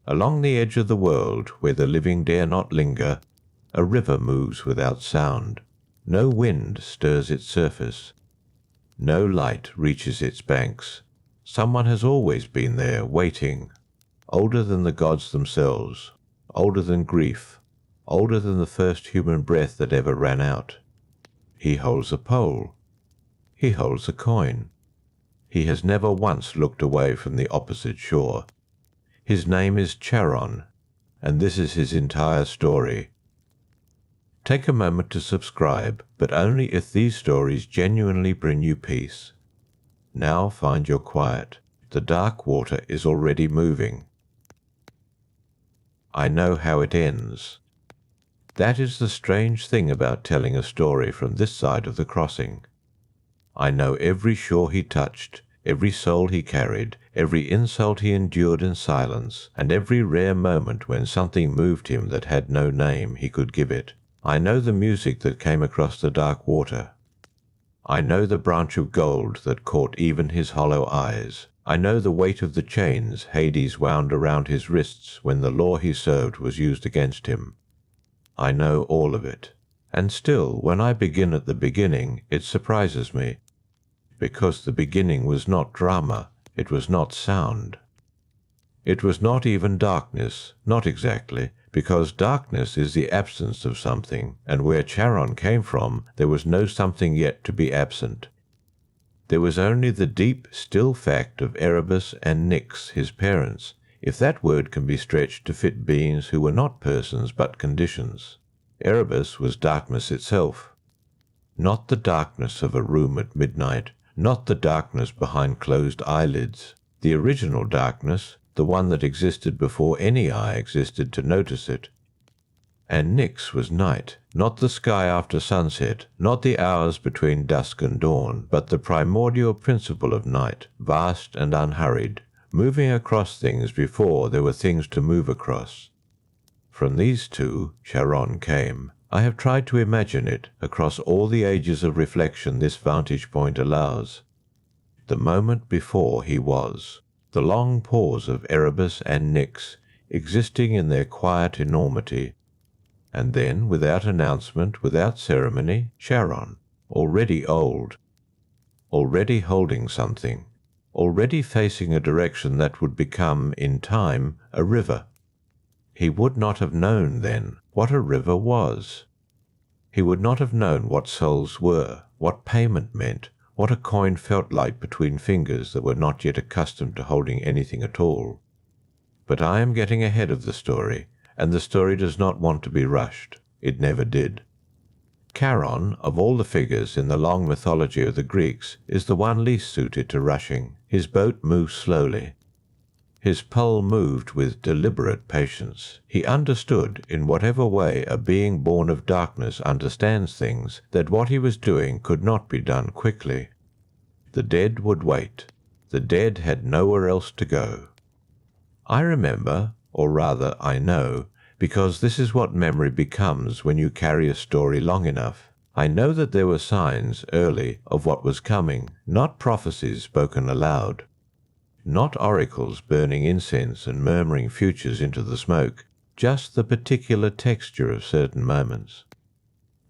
Along the edge of the world, where the living dare not linger, a river moves without sound. No wind stirs its surface. No light reaches its banks. Someone has always been there, waiting, older than the gods themselves, older than grief, older than the first human breath that ever ran out. He holds a pole. He holds a coin. He has never once looked away from the opposite shore. His name is Charon, and this is his entire story. Take a moment to subscribe, but only if these stories genuinely bring you peace. Now find your quiet. The dark water is already moving. I know how it ends. That is the strange thing about telling a story from this side of the crossing. I know every shore he touched, every soul he carried, every insult he endured in silence, and every rare moment when something moved him that had no name he could give it. I know the music that came across the dark water. I know the branch of gold that caught even his hollow eyes. I know the weight of the chains Hades wound around his wrists when the law he served was used against him. I know all of it. And still, when I begin at the beginning, it surprises me. Because the beginning was not drama, it was not sound. It was not even darkness, not exactly, because darkness is the absence of something, and where Charon came from, there was no something yet to be absent. There was only the deep, still fact of Erebus and Nyx, his parents, if that word can be stretched to fit beings who were not persons but conditions. Erebus was darkness itself. Not the darkness of a room at midnight, not the darkness behind closed eyelids. The original darkness, the one that existed before any eye existed to notice it. And Nyx was night, not the sky after sunset, not the hours between dusk and dawn, but the primordial principle of night, vast and unhurried, moving across things before there were things to move across. From these two, Charon came. I have tried to imagine it across all the ages of reflection this vantage point allows. The moment before he was, the long pause of Erebus and Nyx, existing in their quiet enormity, and then, without announcement, without ceremony, Charon, already old, already holding something, already facing a direction that would become, in time, a river. He would not have known, then, what a river was. He would not have known what souls were, what payment meant, what a coin felt like between fingers that were not yet accustomed to holding anything at all. But I am getting ahead of the story, and the story does not want to be rushed. It never did. Charon, of all the figures in the long mythology of the Greeks, is the one least suited to rushing. His boat moves slowly. His pole moved with deliberate patience. He understood, in whatever way a being born of darkness understands things, that what he was doing could not be done quickly. The dead would wait. The dead had nowhere else to go. I remember, or rather I know, because this is what memory becomes when you carry a story long enough. I know that there were signs, early, of what was coming, not prophecies spoken aloud. Not oracles burning incense and murmuring futures into the smoke, just the particular texture of certain moments.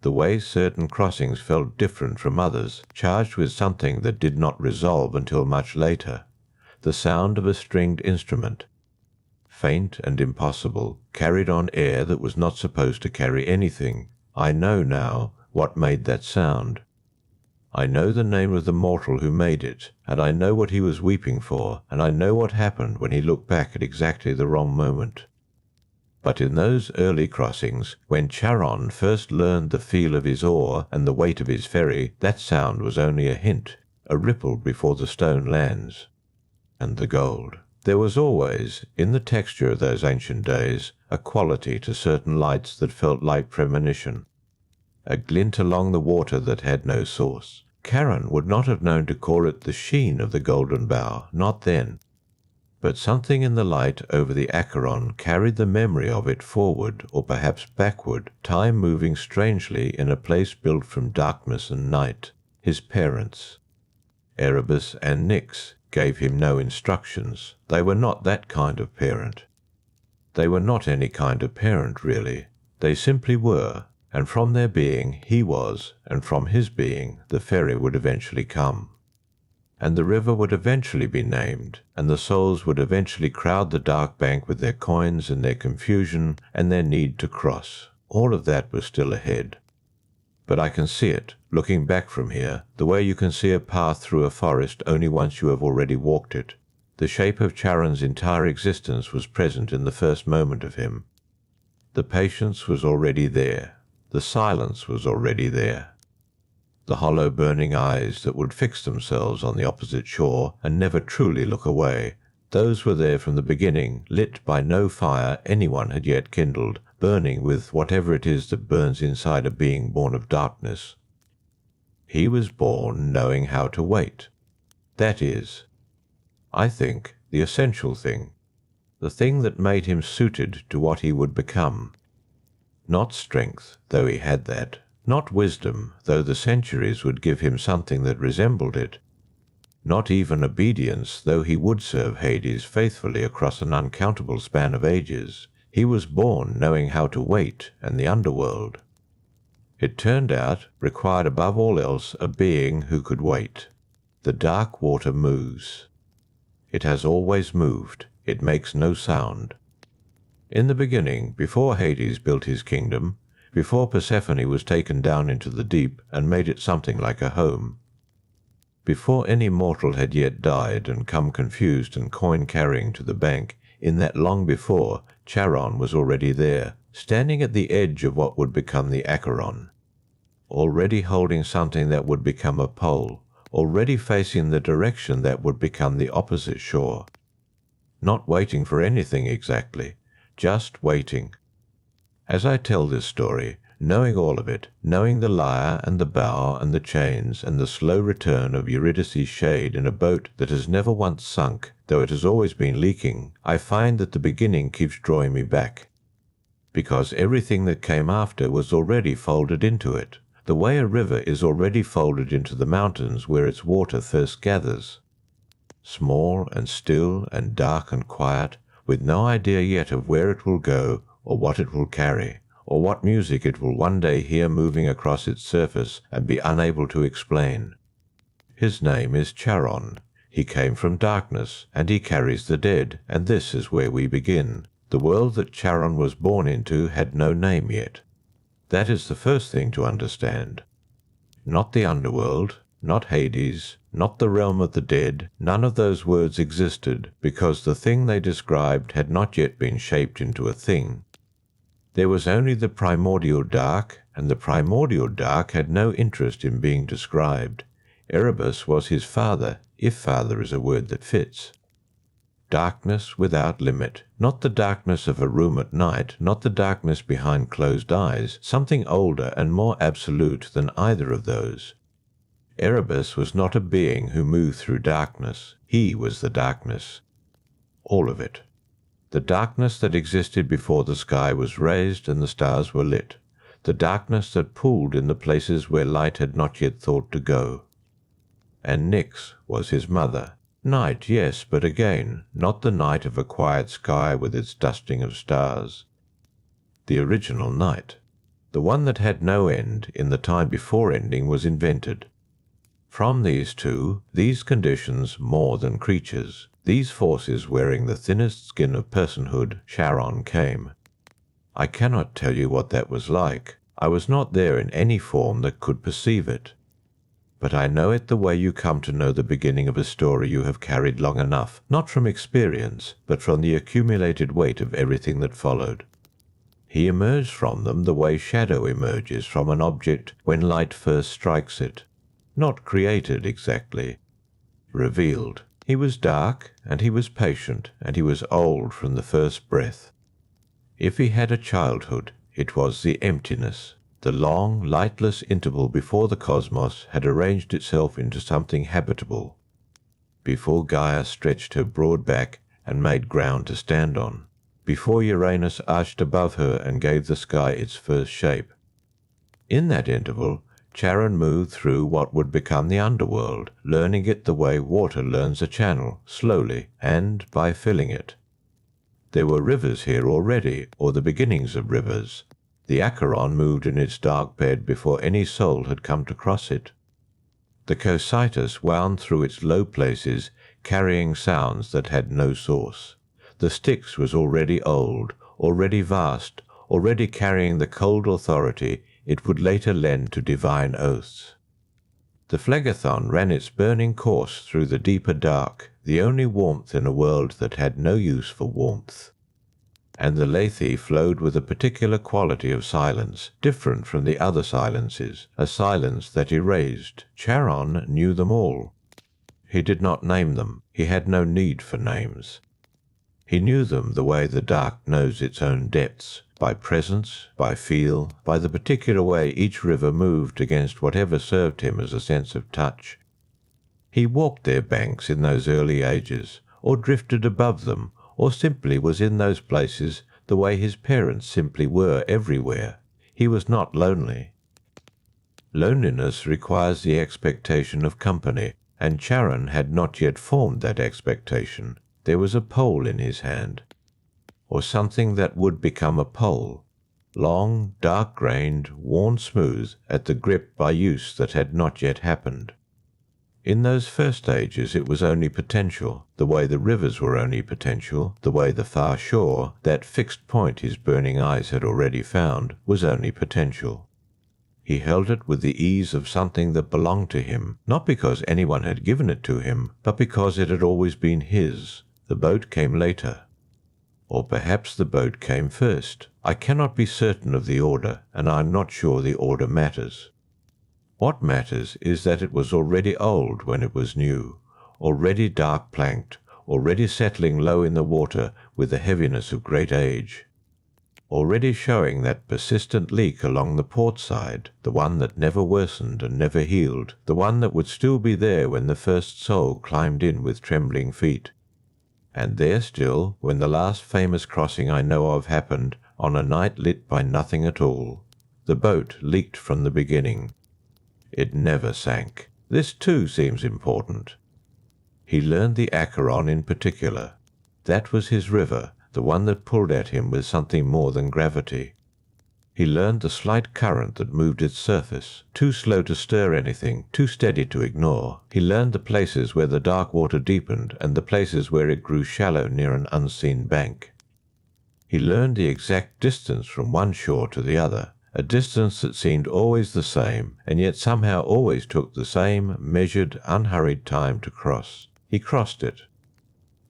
The way certain crossings felt different from others, charged with something that did not resolve until much later. The sound of a stringed instrument, faint and impossible, carried on air that was not supposed to carry anything. I know now what made that sound. I know the name of the mortal who made it, and I know what he was weeping for, and I know what happened when he looked back at exactly the wrong moment. But in those early crossings, when Charon first learned the feel of his oar and the weight of his ferry, that sound was only a hint, a ripple before the stone lands. And the gold. There was always, in the texture of those ancient days, a quality to certain lights that felt like premonition. A glint along the water that had no source. Charon would not have known to call it the sheen of the Golden Bough, not then. But something in the light over the Acheron carried the memory of it forward, or perhaps backward, time moving strangely in a place built from darkness and night. His parents, Erebus and Nyx, gave him no instructions. They were not that kind of parent. They were not any kind of parent, really. They simply were, and from their being he was, and from his being the ferry would eventually come. And the river would eventually be named, and the souls would eventually crowd the dark bank with their coins and their confusion and their need to cross. All of that was still ahead. But I can see it, looking back from here, the way you can see a path through a forest only once you have already walked it. The shape of Charon's entire existence was present in the first moment of him. The patience was already there. The silence was already there. The hollow burning eyes that would fix themselves on the opposite shore and never truly look away, those were there from the beginning, lit by no fire anyone had yet kindled, burning with whatever it is that burns inside a being born of darkness. He was born knowing how to wait. That is, I think, the essential thing, the thing that made him suited to what he would become. Not strength, though he had that. Not wisdom, though the centuries would give him something that resembled it. Not even obedience, though he would serve Hades faithfully across an uncountable span of ages. He was born knowing how to wait and the underworld. It turned out, required above all else a being who could wait. The dark water moves. It has always moved. It makes no sound. In the beginning, before Hades built his kingdom, before Persephone was taken down into the deep and made it something like a home, before any mortal had yet died and come confused and coin-carrying to the bank, in that long before, Charon was already there, standing at the edge of what would become the Acheron, already holding something that would become a pole, already facing the direction that would become the opposite shore. Not waiting for anything exactly, just waiting. As I tell this story, knowing all of it, knowing the lyre and the bow and the chains and the slow return of Eurydice's shade in a boat that has never once sunk, though it has always been leaking, I find that the beginning keeps drawing me back. Because everything that came after was already folded into it, the way a river is already folded into the mountains where its water first gathers. Small and still and dark and quiet, with no idea yet of where it will go, or what it will carry, or what music it will one day hear moving across its surface and be unable to explain. His name is Charon. He came from darkness, and he carries the dead, and this is where we begin. The world that Charon was born into had no name yet. That is the first thing to understand. Not the underworld, not Hades, not the realm of the dead, none of those words existed, because the thing they described had not yet been shaped into a thing. There was only the primordial dark, and the primordial dark had no interest in being described. Erebus was his father, if father is a word that fits. Darkness without limit, not the darkness of a room at night, not the darkness behind closed eyes, something older and more absolute than either of those. Erebus was not a being who moved through darkness. He was the darkness. All of it. The darkness that existed before the sky was raised and the stars were lit. The darkness that pooled in the places where light had not yet thought to go. And Nyx was his mother. Night, yes, but again, not the night of a quiet sky with its dusting of stars. The original night. The one that had no end in the time before ending was invented. From these two, these conditions more than creatures, these forces wearing the thinnest skin of personhood, Charon came. I cannot tell you what that was like. I was not there in any form that could perceive it. But I know it the way you come to know the beginning of a story you have carried long enough, not from experience, but from the accumulated weight of everything that followed. He emerged from them the way shadow emerges from an object when light first strikes it. Not created exactly, revealed. He was dark, and he was patient, and he was old from the first breath. If he had a childhood, it was the emptiness, the long, lightless interval before the cosmos had arranged itself into something habitable, before Gaia stretched her broad back and made ground to stand on, before Uranus arched above her and gave the sky its first shape. In that interval, Charon moved through what would become the underworld, learning it the way water learns a channel, slowly, and by filling it. There were rivers here already, or the beginnings of rivers. The Acheron moved in its dark bed before any soul had come to cross it. The Cocytus wound through its low places, carrying sounds that had no source. The Styx was already old, already vast, already carrying the cold authority it would later lend to divine oaths. The Phlegethon ran its burning course through the deeper dark, the only warmth in a world that had no use for warmth. And the Lethe flowed with a particular quality of silence, different from the other silences, a silence that erased. Charon knew them all. He did not name them. He had no need for names. He knew them the way the dark knows its own depths, by presence, by feel, by the particular way each river moved against whatever served him as a sense of touch. He walked their banks in those early ages, or drifted above them, or simply was in those places the way his parents simply were everywhere. He was not lonely. Loneliness requires the expectation of company, and Charon had not yet formed that expectation. There was a pole in his hand, or something that would become a pole, long, dark-grained, worn smooth at the grip by use that had not yet happened. In those first ages it was only potential, the way the rivers were only potential, the way the far shore, that fixed point his burning eyes had already found, was only potential. He held it with the ease of something that belonged to him, not because anyone had given it to him, but because it had always been his. The boat came later. Or perhaps the boat came first. I cannot be certain of the order, and I am not sure the order matters. What matters is that it was already old when it was new, already dark-planked, already settling low in the water with the heaviness of great age, already showing that persistent leak along the port side, the one that never worsened and never healed, the one that would still be there when the first soul climbed in with trembling feet. And there still, when the last famous crossing I know of happened, on a night lit by nothing at all. The boat leaked from the beginning. It never sank. This too seems important. He learned the Acheron in particular. That was his river, the one that pulled at him with something more than gravity. He learned the slight current that moved its surface, too slow to stir anything, too steady to ignore. He learned the places where the dark water deepened and the places where it grew shallow near an unseen bank. He learned the exact distance from one shore to the other, a distance that seemed always the same, and yet somehow always took the same measured, unhurried time to cross. He crossed it.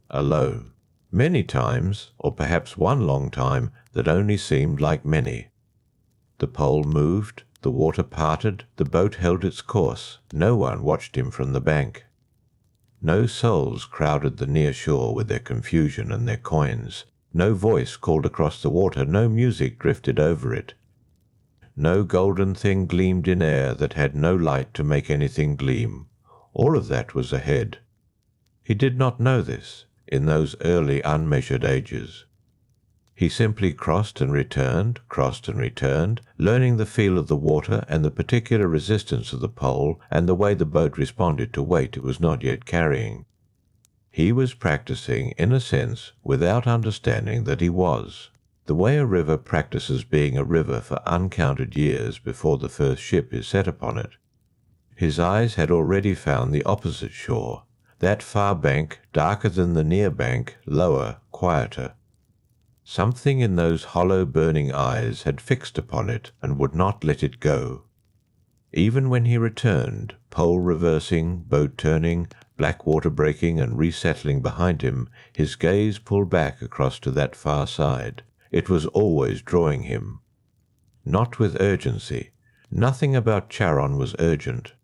Alone. Many times, or perhaps one long time that only seemed like many. The pole moved, the water parted, the boat held its course. No one watched him from the bank. No souls crowded the near shore with their confusion and their coins. No voice called across the water, no music drifted over it. No golden thing gleamed in air that had no light to make anything gleam. All of that was ahead. He did not know this in those early unmeasured ages. He simply crossed and returned, learning the feel of the water and the particular resistance of the pole and the way the boat responded to weight it was not yet carrying. He was practicing, in a sense, without understanding that he was. The way a river practices being a river for uncounted years before the first ship is set upon it. His eyes had already found the opposite shore, that far bank, darker than the near bank, lower, quieter. Something in those hollow burning eyes had fixed upon it and would not let it go. Even when he returned, pole reversing, boat turning, black water breaking and resettling behind him, his gaze pulled back across to that far side. It was always drawing him. Not with urgency. Nothing about Charon was urgent,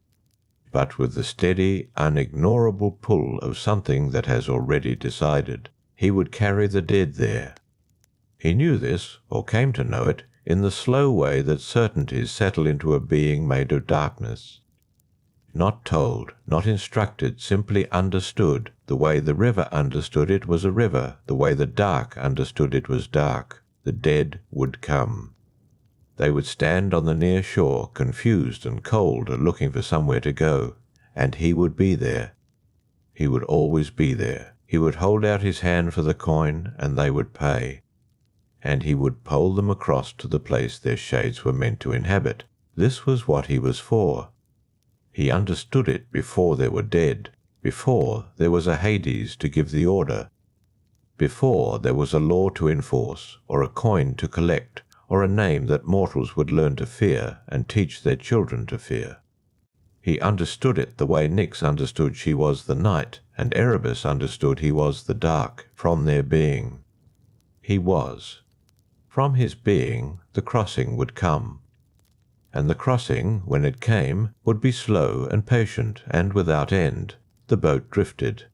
but with the steady, unignorable pull of something that has already decided. He would carry the dead there. He knew this, or came to know it, in the slow way that certainties settle into a being made of darkness. Not told, not instructed, simply understood. The way the river understood it was a river, the way the dark understood it was dark. The dead would come. They would stand on the near shore, confused and cold and looking for somewhere to go, and he would be there. He would always be there. He would hold out his hand for the coin, and they would pay. And he would pole them across to the place their shades were meant to inhabit. This was what he was for. He understood it before they were dead, before there was a Hades to give the order, before there was a law to enforce, or a coin to collect, or a name that mortals would learn to fear and teach their children to fear. He understood it the way Nyx understood she was the night, and Erebus understood he was the dark, from their being. He was. From his being, the crossing would come. And the crossing, when it came, would be slow and patient and without end. The boat drifted.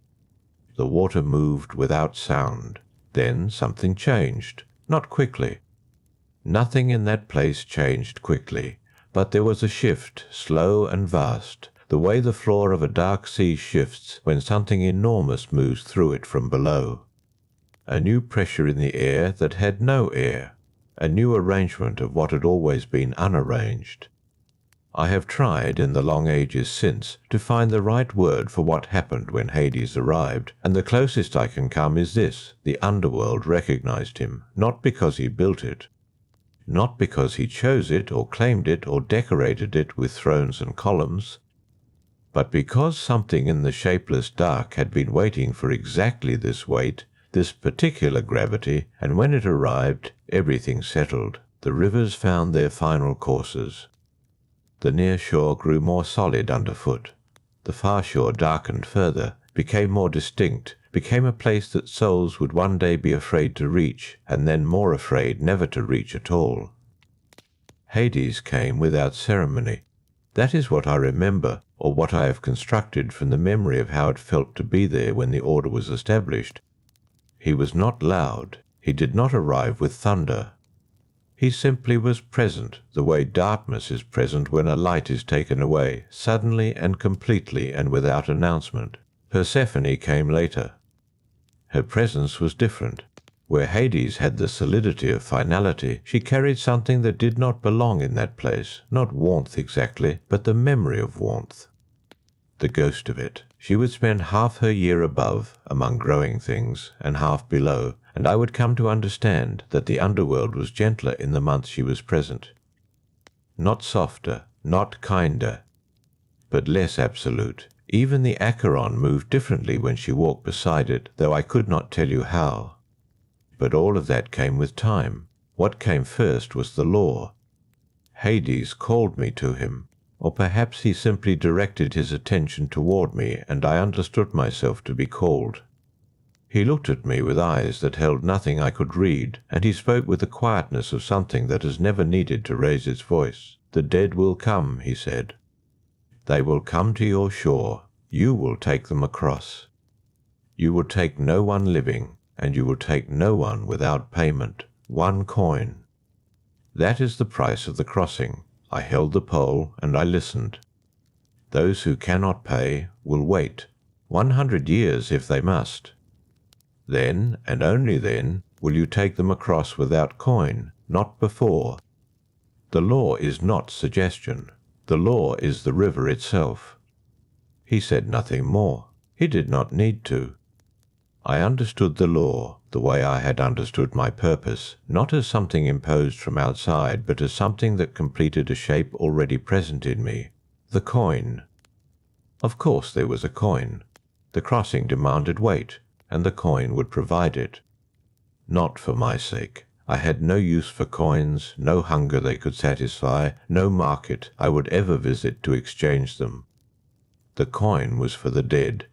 The water moved without sound. Then something changed, not quickly. Nothing in that place changed quickly, but there was a shift, slow and vast, the way the floor of a dark sea shifts when something enormous moves through it from below. A new pressure in the air that had no air, a new arrangement of what had always been unarranged. I have tried in the long ages since to find the right word for what happened when Hades arrived, and the closest I can come is this: the underworld recognized him, not because he built it, not because he chose it or claimed it or decorated it with thrones and columns, but because something in the shapeless dark had been waiting for exactly this weight, this particular gravity, and when it arrived, everything settled. The rivers found their final courses. The near shore grew more solid underfoot. The far shore darkened further, became more distinct, became a place that souls would one day be afraid to reach, and then more afraid never to reach at all. Hades came without ceremony. That is what I remember, or what I have constructed from the memory of how it felt to be there when the order was established. He was not loud. He did not arrive with thunder. He simply was present, the way darkness is present when a light is taken away, suddenly and completely and without announcement. Persephone came later. Her presence was different. Where Hades had the solidity of finality, she carried something that did not belong in that place, not warmth exactly, but the memory of warmth. The ghost of it. She would spend half her year above, among growing things, and half below, and I would come to understand that the underworld was gentler in the months she was present. Not softer, not kinder, but less absolute. Even the Charon moved differently when she walked beside it, though I could not tell you how. But all of that came with time. What came first was the law. Hades called me to him, or perhaps he simply directed his attention toward me, and I understood myself to be called. He looked at me with eyes that held nothing I could read, and he spoke with the quietness of something that has never needed to raise its voice. "The dead will come," he said. "They will come to your shore. You will take them across. You will take no one living, and you will take no one without payment. One coin. That is the price of the crossing." I held the pole, and I listened. Those who cannot pay will wait, 100 years if they must. Then, and only then, will you take them across without coin, not before. The law is not suggestion. The law is the river itself. He said nothing more. He did not need to. I understood the law, the way I had understood my purpose, not as something imposed from outside, but as something that completed a shape already present in me. The coin. Of course there was a coin. The crossing demanded weight, and the coin would provide it. Not for my sake. I had no use for coins, no hunger they could satisfy, no market I would ever visit to exchange them. The coin was for the dead.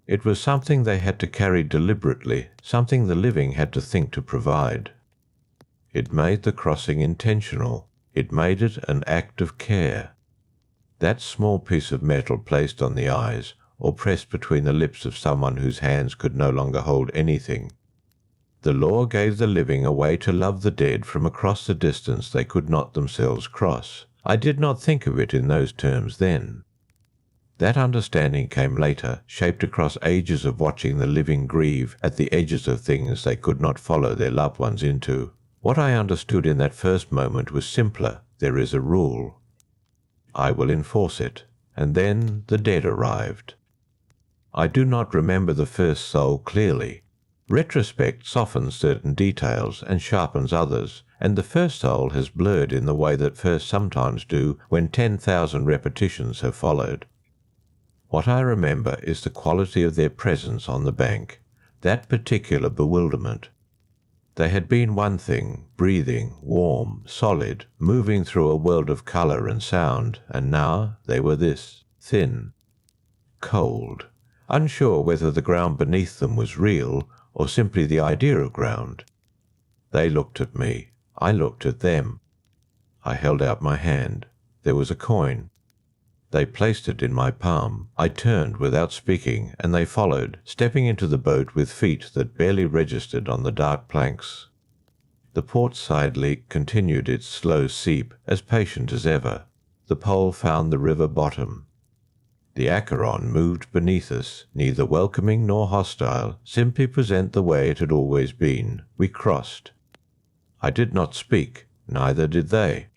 It was something they had to carry deliberately, something the living had to think to provide. It made the crossing intentional. It made it an act of care. That small piece of metal placed on the eyes, or pressed between the lips of someone whose hands could no longer hold anything. The law gave the living a way to love the dead from across the distance they could not themselves cross. I did not think of it in those terms then. That understanding came later, shaped across ages of watching the living grieve at the edges of things they could not follow their loved ones into. What I understood in that first moment was simpler. There is a rule. I will enforce it. And then the dead arrived. I do not remember the first soul clearly. Retrospect softens certain details and sharpens others, and the first soul has blurred in the way that first sometimes do when 10,000 repetitions have followed. What I remember is the quality of their presence on the bank, that particular bewilderment. They had been one thing, breathing, warm, solid, moving through a world of colour and sound, and now they were this, thin, cold, unsure whether the ground beneath them was real or simply the idea of ground. They looked at me. I looked at them. I held out my hand. There was a coin. They placed it in my palm. I turned without speaking, and they followed, stepping into the boat with feet that barely registered on the dark planks. The port side leak continued its slow seep, as patient as ever. The pole found the river bottom. The Charon moved beneath us, neither welcoming nor hostile, simply present the way it had always been. We crossed. I did not speak, neither did they.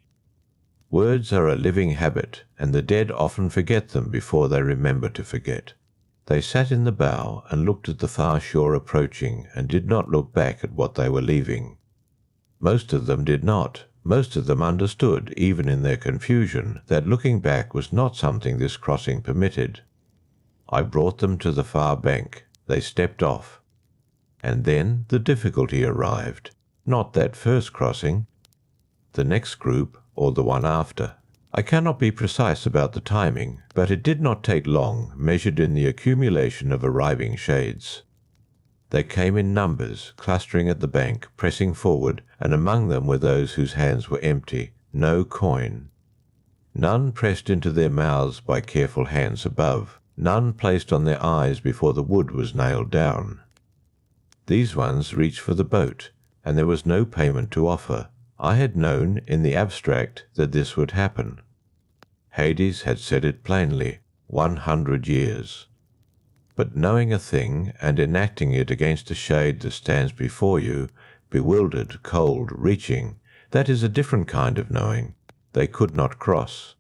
Words are a living habit, and the dead often forget them before they remember to forget. They sat in the bow and looked at the far shore approaching, and did not look back at what they were leaving. Most of them did not. Most of them understood, even in their confusion, that looking back was not something this crossing permitted. I brought them to the far bank. They stepped off. And then the difficulty arrived. Not that first crossing. The next group, or the one after. I cannot be precise about the timing, but it did not take long, measured in the accumulation of arriving shades. They came in numbers, clustering at the bank, pressing forward, and among them were those whose hands were empty, no coin. None pressed into their mouths by careful hands above, none placed on their eyes before the wood was nailed down. These ones reached for the boat, and there was no payment to offer. I had known, in the abstract, that this would happen. Hades had said it plainly, 100 years. But knowing a thing and enacting it against a shade that stands before you, bewildered, cold, reaching, that is a different kind of knowing. They could not cross.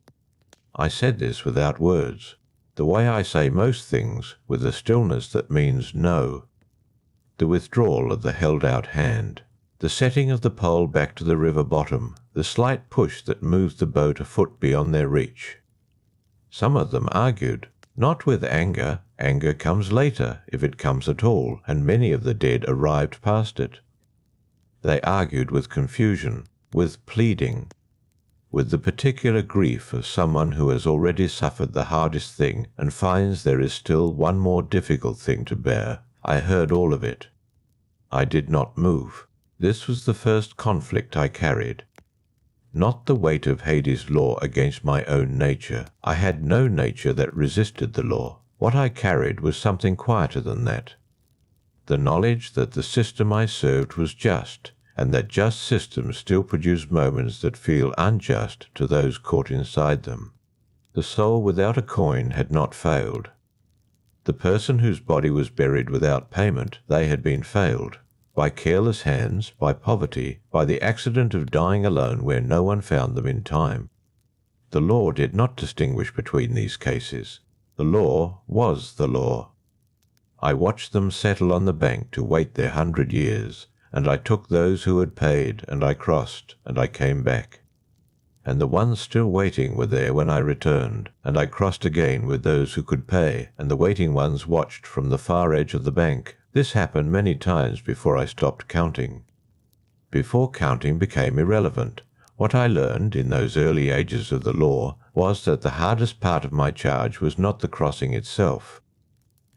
I said this without words, the way I say most things, with a stillness that means no. The withdrawal of the held-out hand, the setting of the pole back to the river bottom, the slight push that moved the boat a foot beyond their reach. Some of them argued, not with anger. Anger comes later, if it comes at all, and many of the dead arrived past it. They argued with confusion, with pleading, with the particular grief of someone who has already suffered the hardest thing and finds there is still one more difficult thing to bear. I heard all of it. I did not move. This was the first conflict I carried. Not the weight of Hades' law against my own nature. I had no nature that resisted the law. What I carried was something quieter than that. The knowledge that the system I served was just, and that just systems still produce moments that feel unjust to those caught inside them. The soul without a coin had not failed. The person whose body was buried without payment, they had been failed. By careless hands, by poverty, by the accident of dying alone where no one found them in time. The law did not distinguish between these cases. The law was the law. I watched them settle on the bank to wait their 100 years, and I took those who had paid, and I crossed, and I came back. And the ones still waiting were there when I returned, and I crossed again with those who could pay, and the waiting ones watched from the far edge of the bank. This happened many times before I stopped counting. Before counting became irrelevant. What I learned in those early ages of the law was that the hardest part of my charge was not the crossing itself.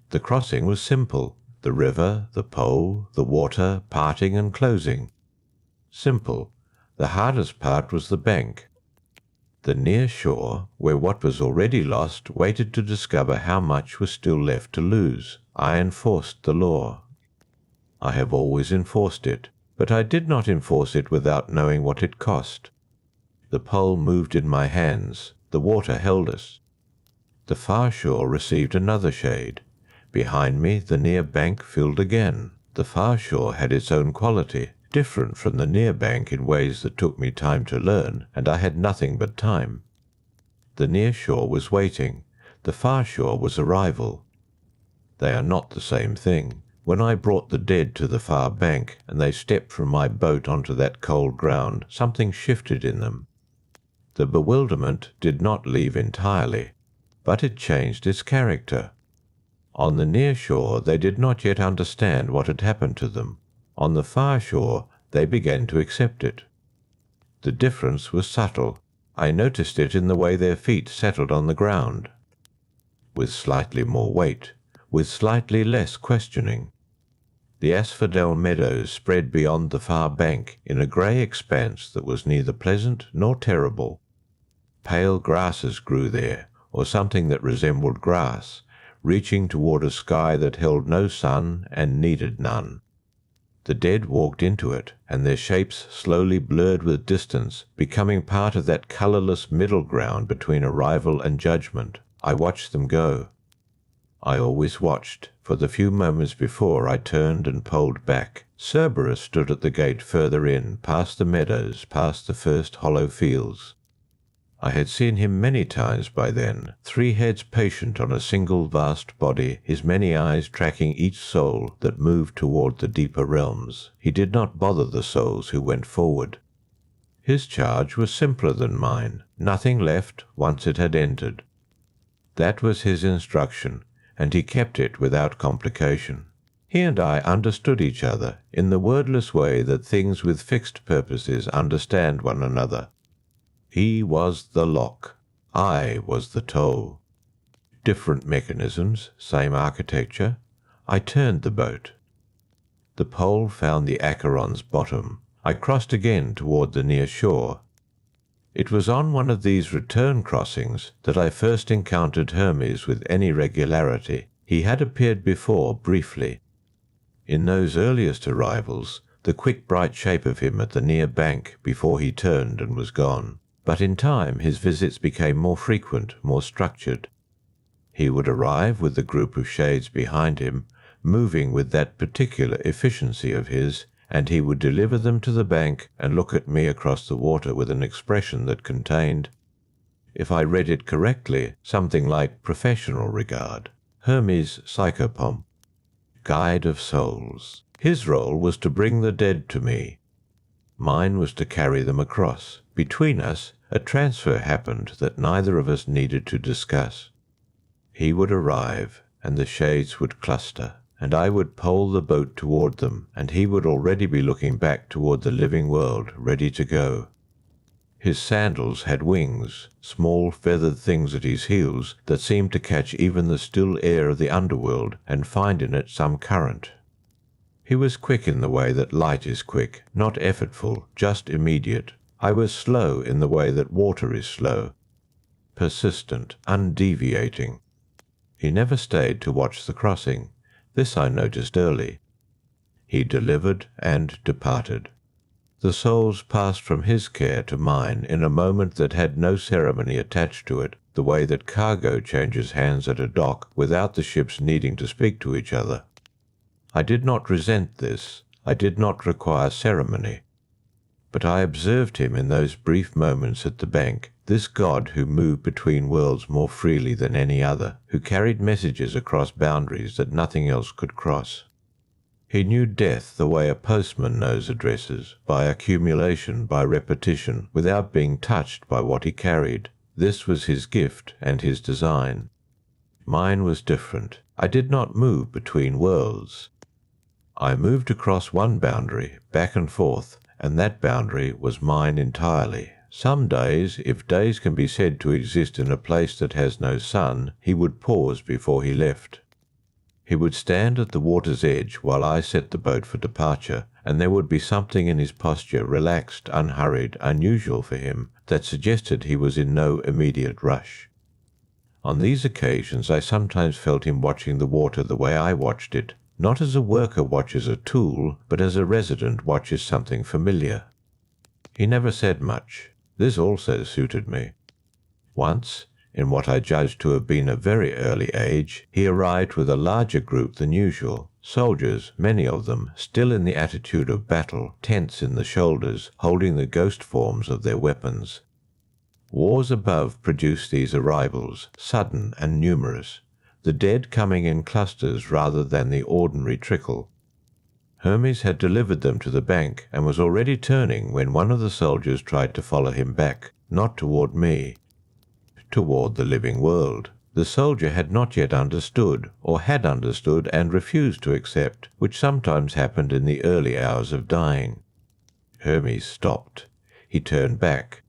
The crossing was simple. The river, the pole, the water, parting and closing. Simple. The hardest part was the bank. The near shore, where what was already lost waited to discover how much was still left to lose. I enforced the law. I have always enforced it, but I did not enforce it without knowing what it cost. The pole moved in my hands. The water held us. The far shore received another shade. Behind me the near bank filled again. The far shore had its own quality, different from the near bank in ways that took me time to learn, and I had nothing but time. The near shore was waiting. The far shore was arrival. They are not the same thing. When I brought the dead to the far bank, and they stepped from my boat onto that cold ground, something shifted in them. The bewilderment did not leave entirely, but it changed its character. On the near shore they did not yet understand what had happened to them. On the far shore they began to accept it. The difference was subtle. I noticed it in the way their feet settled on the ground, with slightly more weight, with slightly less questioning. The asphodel meadows spread beyond the far bank in a grey expanse that was neither pleasant nor terrible. Pale grasses grew there, or something that resembled grass, reaching toward a sky that held no sun and needed none. The dead walked into it, and their shapes slowly blurred with distance, becoming part of that colourless middle ground between arrival and judgment. I watched them go. I always watched, for the few moments before I turned and poled back. Cerberus stood at the gate further in, past the meadows, past the first hollow fields. I had seen him many times by then, 3 heads patient on a single vast body, his many eyes tracking each soul that moved toward the deeper realms. He did not bother the souls who went forward. His charge was simpler than mine, nothing left once it had entered. That was his instruction, and he kept it without complication. He and I understood each other in the wordless way that things with fixed purposes understand one another. He was the lock. I was the toe. Different mechanisms, same architecture. I turned the boat. The pole found the Acheron's bottom. I crossed again toward the near shore. It was on one of these return crossings that I first encountered Hermes with any regularity. He had appeared before briefly. In those earliest arrivals, the quick bright shape of him at the near bank before he turned and was gone. But in time his visits became more frequent, more structured. He would arrive with the group of shades behind him, moving with that particular efficiency of his, and he would deliver them to the bank and look at me across the water with an expression that contained, if I read it correctly, something like professional regard. Hermes Psychopomp, guide of souls. His role was to bring the dead to me. Mine was to carry them across. Between us, a transfer happened that neither of us needed to discuss. He would arrive, and the shades would cluster, and I would pole the boat toward them, and he would already be looking back toward the living world, ready to go. His sandals had wings, small feathered things at his heels that seemed to catch even the still air of the underworld and find in it some current. He was quick in the way that light is quick, not effortful, just immediate. I was slow in the way that water is slow, persistent, undeviating. He never stayed to watch the crossing. This I noticed early. He delivered and departed. The souls passed from his care to mine in a moment that had no ceremony attached to it, the way that cargo changes hands at a dock without the ships needing to speak to each other. I did not resent this. I did not require ceremony. But I observed him in those brief moments at the bank, this god who moved between worlds more freely than any other, who carried messages across boundaries that nothing else could cross. He knew death the way a postman knows addresses, by accumulation, by repetition, without being touched by what he carried. This was his gift and his design. Mine was different. I did not move between worlds. I moved across one boundary, back and forth, and that boundary was mine entirely. Some days, if days can be said to exist in a place that has no sun, he would pause before he left. He would stand at the water's edge while I set the boat for departure, and there would be something in his posture, relaxed, unhurried, unusual for him, that suggested he was in no immediate rush. On these occasions I sometimes felt him watching the water the way I watched it, not as a worker watches a tool, but as a resident watches something familiar. He never said much. This also suited me. Once, in what I judged to have been a very early age, he arrived with a larger group than usual, soldiers, many of them, still in the attitude of battle, tense in the shoulders, holding the ghost forms of their weapons. Wars above produced these arrivals, sudden and numerous. the dead coming in clusters rather than the ordinary trickle. Hermes had delivered them to the bank and was already turning when one of the soldiers tried to follow him back, not toward me, toward the living world. The soldier had not yet understood, or had understood and refused to accept, which sometimes happened in the early hours of dying. Hermes stopped. He turned back.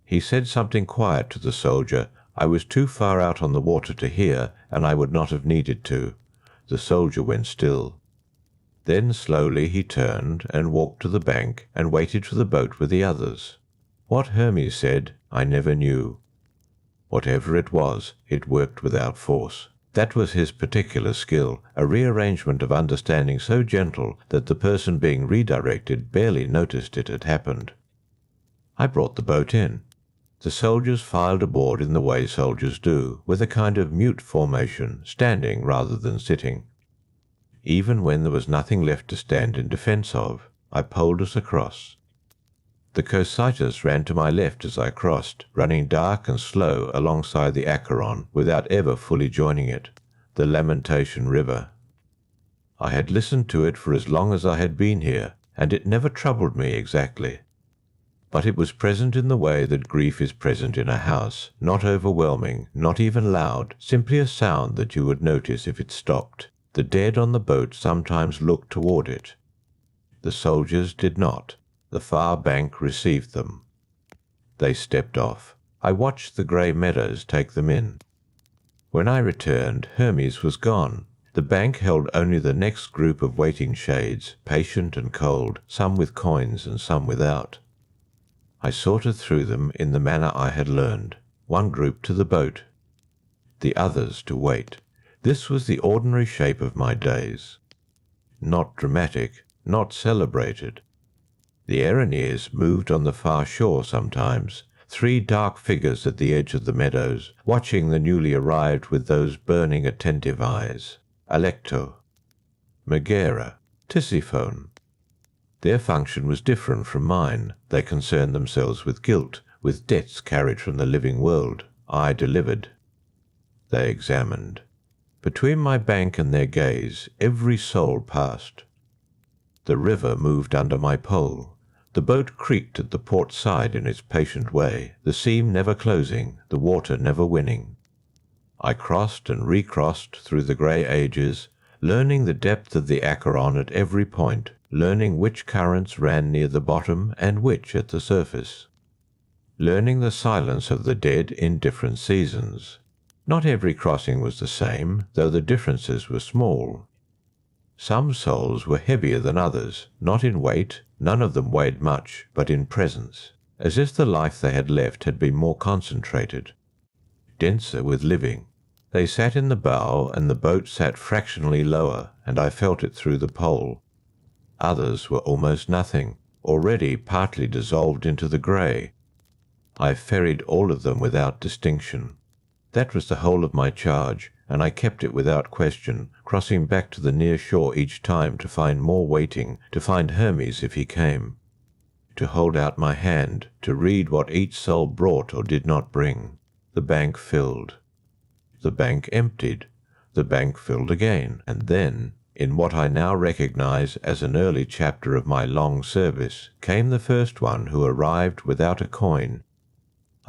He said something quiet to the soldier. I was too far out on the water to hear, and I would not have needed to. The soldier went still. Then slowly he turned and walked to the bank and waited for the boat with the others. What Hermes said, I never knew. Whatever it was, it worked without force. That was his particular skill, a rearrangement of understanding so gentle that the person being redirected barely noticed it had happened. I brought the boat in. The soldiers filed aboard in the way soldiers do, with a kind of mute formation, standing rather than sitting. Even when there was nothing left to stand in defense of, I poled us across. The Cocytus ran to my left as I crossed, running dark and slow alongside the Acheron without ever fully joining it, the Lamentation River. I had listened to it for as long as I had been here, and it never troubled me exactly. But it was present in the way that grief is present in a house, not overwhelming, not even loud, simply a sound that you would notice if it stopped. The dead on the boat sometimes looked toward it. The soldiers did not. The far bank received them. They stepped off. I watched the grey meadows take them in. When I returned, Hermes was gone. The bank held only the next group of waiting shades, patient and cold, some with coins and some without. I sorted through them in the manner I had learned. One group to the boat, the others to wait. This was the ordinary shape of my days. Not dramatic, not celebrated. The Erinnyes moved on the far shore sometimes, 3 dark figures at the edge of the meadows, watching the newly arrived with those burning attentive eyes. Alecto, Megara, Tisiphone. Their function was different from mine. They concerned themselves with guilt, with debts carried from the living world. I delivered. They examined. Between my bank and their gaze, every soul passed. The river moved under my pole. The boat creaked at the port side in its patient way, the seam never closing, the water never winning. I crossed and recrossed through the grey ages, learning the depth of the Acheron at every point, learning which currents ran near the bottom and which at the surface. Learning the silence of the dead in different seasons. Not every crossing was the same, though the differences were small. Some souls were heavier than others, not in weight, none of them weighed much, but in presence, as if the life they had left had been more concentrated, denser with living. They sat in the bow, and the boat sat fractionally lower, and I felt it through the pole. Others were almost nothing, already partly dissolved into the grey. I ferried all of them without distinction. That was the whole of my charge, and I kept it without question, crossing back to the near shore each time to find more waiting, to find Hermes if he came, to hold out my hand, to read what each soul brought or did not bring. The bank filled. The bank emptied. The bank filled again, and then, in what I now recognize as an early chapter of my long service, came the first one who arrived without a coin.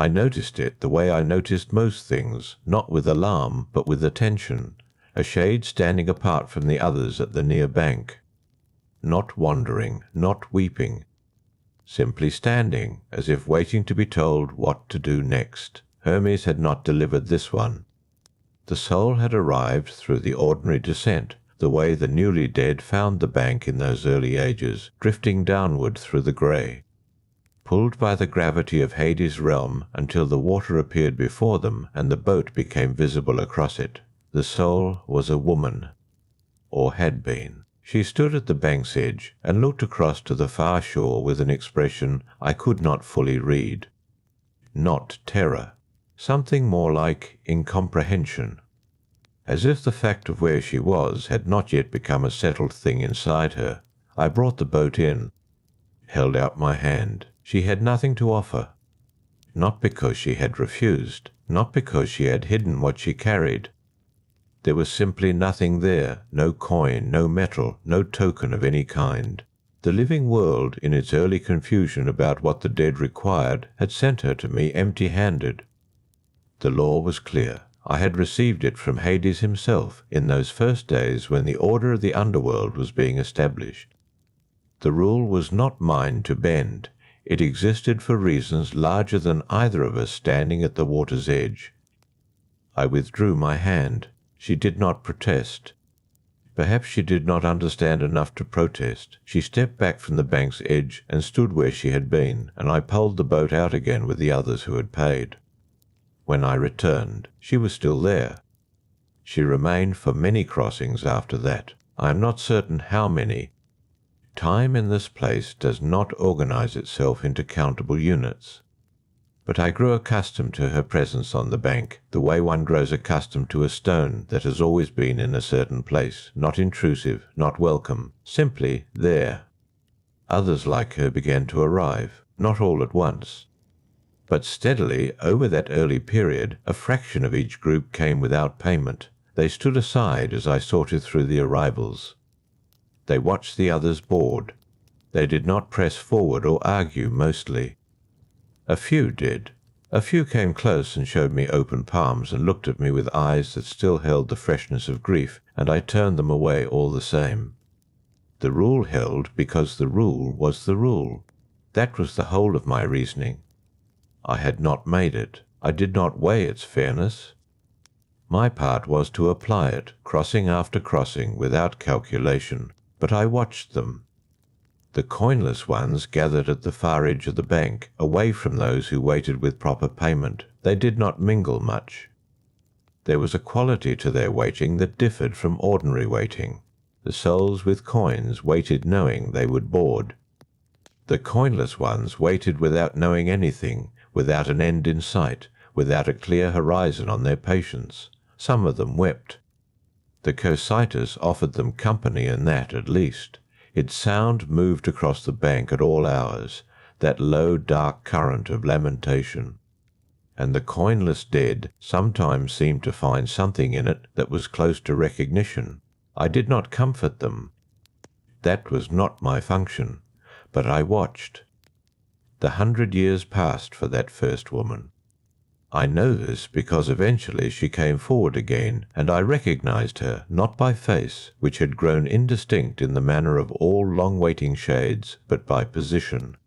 I noticed it the way I noticed most things, not with alarm, but with attention, a shade standing apart from the others at the near bank. Not wandering, not weeping, simply standing, as if waiting to be told what to do next. Hermes had not delivered this one. The soul had arrived through the ordinary descent, the way the newly dead found the bank in those early ages, drifting downward through the grey. Pulled by the gravity of Hades' realm until the water appeared before them and the boat became visible across it. The soul was a woman, or had been. She stood at the bank's edge and looked across to the far shore with an expression I could not fully read. Not terror, something more like incomprehension. As if the fact of where she was had not yet become a settled thing inside her, I brought the boat in, held out my hand. She had nothing to offer. Not because she had refused, not because she had hidden what she carried. There was simply nothing there, no coin, no metal, no token of any kind. The living world, in its early confusion about what the dead required, had sent her to me empty-handed. The law was clear. I had received it from Hades himself in those first days when the order of the underworld was being established. The rule was not mine to bend. It existed for reasons larger than either of us standing at the water's edge. I withdrew my hand. She did not protest. Perhaps she did not understand enough to protest. She stepped back from the bank's edge and stood where she had been, and I poled the boat out again with the others who had paid. When I returned, she was still there. She remained for many crossings after that. I am not certain how many. Time in this place does not organize itself into countable units. But I grew accustomed to her presence on the bank, the way one grows accustomed to a stone that has always been in a certain place, not intrusive, not welcome, simply there. Others like her began to arrive, not all at once. But steadily, over that early period, a fraction of each group came without payment. They stood aside as I sorted through the arrivals. They watched the others board. They did not press forward or argue mostly. A few did. A few came close and showed me open palms and looked at me with eyes that still held the freshness of grief, and I turned them away all the same. The rule held because the rule was the rule. That was the whole of my reasoning. I had not made it. I did not weigh its fairness. My part was to apply it, crossing after crossing, without calculation, but I watched them. The coinless ones gathered at the far edge of the bank, away from those who waited with proper payment. They did not mingle much. There was a quality to their waiting that differed from ordinary waiting. The souls with coins waited knowing they would board. The coinless ones waited without knowing anything, without an end in sight, without a clear horizon on their patience. Some of them wept. The Cocytus offered them company in that, at least. Its sound moved across the bank at all hours, that low, dark current of lamentation. And the coinless dead sometimes seemed to find something in it that was close to recognition. I did not comfort them. That was not my function, but I watched. The 100 years passed for that first woman. I know this because eventually she came forward again, and I recognized her, not by face, which had grown indistinct in the manner of all long-waiting shades, but by position.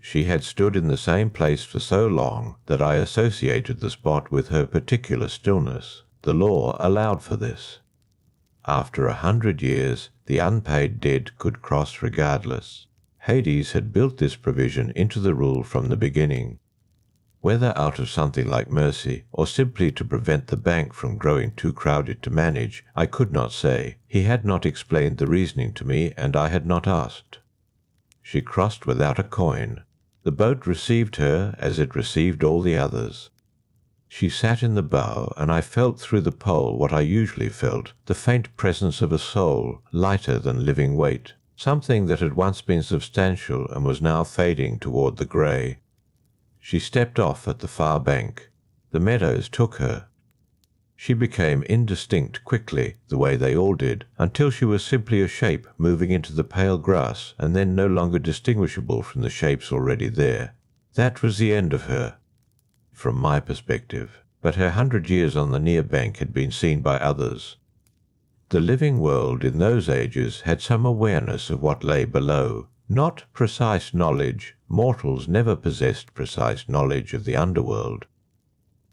She had stood in the same place for so long that I associated the spot with her particular stillness. The law allowed for this. After 100 years, the unpaid dead could cross regardless. Hades had built this provision into the rule from the beginning. Whether out of something like mercy, or simply to prevent the bank from growing too crowded to manage, I could not say. He had not explained the reasoning to me, and I had not asked. She crossed without a coin. The boat received her as it received all the others. She sat in the bow, and I felt through the pole what I usually felt, the faint presence of a soul, lighter than living weight, something that had once been substantial and was now fading toward the grey. She stepped off at the far bank. The meadows took her. She became indistinct quickly, the way they all did, until she was simply a shape moving into the pale grass, and then no longer distinguishable from the shapes already there. That was the end of her, from my perspective, but her 100 years on the near bank had been seen by others. The living world in those ages had some awareness of what lay below. Not precise knowledge, mortals never possessed precise knowledge of the underworld,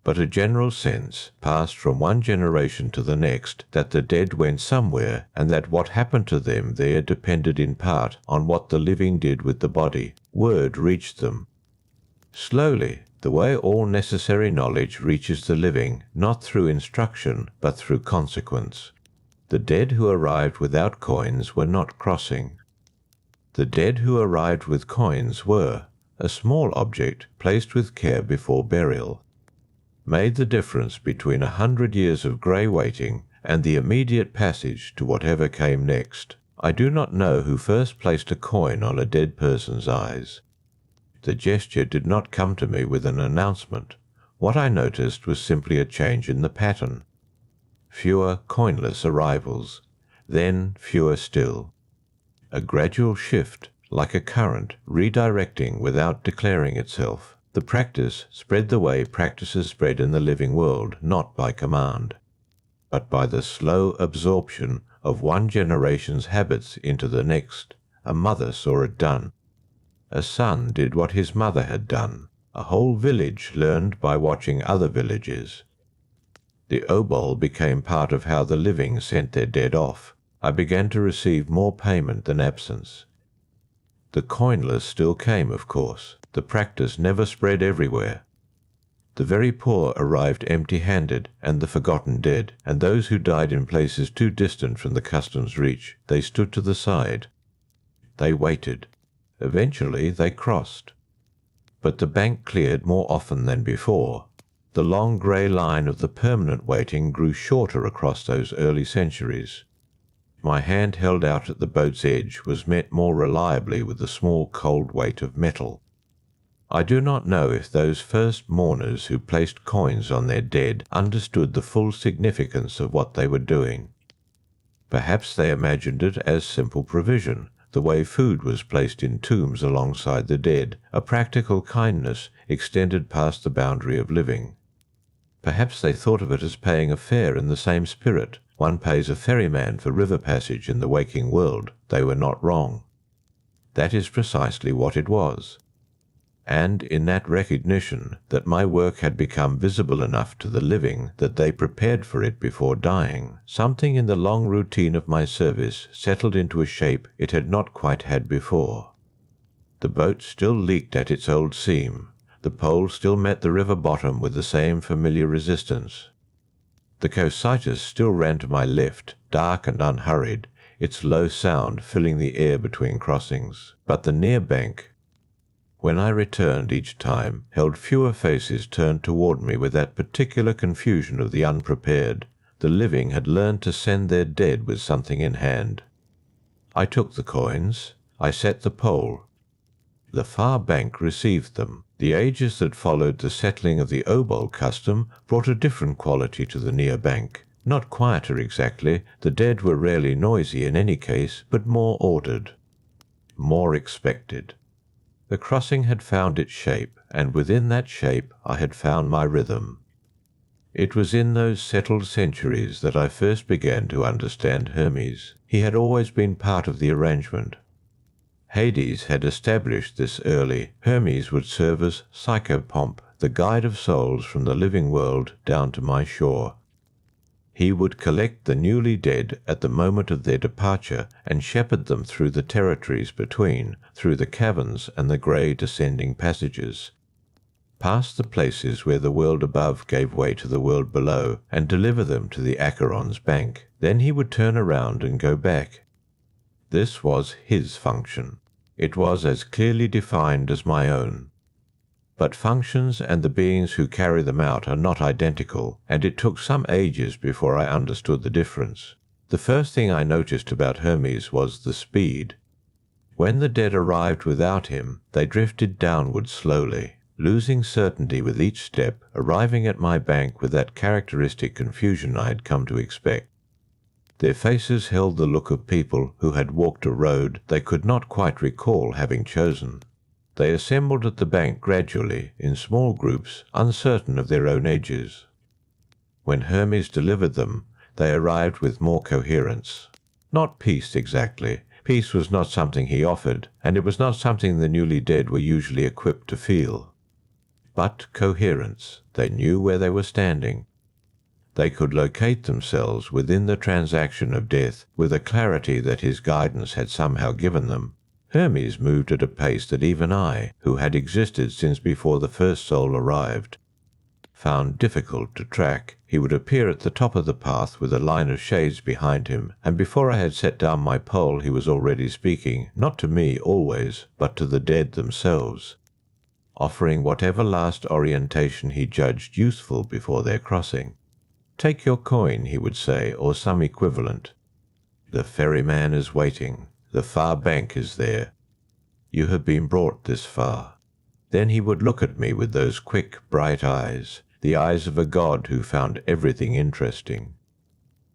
but a general sense, passed from one generation to the next, that the dead went somewhere, and that what happened to them there depended in part on what the living did with the body. Word reached them. Slowly, the way all necessary knowledge reaches the living, not through instruction, but through consequence. The dead who arrived without coins were not crossing. The dead who arrived with coins were a small object placed with care before burial. Made the difference between 100 years of grey waiting and the immediate passage to whatever came next. I do not know who first placed a coin on a dead person's eyes. The gesture did not come to me with an announcement. What I noticed was simply a change in the pattern. fewer coinless arrivals, then fewer still. A gradual shift, like a current, redirecting without declaring itself. The practice spread the way practices spread in the living world, not by command, but by the slow absorption of one generation's habits into the next. A mother saw it done. A son did what his mother had done. A whole village learned by watching other villages. The obol became part of how the living sent their dead off. I began to receive more payment than absence. The coinless still came, of course. The practice never spread everywhere. The very poor arrived empty-handed, and the forgotten dead, and those who died in places too distant from the custom's reach. They stood to the side. They waited. Eventually they crossed. But the bank cleared more often than before. The long grey line of the permanent waiting grew shorter across those early centuries. My hand held out at the boat's edge was met more reliably with the small cold weight of metal. I do not know if those first mourners who placed coins on their dead understood the full significance of what they were doing. Perhaps they imagined it as simple provision, the way food was placed in tombs alongside the dead, a practical kindness extended past the boundary of living. Perhaps they thought of it as paying a fare in the same spirit. One pays a ferryman for river passage in the waking world. They were not wrong. That is precisely what it was. And in that recognition that my work had become visible enough to the living that they prepared for it before dying, something in the long routine of my service settled into a shape it had not quite had before. The boat still leaked at its old seam. The pole still met the river bottom with the same familiar resistance. The Cocytus still ran to my left, dark and unhurried, its low sound filling the air between crossings. But the near bank, when I returned each time, held fewer faces turned toward me with that particular confusion of the unprepared. The living had learned to send their dead with something in hand. I took the coins. I set the pole. The far bank received them. The ages that followed the settling of the obol custom brought a different quality to the near bank. Not quieter exactly, the dead were rarely noisy in any case, but more ordered, more expected. The crossing had found its shape, and within that shape I had found my rhythm. It was in those settled centuries that I first began to understand Hermes. He had always been part of the arrangement. Hades had established this early. Hermes would serve as psychopomp, the guide of souls from the living world down to my shore. He would collect the newly dead at the moment of their departure and shepherd them through the territories between, through the caverns and the grey descending passages, past the places where the world above gave way to the world below, and deliver them to the Acheron's bank. Then he would turn around and go back. This was his function. It was as clearly defined as my own. But functions and the beings who carry them out are not identical, and it took some ages before I understood the difference. The first thing I noticed about Hermes was the speed. When the dead arrived without him, they drifted downward slowly, losing certainty with each step, arriving at my bank with that characteristic confusion I had come to expect. Their faces held the look of people who had walked a road they could not quite recall having chosen. They assembled at the bank gradually, in small groups, uncertain of their own ages. When Hermes delivered them, they arrived with more coherence. Not peace exactly. Peace was not something he offered, and it was not something the newly dead were usually equipped to feel. But coherence. They knew where they were standing. They could locate themselves within the transaction of death with a clarity that his guidance had somehow given them. Hermes moved at a pace that even I, who had existed since before the first soul arrived, found difficult to track. He would appear at the top of the path with a line of shades behind him, and before I had set down my pole he was already speaking, not to me always, but to the dead themselves, offering whatever last orientation he judged useful before their crossing. "Take your coin," he would say, or some equivalent. "The ferryman is waiting. The far bank is there. You have been brought this far." Then he would look at me with those quick, bright eyes, the eyes of a god who found everything interesting.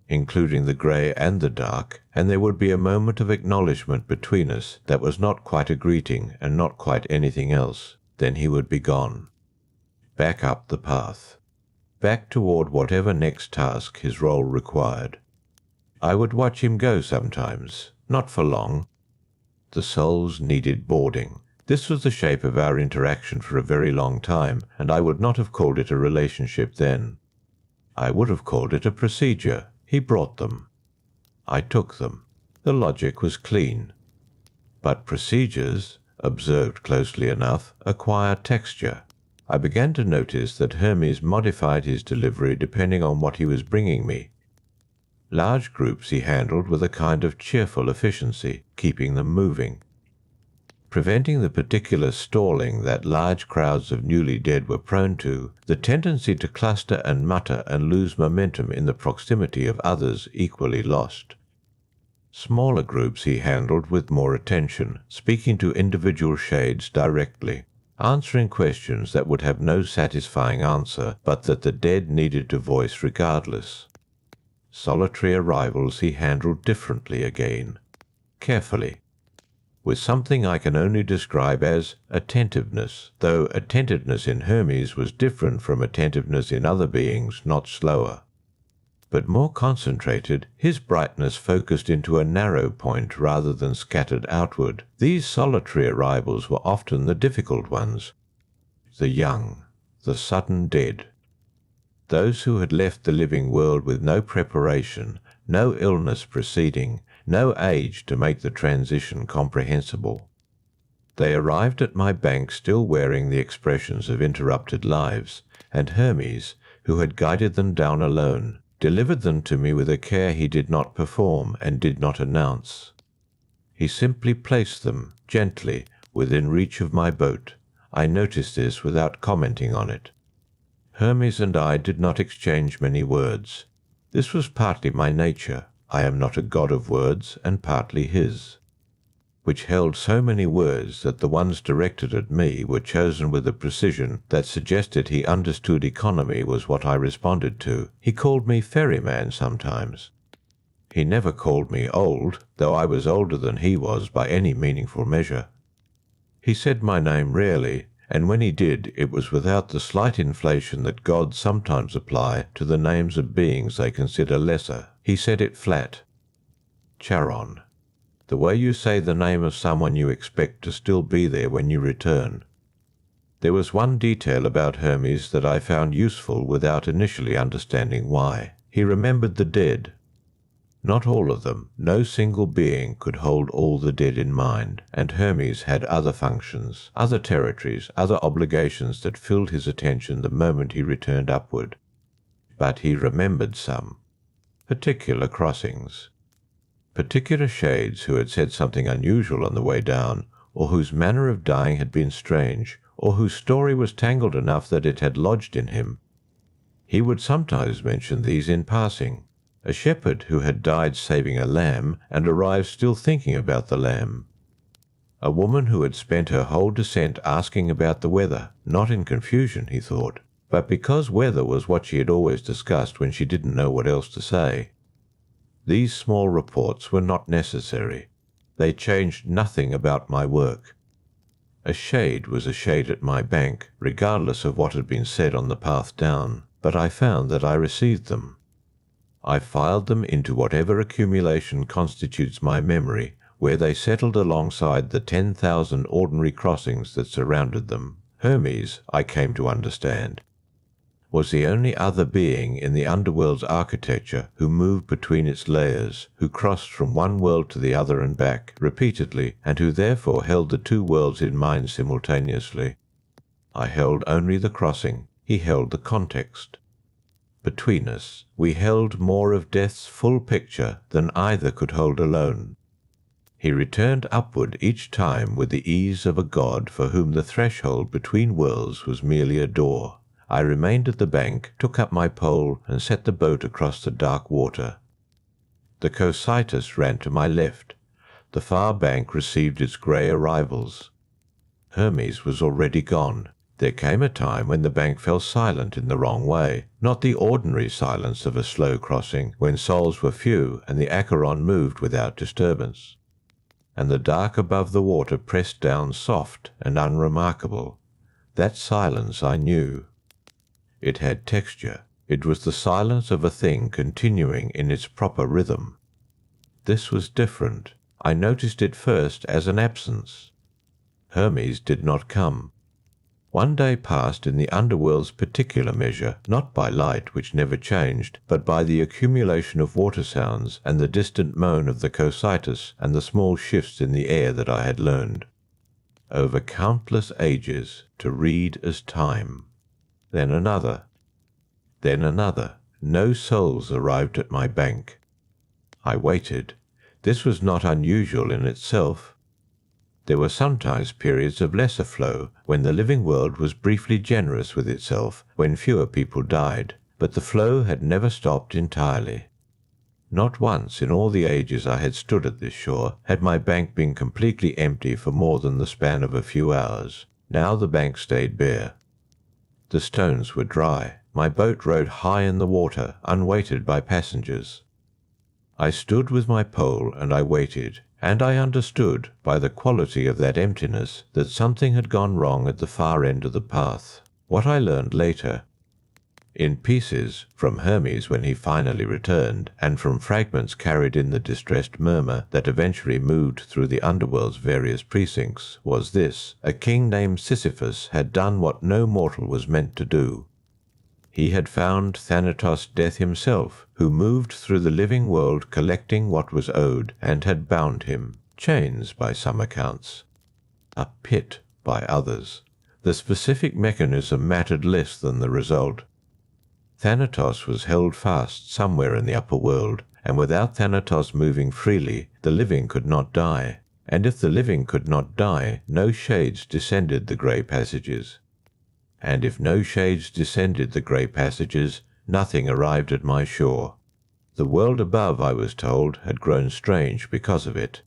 including the grey and the dark, and there would be a moment of acknowledgement between us that was not quite a greeting and not quite anything else. Then he would be gone. Back up the path. Back toward whatever next task his role required. I would watch him go sometimes, not for long. The souls needed boarding. This was the shape of our interaction for a very long time, and I would not have called it a relationship then. I would have called it a procedure. He brought them. I took them. The logic was clean. But procedures, observed closely enough, acquire texture. I began to notice that Hermes modified his delivery depending on what he was bringing me. Large groups he handled with a kind of cheerful efficiency, keeping them moving. Preventing the particular stalling that large crowds of newly dead were prone to, the tendency to cluster and mutter and lose momentum in the proximity of others equally lost. Smaller groups he handled with more attention, speaking to individual shades directly, answering questions that would have no satisfying answer, but that the dead needed to voice regardless. Solitary arrivals he handled differently again, carefully, with something I can only describe as attentiveness, though attentiveness in Hermes was different from attentiveness in other beings, not slower. But more concentrated, his brightness focused into a narrow point rather than scattered outward. These solitary arrivals were often the difficult ones. The young, the sudden dead. Those who had left the living world with no preparation, no illness preceding, no age to make the transition comprehensible. They arrived at my bank still wearing the expressions of interrupted lives, and Hermes, who had guided them down alone, delivered them to me with a care he did not perform and did not announce. He simply placed them, gently, within reach of my boat. I noticed this without commenting on it. Hermes and I did not exchange many words. This was partly my nature. I am not a god of words, and partly his, which held so many words that the ones directed at me were chosen with a precision that suggested he understood economy was what I responded to. He called me ferryman sometimes. He never called me old, though I was older than he was by any meaningful measure. He said my name rarely, and when he did, it was without the slight inflation that gods sometimes apply to the names of beings they consider lesser. He said it flat. Charon. The way you say the name of someone you expect to still be there when you return. There was one detail about Hermes that I found useful without initially understanding why. He remembered the dead. Not all of them. No single being could hold all the dead in mind, and Hermes had other functions, other territories, other obligations that filled his attention the moment he returned upward. But he remembered some. Particular crossings. Particular shades who had said something unusual on the way down, or whose manner of dying had been strange, or whose story was tangled enough that it had lodged in him. He would sometimes mention these in passing. A shepherd who had died saving a lamb and arrived still thinking about the lamb. A woman who had spent her whole descent asking about the weather, not in confusion, he thought, but because weather was what she had always discussed when she didn't know what else to say. These small reports were not necessary. They changed nothing about my work. A shade was a shade at my bank, regardless of what had been said on the path down, but I found that I received them. I filed them into whatever accumulation constitutes my memory, where they settled alongside the 10,000 ordinary crossings that surrounded them. Hermes, I came to understand, was the only other being in the underworld's architecture who moved between its layers, who crossed from one world to the other and back repeatedly, and who therefore held the two worlds in mind simultaneously. I held only the crossing. He held the context. Between us, we held more of death's full picture than either could hold alone. He returned upward each time with the ease of a god for whom the threshold between worlds was merely a door. I remained at the bank, took up my pole, and set the boat across the dark water. The Cocytus ran to my left. The far bank received its grey arrivals. Hermes was already gone. There came a time when the bank fell silent in the wrong way, not the ordinary silence of a slow crossing, when souls were few and the Acheron moved without disturbance. And the dark above the water pressed down soft and unremarkable. That silence I knew. It had texture. It was the silence of a thing continuing in its proper rhythm. This was different. I noticed it first as an absence. Hermes did not come. One day passed in the underworld's particular measure, not by light, which never changed, but by the accumulation of water sounds and the distant moan of the Cocytus and the small shifts in the air that I had learned. Over countless ages, to read as time. Then another. Then another. No souls arrived at my bank. I waited. This was not unusual in itself. There were sometimes periods of lesser flow, when the living world was briefly generous with itself, when fewer people died, but the flow had never stopped entirely. Not once in all the ages I had stood at this shore had my bank been completely empty for more than the span of a few hours. Now the bank stayed bare. The stones were dry. My boat rode high in the water, unweighted by passengers. I stood with my pole and I waited, and I understood, by the quality of that emptiness, that something had gone wrong at the far end of the path. What I learned later. In pieces, from Hermes when he finally returned, and from fragments carried in the distressed murmur that eventually moved through the underworld's various precincts, was this: a king named Sisyphus had done what no mortal was meant to do. He had found Thanatos Death himself, who moved through the living world collecting what was owed, and had bound him, chains by some accounts, a pit by others. The specific mechanism mattered less than the result. Thanatos was held fast somewhere in the upper world, and without Thanatos moving freely, the living could not die. And if the living could not die, no shades descended the grey passages. And if no shades descended the grey passages, nothing arrived at my shore. The world above, I was told, had grown strange because of it.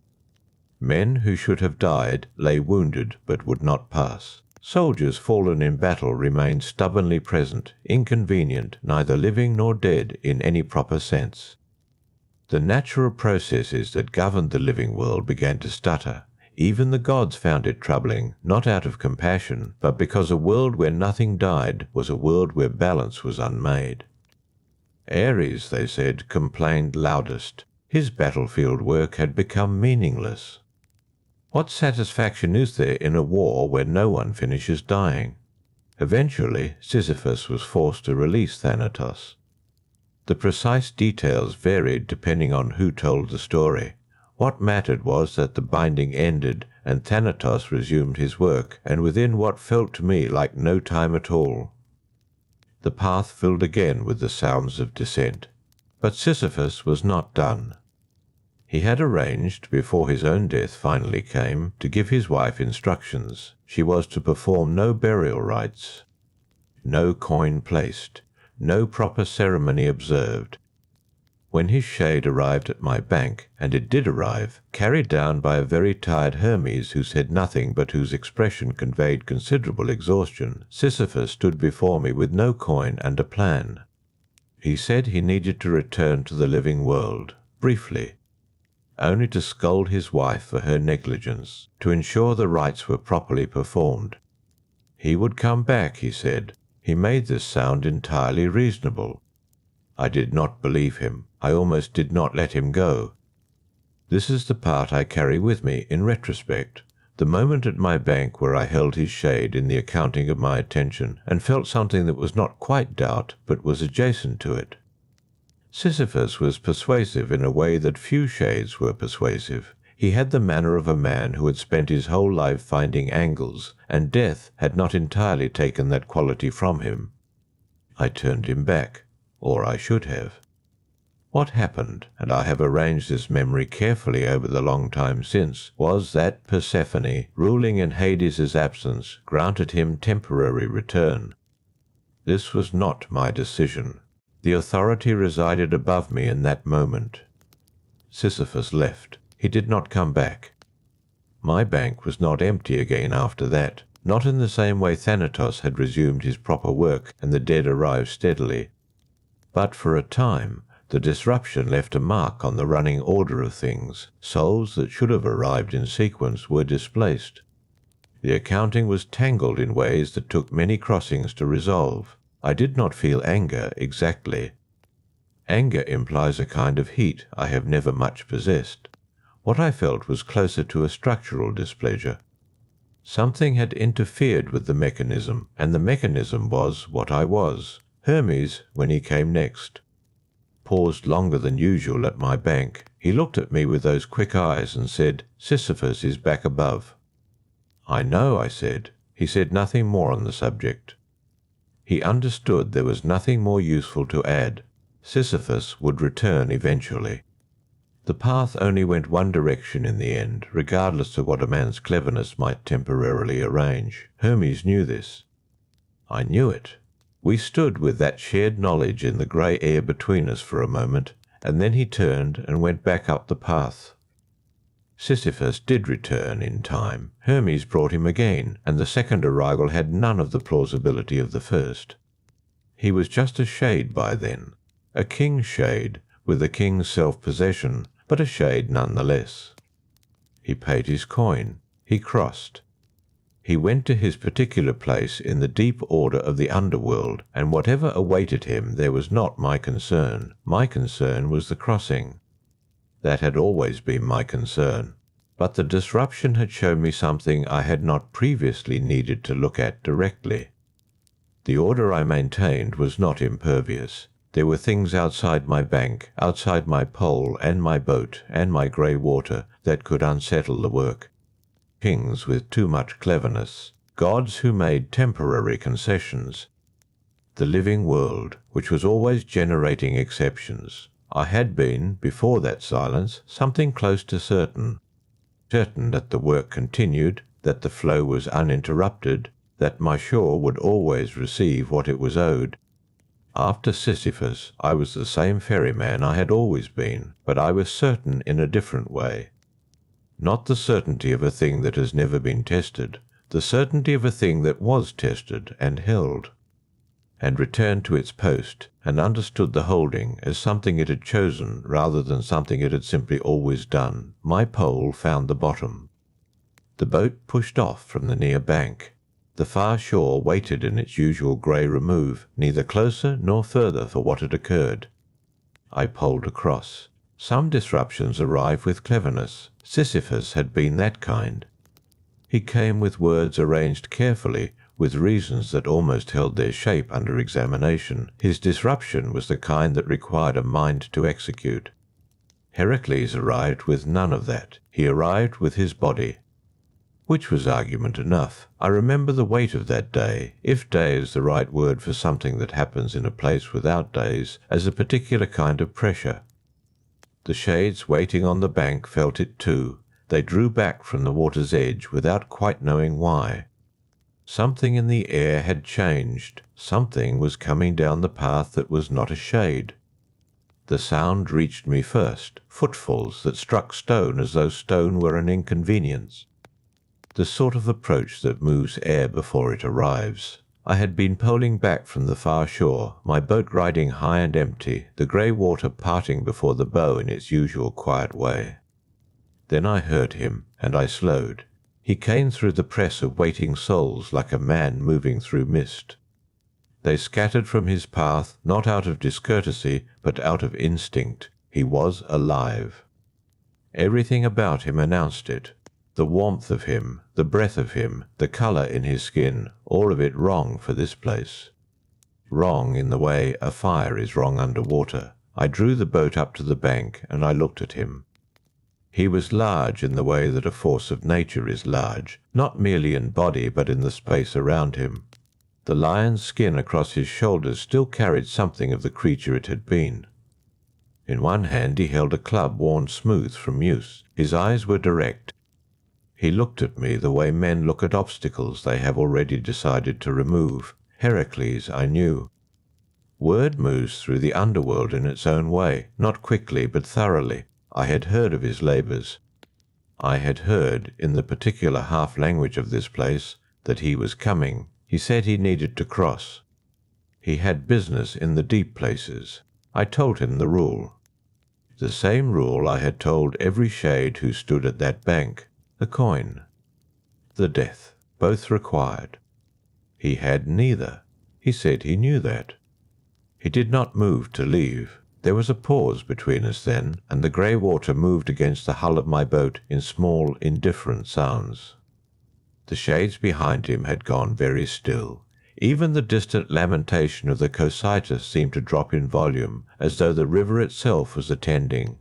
Men who should have died lay wounded but would not pass. Soldiers fallen in battle remained stubbornly present, inconvenient, neither living nor dead in any proper sense. The natural processes that governed the living world began to stutter. Even the gods found it troubling, not out of compassion, but because a world where nothing died was a world where balance was unmade. Ares, they said, complained loudest. His battlefield work had become meaningless. What satisfaction is there in a war where no one finishes dying? Eventually, Sisyphus was forced to release Thanatos. The precise details varied depending on who told the story. What mattered was that the binding ended and Thanatos resumed his work, and within what felt to me like no time at all. The path filled again with the sounds of descent. But Sisyphus was not done. He had arranged, before his own death finally came, to give his wife instructions. She was to perform no burial rites, no coin placed, no proper ceremony observed. When his shade arrived at my bank, and it did arrive, carried down by a very tired Hermes who said nothing but whose expression conveyed considerable exhaustion, Sisyphus stood before me with no coin and a plan. He said he needed to return to the living world, briefly, only to scold his wife for her negligence, to ensure the rites were properly performed. He would come back, he said. He made this sound entirely reasonable. I did not believe him. I almost did not let him go. This is the part I carry with me in retrospect. The moment at my bank where I held his shade in the accounting of my attention, and felt something that was not quite doubt, but was adjacent to it. Sisyphus was persuasive in a way that few shades were persuasive. He had the manner of a man who had spent his whole life finding angles, and death had not entirely taken that quality from him. I turned him back, or I should have. What happened, and I have arranged this memory carefully over the long time since, was that Persephone, ruling in Hades' absence, granted him temporary return. This was not my decision. The authority resided above me in that moment. Sisyphus left. He did not come back. My bank was not empty again after that. not in the same way Thanatos had resumed his proper work and the dead arrived steadily. But for a time, the disruption left a mark on the running order of things. Souls that should have arrived in sequence were displaced. The accounting was tangled in ways that took many crossings to resolve. I did not feel anger exactly. Anger implies a kind of heat I have never much possessed. What I felt was closer to a structural displeasure. Something had interfered with the mechanism, and the mechanism was what I was. Hermes, when he came next, paused longer than usual at my bank. He looked at me with those quick eyes and said, "Sisyphus is back above." "I know," I said. He said nothing more on the subject. He understood there was nothing more useful to add. Sisyphus would return eventually. The path only went one direction in the end, regardless of what a man's cleverness might temporarily arrange. Hermes knew this. I knew it. We stood with that shared knowledge in the grey air between us for a moment, and then he turned and went back up the path. Sisyphus did return in time. Hermes brought him again, and the second arrival had none of the plausibility of the first. He was just a shade by then, a king's shade, with a king's self-possession, but a shade none the less. He paid his coin. He crossed. He went to his particular place in the deep order of the underworld, and whatever awaited him there was not my concern. My concern was the crossing. That had always been my concern. But the disruption had shown me something I had not previously needed to look at directly. The order I maintained was not impervious. There were things outside my bank, outside my pole and my boat and my grey water that could unsettle the work. Kings with too much cleverness, gods who made temporary concessions. The living world, which was always generating exceptions. I had been, before that silence, something close to certain. Certain that the work continued, that the flow was uninterrupted, that my shore would always receive what it was owed. After Sisyphus, I was the same ferryman I had always been, but I was certain in a different way. Not the certainty of a thing that has never been tested, the certainty of a thing that was tested and held, and returned to its post, and understood the holding as something it had chosen rather than something it had simply always done. My pole found the bottom. The boat pushed off from the near bank. The far shore waited in its usual grey remove, neither closer nor further for what had occurred. I poled across. Some disruptions arrive with cleverness. Sisyphus had been that kind. He came with words arranged carefully, with reasons that almost held their shape under examination. His disruption was the kind that required a mind to execute. Heracles arrived with none of that. He arrived with his body. Which was argument enough. I remember the weight of that day, if day is the right word for something that happens in a place without days, as a particular kind of pressure. The shades waiting on the bank felt it too. They drew back from the water's edge without quite knowing why. Something in the air had changed. Something was coming down the path that was not a shade. The sound reached me first, footfalls that struck stone as though stone were an inconvenience. The sort of approach that moves air before it arrives. I had been poling back from the far shore, my boat riding high and empty, the grey water parting before the bow in its usual quiet way. Then I heard him, and I slowed. He came through the press of waiting souls like a man moving through mist. They scattered from his path, not out of discourtesy, but out of instinct. He was alive. Everything about him announced it. The warmth of him, the breath of him, the colour in his skin, all of it wrong for this place. Wrong in the way a fire is wrong under water. I drew the boat up to the bank, and I looked at him. He was large in the way that a force of nature is large, not merely in body but in the space around him. The lion's skin across his shoulders still carried something of the creature it had been. In one hand he held a club worn smooth from use. His eyes were direct. He looked at me the way men look at obstacles they have already decided to remove. Heracles, I knew. Word moves through the underworld in its own way, not quickly but thoroughly. I had heard of his labours. I had heard, in the particular half-language of this place, that he was coming, he said he needed to cross. He had business in the deep places. I told him the rule. The same rule I had told every shade who stood at that bank. The coin. The death. Both required. He had neither. He said he knew that. He did not move to leave. There was a pause between us then, and the grey water moved against the hull of my boat in small, indifferent sounds. The shades behind him had gone very still. Even the distant lamentation of the Cocytus seemed to drop in volume, as though the river itself was attending.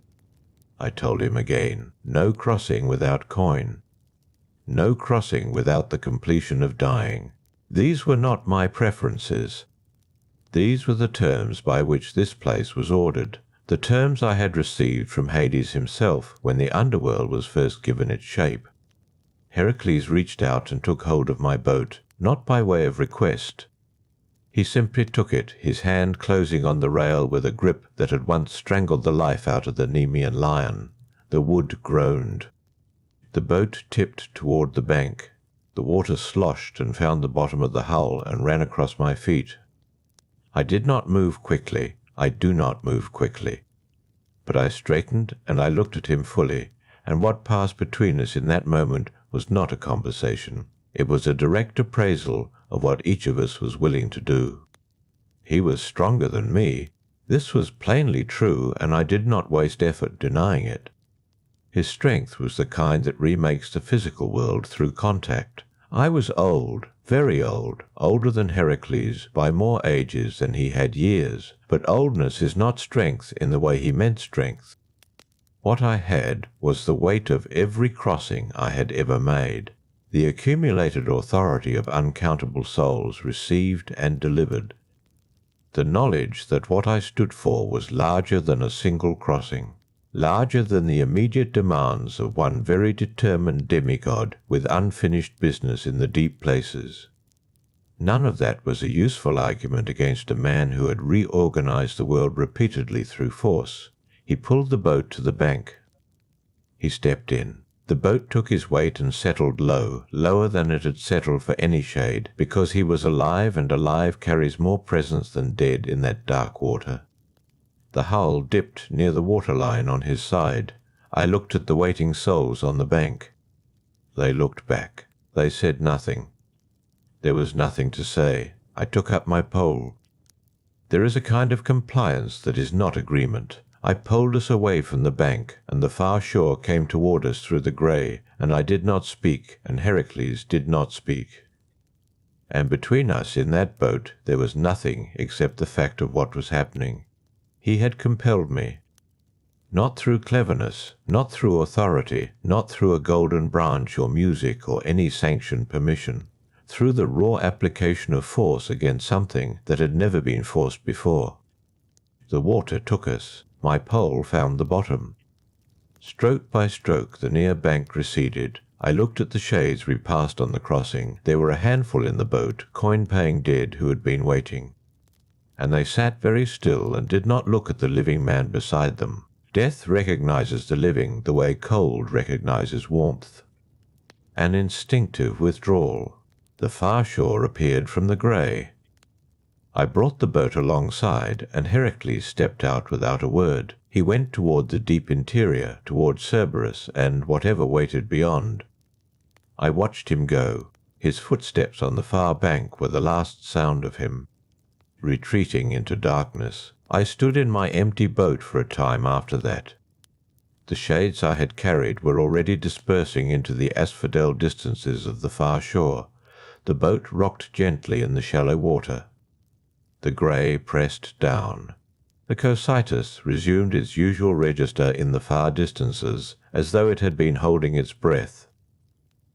I told him again, no crossing without coin. No crossing without the completion of dying. These were not my preferences. These were the terms by which this place was ordered, the terms I had received from Hades himself when the underworld was first given its shape. Heracles reached out and took hold of my boat, not by way of request. He simply took it, his hand closing on the rail with a grip that had once strangled the life out of the Nemean lion. The wood groaned. The boat tipped toward the bank. The water sloshed and found the bottom of the hull and ran across my feet. I did not move quickly. I do not move quickly. But I straightened and I looked at him fully, and what passed between us in that moment was not a conversation. It was a direct appraisal of what each of us was willing to do. He was stronger than me. This was plainly true, and I did not waste effort denying it. His strength was the kind that remakes the physical world through contact. I was old, very old, older than Heracles by more ages than he had years, but oldness is not strength in the way he meant strength. What I had was the weight of every crossing I had ever made, the accumulated authority of uncountable souls received and delivered, the knowledge that what I stood for was larger than a single crossing, larger than the immediate demands of one very determined demigod with unfinished business in the deep places. None of that was a useful argument against a man who had reorganized the world repeatedly through force. He pulled the boat to the bank. He stepped in. The boat took his weight and settled low, lower than it had settled for any shade, because he was alive, and alive carries more presence than dead in that dark water. The hull dipped near the waterline on his side. I looked at the waiting souls on the bank. They looked back. They said nothing. There was nothing to say. I took up my pole. There is a kind of compliance that is not agreement. I poled us away from the bank, and the far shore came toward us through the grey, and I did not speak, and Heracles did not speak. And between us in that boat there was nothing except the fact of what was happening. He had compelled me. Not through cleverness, not through authority, not through a golden branch or music or any sanctioned permission. Through the raw application of force against something that had never been forced before. The water took us. My pole found the bottom. Stroke by stroke the near bank receded. I looked at the shades we passed on the crossing. There were a handful in the boat, coin-paying dead, who had been waiting. And they sat very still and did not look at the living man beside them. Death recognizes the living the way cold recognizes warmth. An instinctive withdrawal. The far shore appeared from the grey. I brought the boat alongside, and Heracles stepped out without a word. He went toward the deep interior, toward Cerberus and whatever waited beyond. I watched him go. His footsteps on the far bank were the last sound of him. Retreating into darkness, I stood in my empty boat for a time after that. The shades I had carried were already dispersing into the asphodel distances of the far shore. The boat rocked gently in the shallow water. The grey pressed down. The Cocytus resumed its usual register in the far distances, as though it had been holding its breath.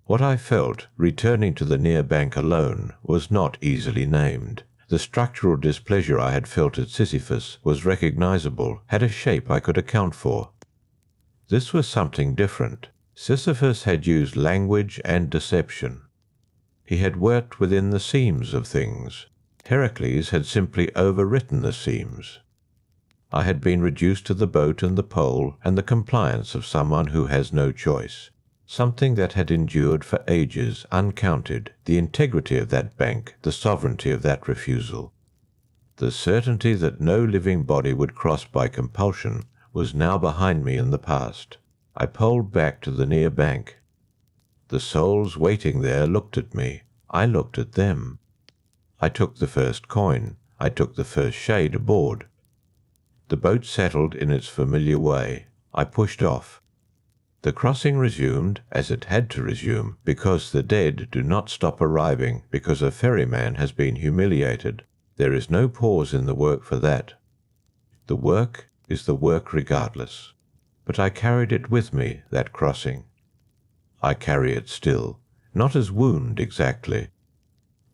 What I felt, returning to the near bank alone, was not easily named. The structural displeasure I had felt at Sisyphus was recognizable, had a shape I could account for. This was something different. Sisyphus had used language and deception. He had worked within the seams of things. Heracles had simply overwritten the seams. I had been reduced to the boat and the pole and the compliance of someone who has no choice. something that had endured for ages uncounted, the integrity of that bank, the sovereignty of that refusal. The certainty that no living body would cross by compulsion was now behind me in the past. I poled back to the near bank. The souls waiting there looked at me. I looked at them. I took the first coin. I took the first shade aboard. The boat settled in its familiar way. I pushed off. The crossing resumed, as it had to resume, because the dead do not stop arriving because a ferryman has been humiliated. There is no pause in the work for that. The work is the work regardless. But I carried it with me, that crossing. I carry it still, not as wound exactly,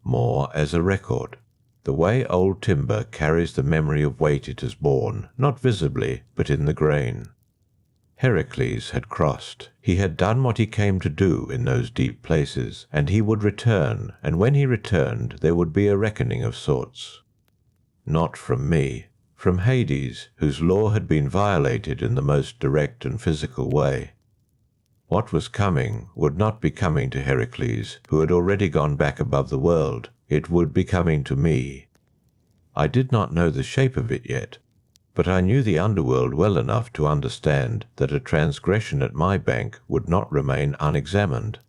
more as a record. The way old timber carries the memory of weight it has borne, not visibly, but in the grain. Heracles had crossed. He had done what he came to do in those deep places, and he would return, and when he returned there would be a reckoning of sorts. Not from me, from Hades, whose law had been violated in the most direct and physical way. What was coming would not be coming to Heracles, who had already gone back above the world. It would be coming to me. I did not know the shape of it yet, but I knew the underworld well enough to understand that a transgression at my bank would not remain unexamined.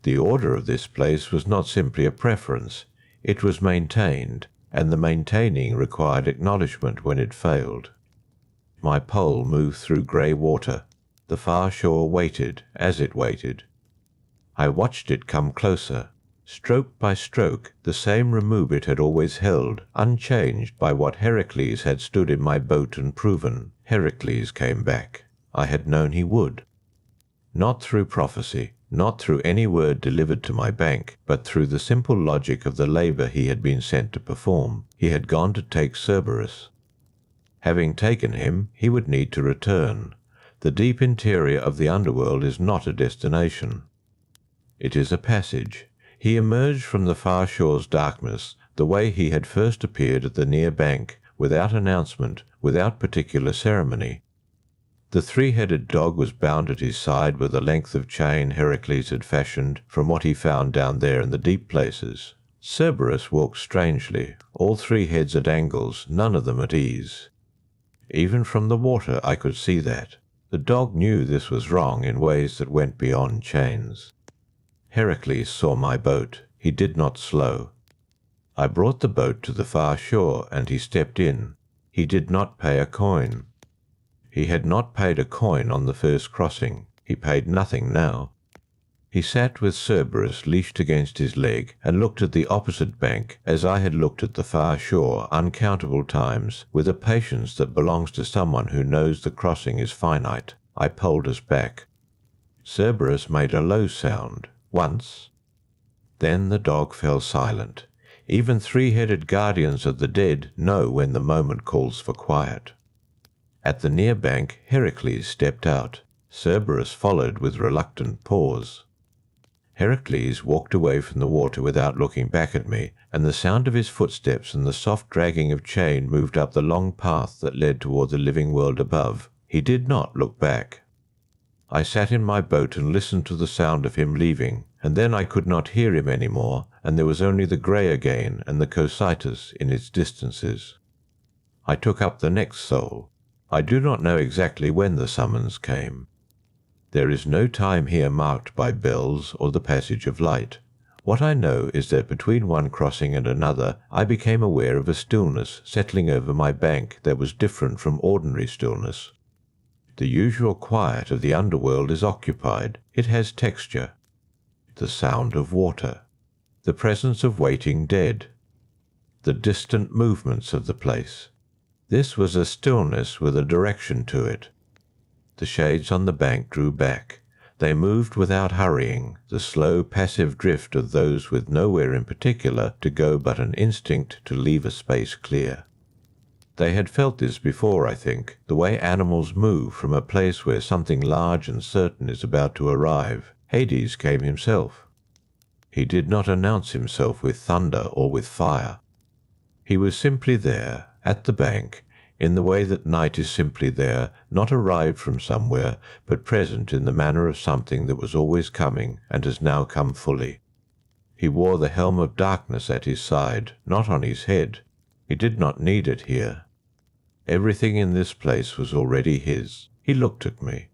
The order of this place was not simply a preference, it was maintained, and the maintaining required acknowledgment when it failed. My pole moved through grey water. The far shore waited, as it waited. I watched it come closer. Stroke by stroke, the same remove it had always held, unchanged by what Heracles had stood in my boat and proven. Heracles came back. I had known he would. Not through prophecy, not through any word delivered to my bank, but through the simple logic of the labour he had been sent to perform. He had gone to take Cerberus. Having taken him, he would need to return. The deep interior of the underworld is not a destination. It is a passage. He emerged from the far shore's darkness the way he had first appeared at the near bank, without announcement, without particular ceremony. The three-headed dog was bound at his side with a length of chain Heracles had fashioned from what he found down there in the deep places. Cerberus walked strangely, all three heads at angles, none of them at ease. Even from the water I could see that. The dog knew this was wrong in ways that went beyond chains. Heracles saw my boat. He did not slow. I brought the boat to the far shore, and he stepped in. He did not pay a coin. He had not paid a coin on the first crossing. He paid nothing now. He sat with Cerberus leashed against his leg, and looked at the opposite bank as I had looked at the far shore uncountable times, with a patience that belongs to someone who knows the crossing is finite. I poled us back. Cerberus made a low sound. Once. Then the dog fell silent. Even three-headed guardians of the dead know when the moment calls for quiet. At the near bank, Heracles stepped out. Cerberus followed with reluctant pause. Heracles walked away from the water without looking back at me, and the sound of his footsteps and the soft dragging of chain moved up the long path that led toward the living world above. He did not look back. I sat in my boat and listened to the sound of him leaving, and then I could not hear him any more, and there was only the grey again and the Cocytus in its distances. I took up the next soul. I do not know exactly when the summons came. There is no time here marked by bells or the passage of light. What I know is that between one crossing and another I became aware of a stillness settling over my bank that was different from ordinary stillness. The usual quiet of the underworld is occupied. It has texture. The sound of water. The presence of waiting dead. The distant movements of the place. This was a stillness with a direction to it. The shades on the bank drew back. They moved without hurrying, the slow passive drift of those with nowhere in particular to go but an instinct to leave a space clear. They had felt this before, I think, the way animals move from a place where something large and certain is about to arrive. Hades came himself. He did not announce himself with thunder or with fire. He was simply there, at the bank, in the way that night is simply there, not arrived from somewhere, but present in the manner of something that was always coming and has now come fully. He wore the helm of darkness at his side, not on his head. He did not need it here. Everything in this place was already his. He looked at me.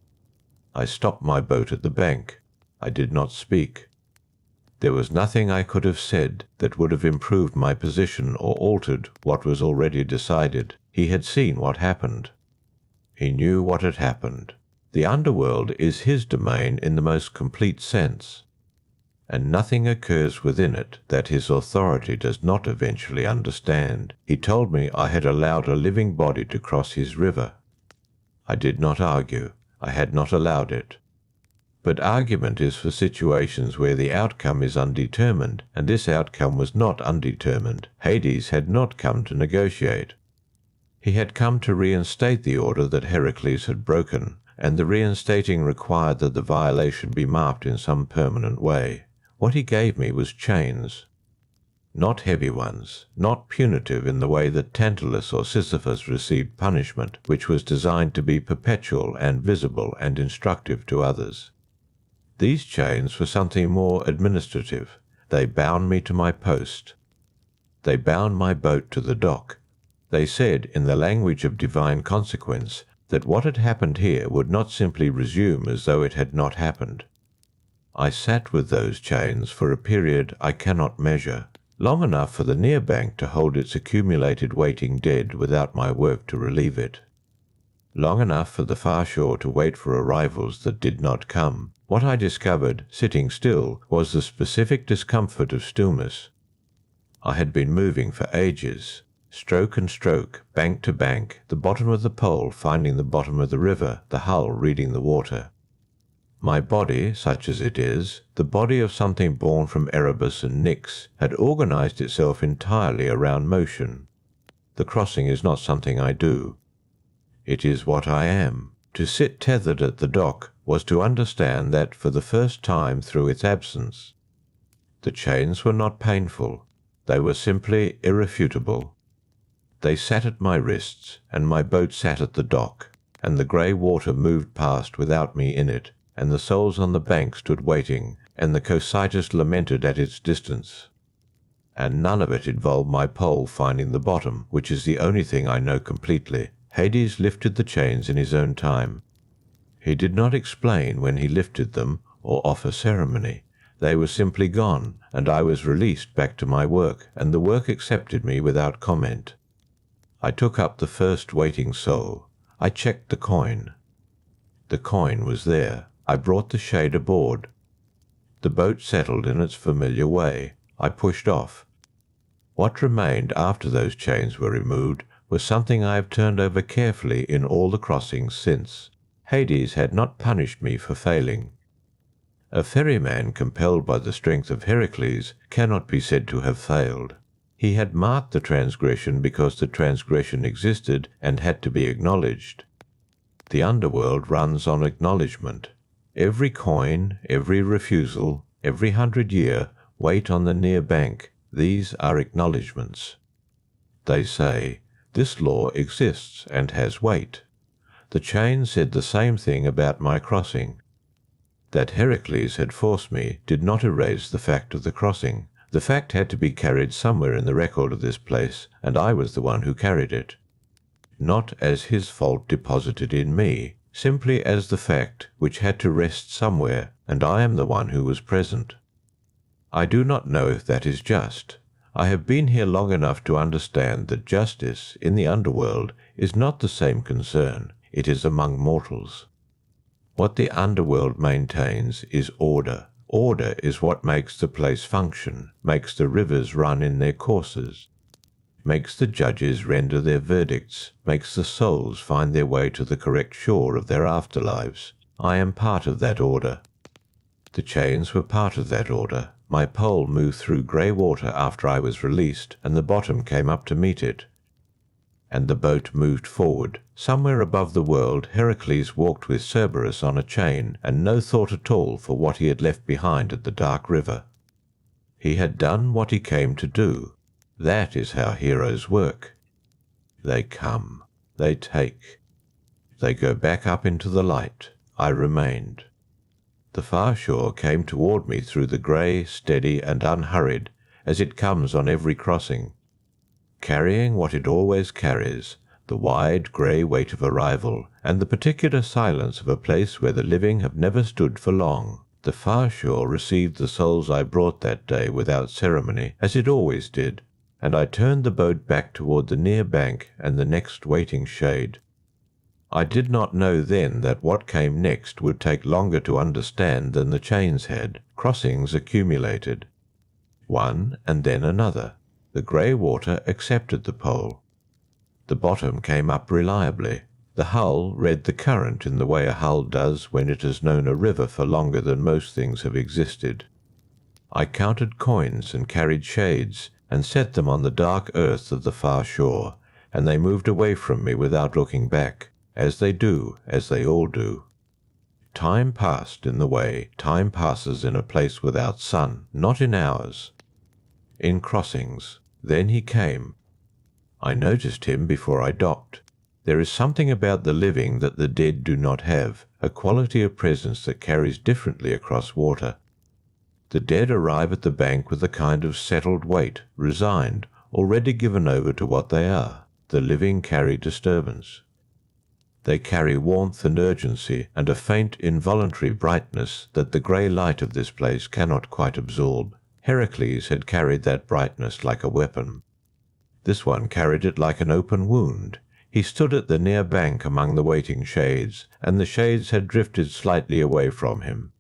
I stopped my boat at the bank. I did not speak. There was nothing I could have said that would have improved my position or altered what was already decided. He had seen what happened. He knew what had happened. The underworld is his domain in the most complete sense, and nothing occurs within it that his authority does not eventually understand. He told me I had allowed a living body to cross his river. I did not argue. I had not allowed it. But argument is for situations where the outcome is undetermined, and this outcome was not undetermined. Hades had not come to negotiate. He had come to reinstate the order that Heracles had broken, and the reinstating required that the violation be marked in some permanent way. What he gave me was chains. Not heavy ones, not punitive in the way that Tantalus or Sisyphus received punishment, which was designed to be perpetual and visible and instructive to others. These chains were something more administrative. They bound me to my post. They bound my boat to the dock. They said, in the language of divine consequence, that what had happened here would not simply resume as though it had not happened. I sat with those chains for a period I cannot measure, long enough for the near bank to hold its accumulated waiting dead without my work to relieve it. Long enough for the far shore to wait for arrivals that did not come. What I discovered, sitting still, was the specific discomfort of stillness. I had been moving for ages, stroke and stroke, bank to bank, the bottom of the pole finding the bottom of the river, the hull reading the water. My body, such as it is, the body of something born from Erebus and Nyx, had organized itself entirely around motion. The crossing is not something I do. It is what I am. To sit tethered at the dock was to understand that for the first time through its absence. The chains were not painful. They were simply irrefutable. They sat at my wrists, and my boat sat at the dock, and the grey water moved past without me in it, and the souls on the bank stood waiting, and the Cocytus lamented at its distance. And none of it involved my pole finding the bottom, which is the only thing I know completely. Hades lifted the chains in his own time. He did not explain when he lifted them, or offer ceremony. They were simply gone, and I was released back to my work, and the work accepted me without comment. I took up the first waiting soul. I checked the coin. The coin was there. I brought the shade aboard. The boat settled in its familiar way. I pushed off. What remained after those chains were removed was something I have turned over carefully in all the crossings since. Hades had not punished me for failing. A ferryman compelled by the strength of Heracles cannot be said to have failed. He had marked the transgression because the transgression existed and had to be acknowledged. The underworld runs on acknowledgement. Every coin, every refusal, every 100-year wait on the near bank, these are acknowledgments. They say, this law exists and has weight. The chain said the same thing about my crossing. That Heracles had forced me did not erase the fact of the crossing. The fact had to be carried somewhere in the record of this place, and I was the one who carried it. Not as his fault deposited in me, simply as the fact which had to rest somewhere, and I am the one who was present. I do not know if that is just. I have been here long enough to understand that justice, in the underworld, is not the same concern. It is among mortals. What the underworld maintains is order. Order is what makes the place function, makes the rivers run in their courses, makes the judges render their verdicts, makes the souls find their way to the correct shore of their afterlives. I am part of that order. The chains were part of that order. My pole moved through grey water after I was released, and the bottom came up to meet it. And the boat moved forward. Somewhere above the world Heracles walked with Cerberus on a chain, and no thought at all for what he had left behind at the dark river. He had done what he came to do. That is how heroes work. They come. They take. They go back up into the light. I remained. The far shore came toward me through the grey, steady and unhurried, as it comes on every crossing, carrying what it always carries, the wide grey weight of arrival, and the particular silence of a place where the living have never stood for long. The far shore received the souls I brought that day without ceremony, as it always did, and I turned the boat back toward the near bank and the next waiting shade. I did not know then that what came next would take longer to understand than the chains had. Crossings accumulated. One and then another. The grey water accepted the pole. The bottom came up reliably. The hull read the current in the way a hull does when it has known a river for longer than most things have existed. I counted coins and carried shades and set them on the dark earth of the far shore, and they moved away from me without looking back, as they do, as they all do. Time passed in the way time passes in a place without sun, not in ours. In crossings. Then he came. I noticed him before I docked. There is something about the living that the dead do not have, a quality of presence that carries differently across water. The dead arrive at the bank with a kind of settled weight, resigned, already given over to what they are. The living carry disturbance. They carry warmth and urgency, and a faint, involuntary brightness that the grey light of this place cannot quite absorb. Heracles had carried that brightness like a weapon. This one carried it like an open wound. He stood at the near bank among the waiting shades, and the shades had drifted slightly away from him.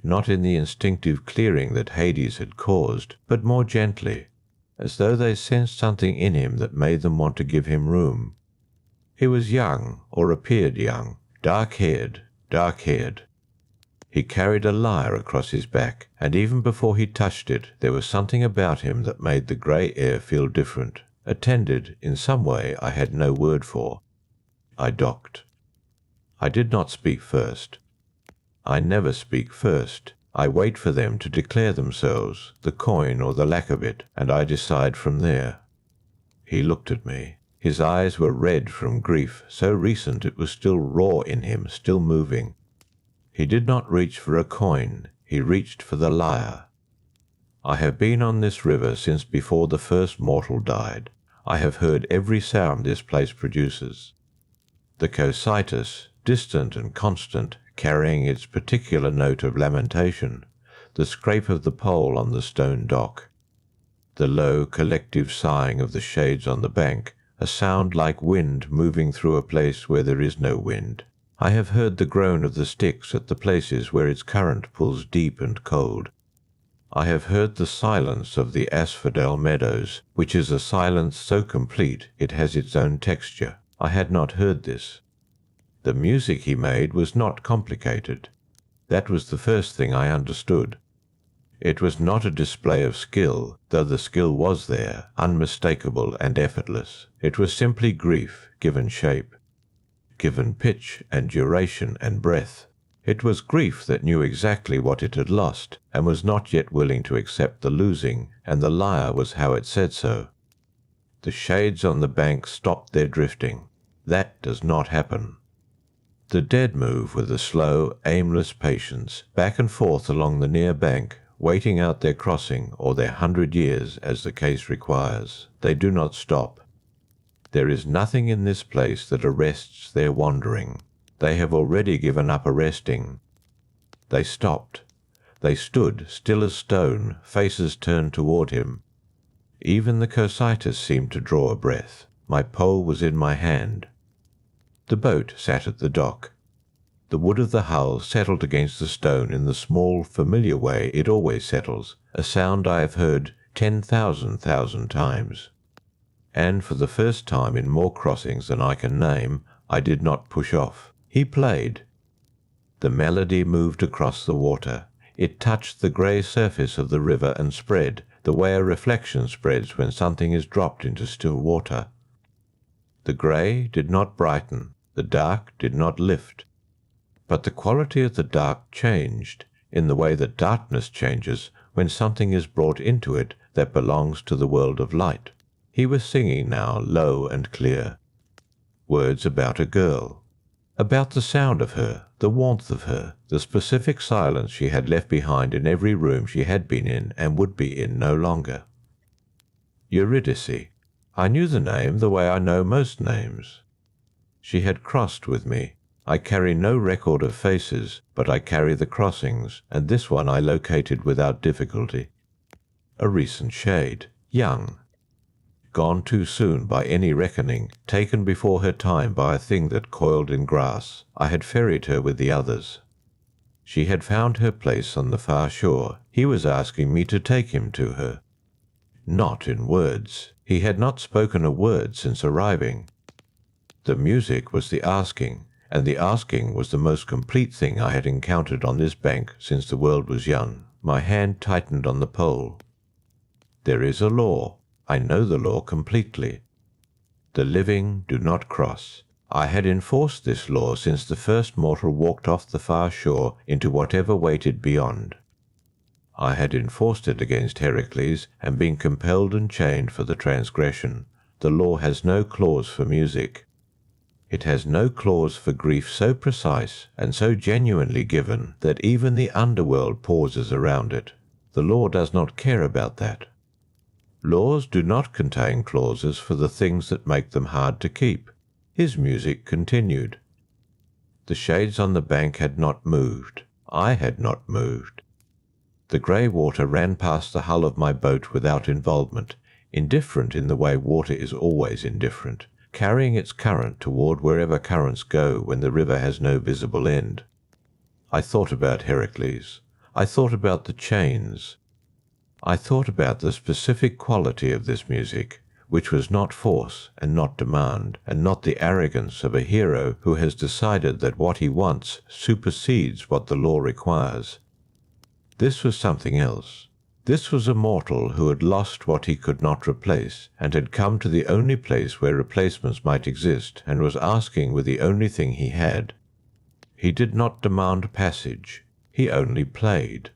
Not in the instinctive clearing that Hades had caused, but more gently, as though they sensed something in him that made them want to give him room. He was young, or appeared young, dark-haired. He carried a lyre across his back, and even before he touched it there was something about him that made the grey air feel different, attended in some way I had no word for. I docked. I did not speak first. I never speak first. I wait for them to declare themselves, the coin or the lack of it, and I decide from there. He looked at me. His eyes were red from grief, so recent it was still raw in him, still moving. He did not reach for a coin, he reached for the lyre. I have been on this river since before the first mortal died. I have heard every sound this place produces. The Cocytus, distant and constant, carrying its particular note of lamentation, the scrape of the pole on the stone dock, the low collective sighing of the shades on the bank, a sound like wind moving through a place where there is no wind. I have heard the groan of the Styx at the places where its current pulls deep and cold. I have heard the silence of the asphodel meadows, which is a silence so complete it has its own texture. I had not heard this. The music he made was not complicated. That was the first thing I understood. It was not a display of skill, though the skill was there, unmistakable and effortless. It was simply grief given shape, given pitch and duration and breath. It was grief that knew exactly what it had lost, and was not yet willing to accept the losing, and the lyre was how it said so. The shades on the bank stopped their drifting. That does not happen. The dead move with a slow, aimless patience, back and forth along the near bank, waiting out their crossing or their 100 years as the case requires. They do not stop. There is nothing in this place that arrests their wandering. They have already given up arresting. They stopped. They stood, still as stone, faces turned toward him. Even the Cocytus seemed to draw a breath. My pole was in my hand. The boat sat at the dock. The wood of the hull settled against the stone in the small, familiar way it always settles, a sound I have heard 10,000 times. And for the first time in more crossings than I can name, I did not push off. He played. The melody moved across the water. It touched the grey surface of the river and spread, the way a reflection spreads when something is dropped into still water. The grey did not brighten, the dark did not lift. But the quality of the dark changed, in the way that darkness changes when something is brought into it that belongs to the world of light. He was singing now, low and clear. Words about a girl. About the sound of her, the warmth of her, the specific silence she had left behind in every room she had been in and would be in no longer. Eurydice. I knew the name the way I know most names. She had crossed with me. I carry no record of faces, but I carry the crossings, and this one I located without difficulty. A recent shade. Young. Gone too soon by any reckoning, taken before her time by a thing that coiled in grass. I had ferried her with the others. She had found her place on the far shore. He was asking me to take him to her. Not in words. He had not spoken a word since arriving. The music was the asking, and the asking was the most complete thing I had encountered on this bank since the world was young. My hand tightened on the pole. There is a law. I know the law completely. The living do not cross. I had enforced this law since the first mortal walked off the far shore into whatever waited beyond. I had enforced it against Heracles and been compelled and chained for the transgression. The law has no clause for music. It has no clause for grief so precise and so genuinely given that even the underworld pauses around it. The law does not care about that. Laws do not contain clauses for the things that make them hard to keep. His music continued. The shades on the bank had not moved. I had not moved. The grey water ran past the hull of my boat without involvement, indifferent in the way water is always indifferent, carrying its current toward wherever currents go when the river has no visible end. I thought about Heracles. I thought about the chains. I thought about the specific quality of this music, which was not force and not demand, and not the arrogance of a hero who has decided that what he wants supersedes what the law requires. This was something else. This was a mortal who had lost what he could not replace, and had come to the only place where replacements might exist, and was asking with the only thing he had. He did not demand passage. He only played.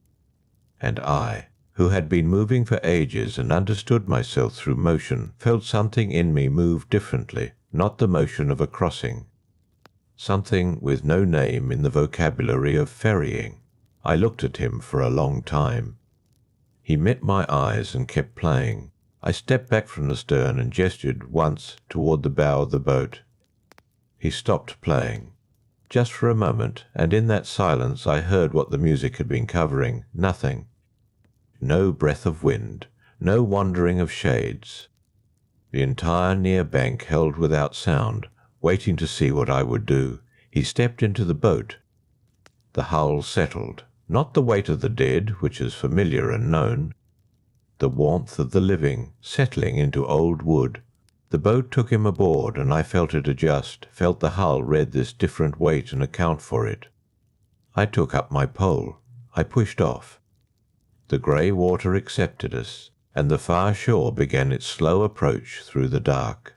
And I, who had been moving for ages and understood myself through motion, felt something in me move differently, not the motion of a crossing. Something with no name in the vocabulary of ferrying. I looked at him for a long time. He met my eyes and kept playing. I stepped back from the stern and gestured once toward the bow of the boat. He stopped playing. Just for a moment, and in that silence I heard what the music had been covering. Nothing. No breath of wind, no wandering of shades. The entire near bank held without sound, waiting to see what I would do. He stepped into the boat. The hull settled, not the weight of the dead, which is familiar and known. The warmth of the living, settling into old wood. The boat took him aboard, and I felt it adjust, felt the hull read this different weight and account for it. I took up my pole. I pushed off. The grey water accepted us, and the far shore began its slow approach through the dark.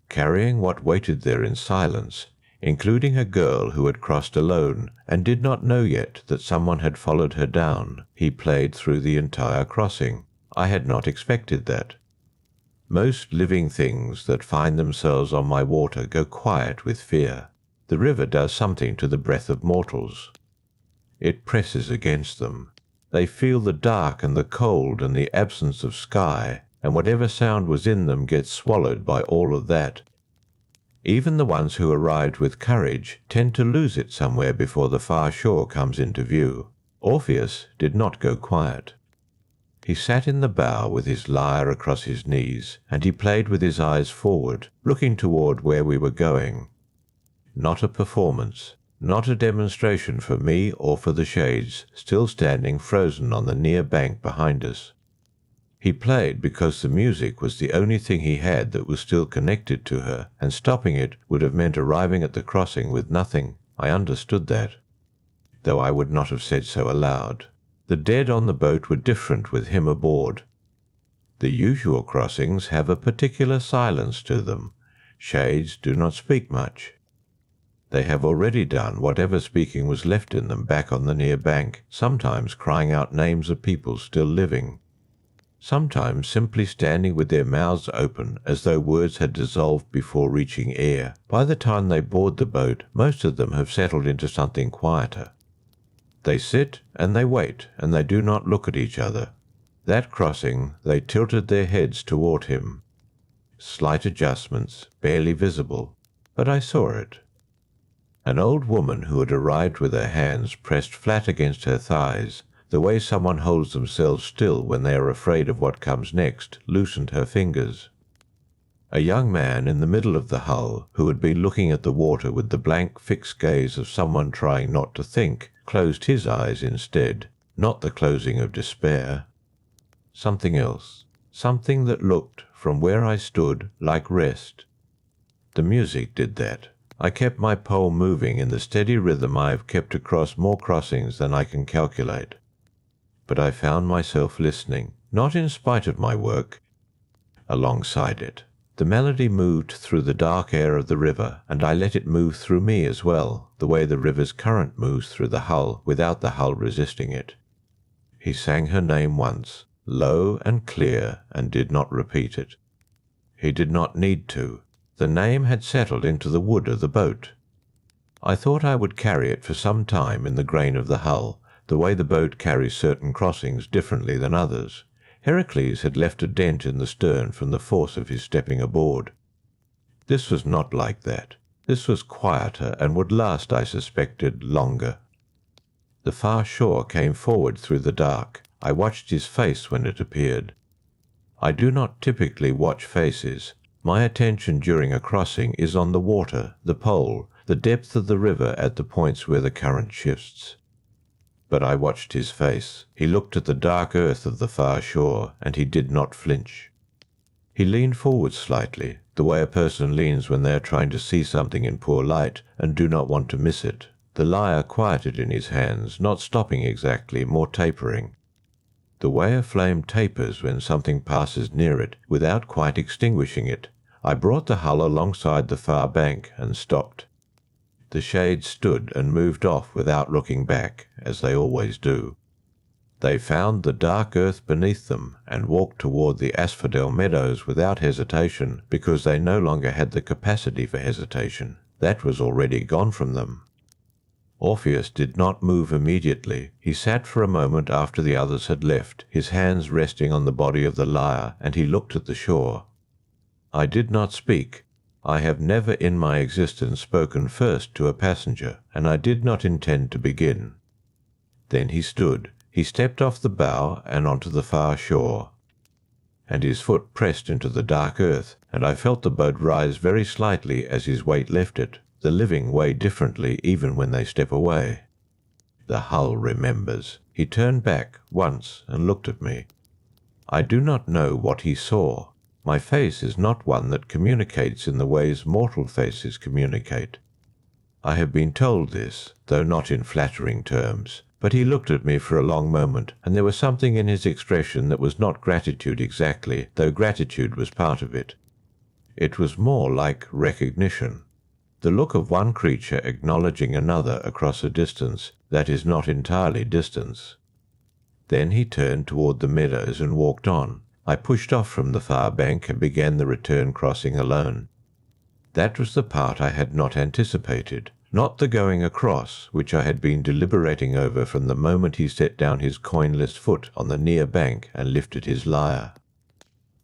Carrying what waited there in silence, including a girl who had crossed alone and did not know yet that someone had followed her down, he played through the entire crossing. I had not expected that. Most living things that find themselves on my water go quiet with fear. The river does something to the breath of mortals. It presses against them. They feel the dark and the cold and the absence of sky, and whatever sound was in them gets swallowed by all of that. Even the ones who arrived with courage tend to lose it somewhere before the far shore comes into view. Orpheus did not go quiet. He sat in the bow with his lyre across his knees, and he played with his eyes forward, looking toward where we were going. Not a performance. Not a demonstration for me or for the shades, still standing frozen on the near bank behind us. He played because the music was the only thing he had that was still connected to her, and stopping it would have meant arriving at the crossing with nothing. I understood that, though I would not have said so aloud. The dead on the boat were different with him aboard. The usual crossings have a particular silence to them. Shades do not speak much. They have already done whatever speaking was left in them back on the near bank, sometimes crying out names of people still living. sometimes simply standing with their mouths open as though words had dissolved before reaching air. By the time they board the boat, most of them have settled into something quieter. They sit and they wait, and they do not look at each other. That crossing, they tilted their heads toward him. Slight adjustments, barely visible, but I saw it. An old woman who had arrived with her hands pressed flat against her thighs, the way someone holds themselves still when they are afraid of what comes next, loosened her fingers. A young man in the middle of the hull, who had been looking at the water with the blank, fixed gaze of someone trying not to think, closed his eyes instead, not the closing of despair. Something else, something that looked, from where I stood, like rest. The music did that. I kept my pole moving in the steady rhythm I have kept across more crossings than I can calculate. But I found myself listening, not in spite of my work, alongside it. The melody moved through the dark air of the river, and I let it move through me as well, the way the river's current moves through the hull without the hull resisting it. He sang her name once, low and clear, and did not repeat it. He did not need to. The name had settled into the wood of the boat. I thought I would carry it for some time in the grain of the hull, the way the boat carries certain crossings differently than others. Heracles had left a dent in the stern from the force of his stepping aboard. This was not like that. This was quieter and would last, I suspected, longer. The far shore came forward through the dark. I watched his face when it appeared. I do not typically watch faces. My attention during a crossing is on the water, the pole, the depth of the river at the points where the current shifts. But I watched his face. He looked at the dark earth of the far shore, and he did not flinch. He leaned forward slightly, the way a person leans when they are trying to see something in poor light and do not want to miss it. The lyre quieted in his hands, not stopping exactly, more tapering. The way a flame tapers when something passes near it, without quite extinguishing it. I brought the hull alongside the far bank and stopped. The shades stood and moved off without looking back, as they always do. They found the dark earth beneath them and walked toward the asphodel meadows without hesitation, because they no longer had the capacity for hesitation. That was already gone from them. Orpheus did not move immediately. He sat for a moment after the others had left, his hands resting on the body of the lyre, and he looked at the shore. I did not speak. I have never in my existence spoken first to a passenger, and I did not intend to begin. Then he stood. He stepped off the bow and onto the far shore, and his foot pressed into the dark earth, and I felt the boat rise very slightly as his weight left it. The living weigh differently even when they step away. The hull remembers. He turned back once and looked at me. I do not know what he saw. My face is not one that communicates in the ways mortal faces communicate. I have been told this, though not in flattering terms, but he looked at me for a long moment, and there was something in his expression that was not gratitude exactly, though gratitude was part of it. It was more like recognition. The look of one creature acknowledging another across a distance that is not entirely distance. Then he turned toward the meadows and walked on. I pushed off from the far bank and began the return crossing alone. That was the part I had not anticipated, not the going across, which I had been deliberating over from the moment he set down his coinless foot on the near bank and lifted his lyre.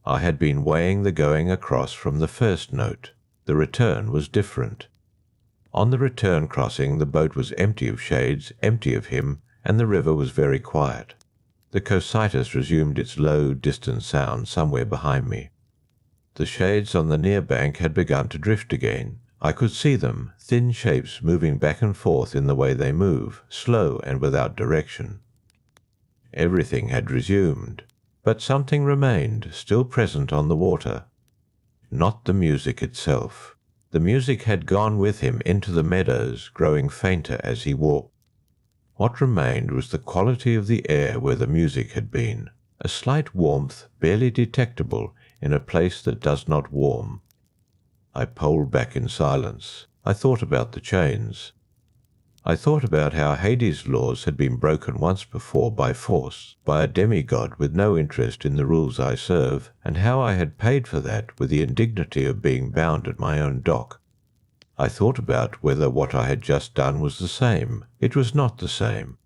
I had been weighing the going across from the first note. The return was different. On the return crossing the boat was empty of shades, empty of him, and the river was very quiet. The Cocytus resumed its low, distant sound somewhere behind me. The shades on the near bank had begun to drift again. I could see them, thin shapes moving back and forth in the way they move, slow and without direction. Everything had resumed, but something remained, still present on the water. Not the music itself. The music had gone with him into the meadows, growing fainter as he walked. What remained was the quality of the air where the music had been, a slight warmth barely detectable in a place that does not warm. I poled back in silence. I thought about the chains. I thought about how Hades' laws had been broken once before by force, by a demigod with no interest in the rules I serve, and how I had paid for that with the indignity of being bound at my own dock. I thought about whether what I had just done was the same. It was not the same.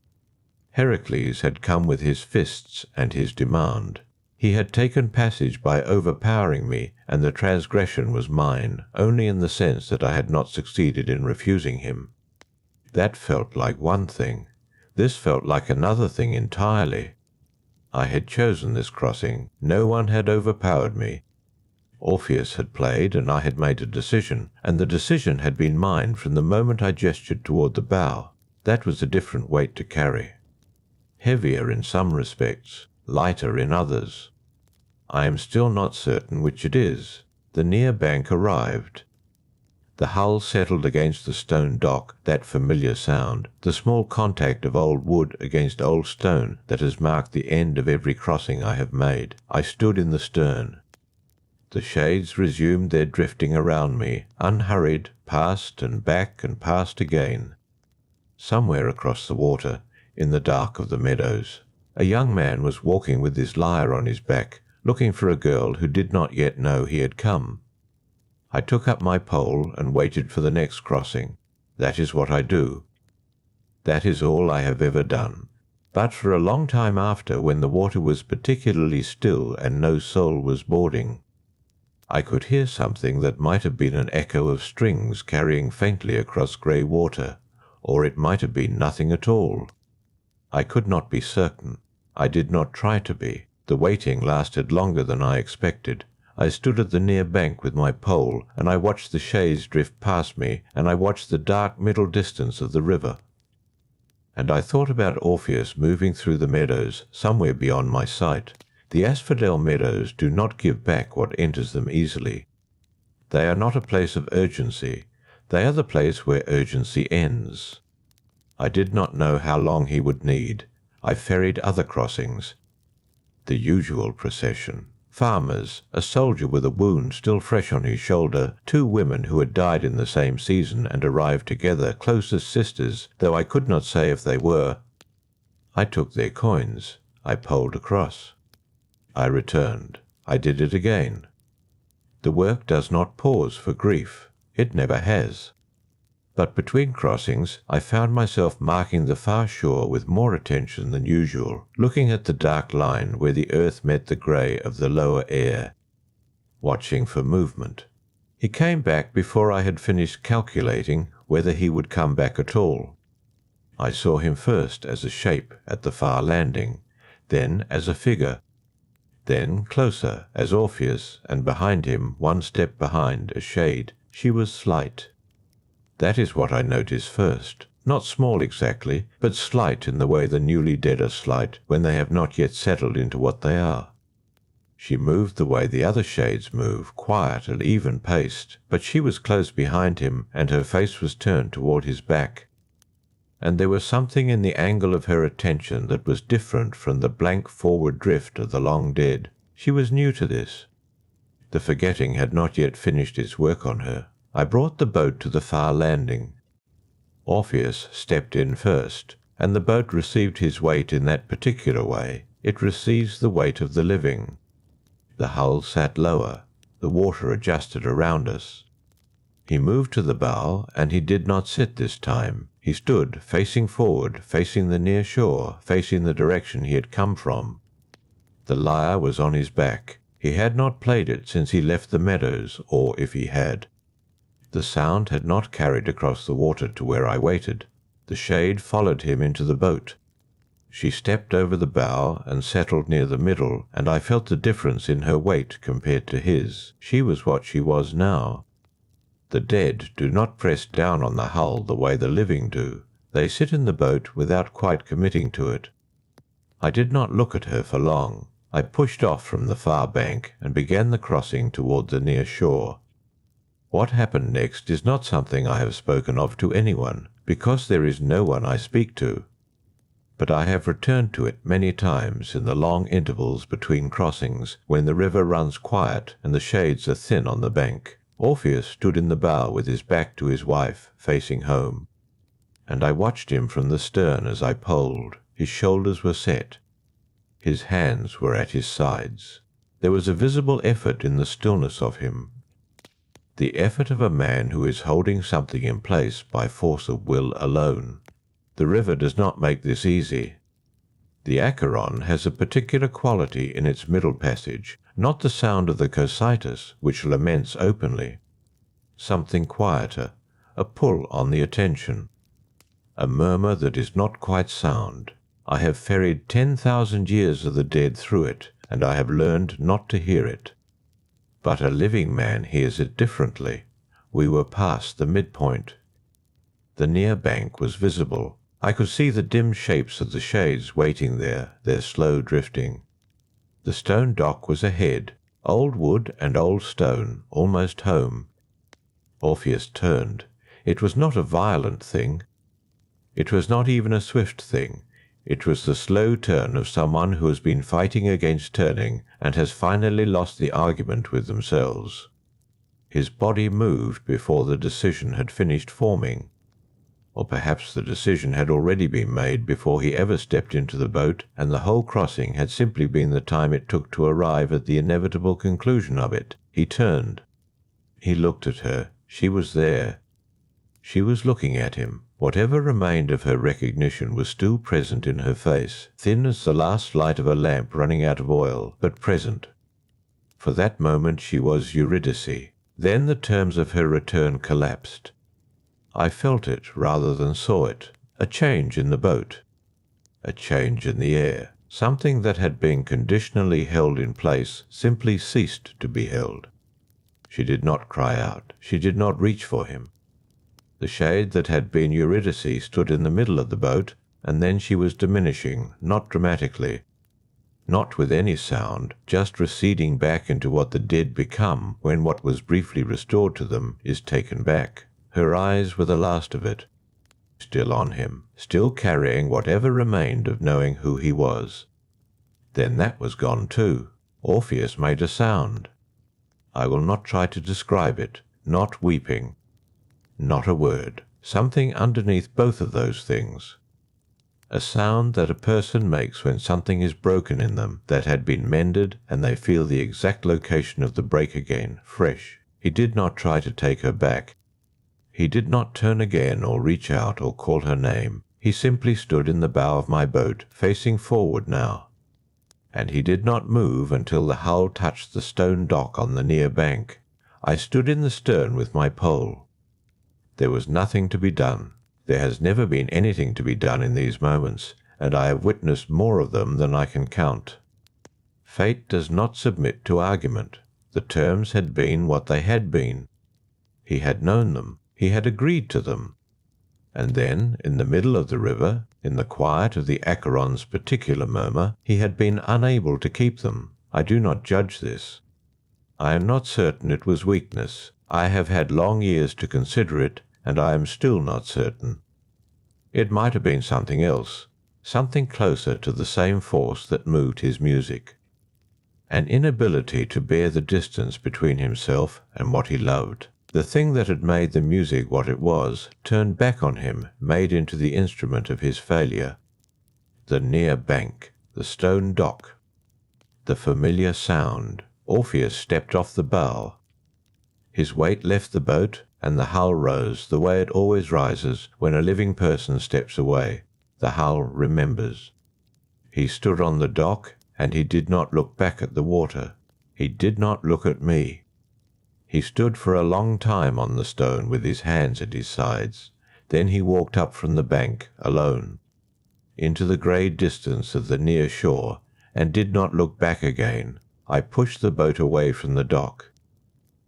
Heracles had come with his fists and his demand. He had taken passage by overpowering me, and the transgression was mine, only in the sense that I had not succeeded in refusing him. That felt like one thing. This felt like another thing entirely. I had chosen this crossing. No one had overpowered me. Orpheus had played, and I had made a decision, and the decision had been mine from the moment I gestured toward the bow. That was a different weight to carry. Heavier in some respects, lighter in others. I am still not certain which it is. The near bank arrived. The hull settled against the stone dock, that familiar sound, the small contact of old wood against old stone that has marked the end of every crossing I have made. I stood in the stern. The shades resumed their drifting around me, unhurried, past and back and past again. Somewhere across the water, in the dark of the meadows, a young man was walking with his lyre on his back, looking for a girl who did not yet know he had come. I took up my pole and waited for the next crossing. That is what I do. That is all I have ever done. But for a long time after, when the water was particularly still and no soul was boarding, I could hear something that might have been an echo of strings carrying faintly across grey water, or it might have been nothing at all. I could not be certain. I did not try to be. The waiting lasted longer than I expected. I stood at the near bank with my pole, and I watched the shades drift past me, and I watched the dark middle distance of the river. And I thought about Orpheus moving through the meadows, somewhere beyond my sight. The asphodel meadows do not give back what enters them easily. They are not a place of urgency. They are the place where urgency ends. I did not know how long he would need. I ferried other crossings. The usual procession. Farmers, a soldier with a wound still fresh on his shoulder, two women who had died in the same season and arrived together, close as sisters, though I could not say if they were. I took their coins. I poled across. I returned. I did it again. The work does not pause for grief. It never has. But between crossings I found myself marking the far shore with more attention than usual, looking at the dark line where the earth met the grey of the lower air, watching for movement. He came back before I had finished calculating whether he would come back at all. I saw him first as a shape at the far landing, then as a figure, then closer as Orpheus, and behind him, one step behind, a shade. She was slight. That is what I noticed first. Not small exactly, but slight in the way the newly dead are slight when they have not yet settled into what they are. She moved the way the other shades move, quiet and even-paced, but she was close behind him, and her face was turned toward his back. And there was something in the angle of her attention that was different from the blank forward drift of the long dead. She was new to this. The forgetting had not yet finished its work on her. I brought the boat to the far landing. Orpheus stepped in first, and the boat received his weight in that particular way. It receives the weight of the living. The hull sat lower. The water adjusted around us. He moved to the bow, and he did not sit this time. He stood, facing forward, facing the near shore, facing the direction he had come from. The lyre was on his back. He had not played it since he left the meadows, or if he had. The sound had not carried across the water to where I waited. The shade followed him into the boat. She stepped over the bow and settled near the middle, and I felt the difference in her weight compared to his. She was what she was now. The dead do not press down on the hull the way the living do. They sit in the boat without quite committing to it. I did not look at her for long. I pushed off from the far bank and began the crossing toward the near shore. What happened next is not something I have spoken of to anyone, because there is no one I speak to. But I have returned to it many times in the long intervals between crossings, when the river runs quiet and the shades are thin on the bank. Orpheus stood in the bow with his back to his wife, facing home. and I watched him from the stern as I poled. His shoulders were set. His hands were at his sides. There was a visible effort in the stillness of him, the effort of a man who is holding something in place by force of will alone. The river does not make this easy. The Acheron has a particular quality in its middle passage, not the sound of the Cocytus, which laments openly. Something quieter, a pull on the attention, a murmur that is not quite sound. I have ferried 10,000 years of the dead through it, and I have learned not to hear it. But a living man hears it differently. We were past the midpoint. The near bank was visible. I could see the dim shapes of the shades waiting there, their slow drifting. The stone dock was ahead, old wood and old stone, almost home. Orpheus turned. It was not a violent thing. It was not even a swift thing. It was the slow turn of someone who has been fighting against turning and has finally lost the argument with themselves. His body moved before the decision had finished forming. Or perhaps the decision had already been made before he ever stepped into the boat, and the whole crossing had simply been the time it took to arrive at the inevitable conclusion of it. He turned. He looked at her. She was there. She was looking at him. Whatever remained of her recognition was still present in her face, thin as the last light of a lamp running out of oil, but present. For that moment she was Eurydice. Then the terms of her return collapsed. I felt it rather than saw it, a change in the boat, a change in the air. Something that had been conditionally held in place simply ceased to be held. She did not cry out. She did not reach for him. The shade that had been Eurydice stood in the middle of the boat, and then she was diminishing, not dramatically, not with any sound, just receding back into what the dead become when what was briefly restored to them is taken back. Her eyes were the last of it, still on him, still carrying whatever remained of knowing who he was. Then that was gone too. Orpheus made a sound. I will not try to describe it. Not weeping. Not a word. Something underneath both of those things. A sound that a person makes when something is broken in them that had been mended, and they feel the exact location of the break again, fresh. He did not try to take her back. He did not turn again or reach out or call her name. He simply stood in the bow of my boat, facing forward now. And he did not move until the hull touched the stone dock on the near bank. I stood in the stern with my pole. There was nothing to be done. There has never been anything to be done in these moments, and I have witnessed more of them than I can count. Fate does not submit to argument. The terms had been what they had been. He had known them. He had agreed to them. And then, in the middle of the river, in the quiet of the Acheron's particular murmur, he had been unable to keep them. I do not judge this. I am not certain it was weakness. I have had long years to consider it, and I am still not certain. It might have been something else, something closer to the same force that moved his music. An inability to bear the distance between himself and what he loved. The thing that had made the music what it was, turned back on him, made into the instrument of his failure. The near bank, the stone dock, the familiar sound. Orpheus stepped off the bow. His weight left the boat, and the hull rose the way it always rises when a living person steps away. The hull remembers. He stood on the dock, and he did not look back at the water. He did not look at me. He stood for a long time on the stone with his hands at his sides. Then he walked up from the bank, alone, into the grey distance of the near shore, and did not look back again. I pushed the boat away from the dock.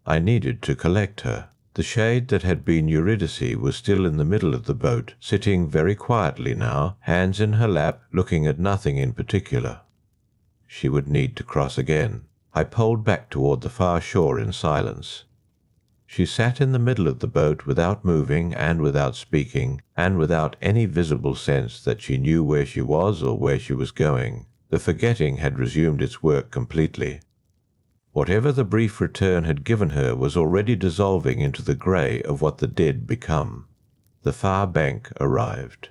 I needed to collect her. The shade that had been Eurydice was still in the middle of the boat, sitting very quietly now, hands in her lap, looking at nothing in particular. She would need to cross again. I poled back toward the far shore in silence. She sat in the middle of the boat without moving and without speaking, and without any visible sense that she knew where she was or where she was going. The forgetting had resumed its work completely. Whatever the brief return had given her was already dissolving into the grey of what the dead become. The far bank arrived.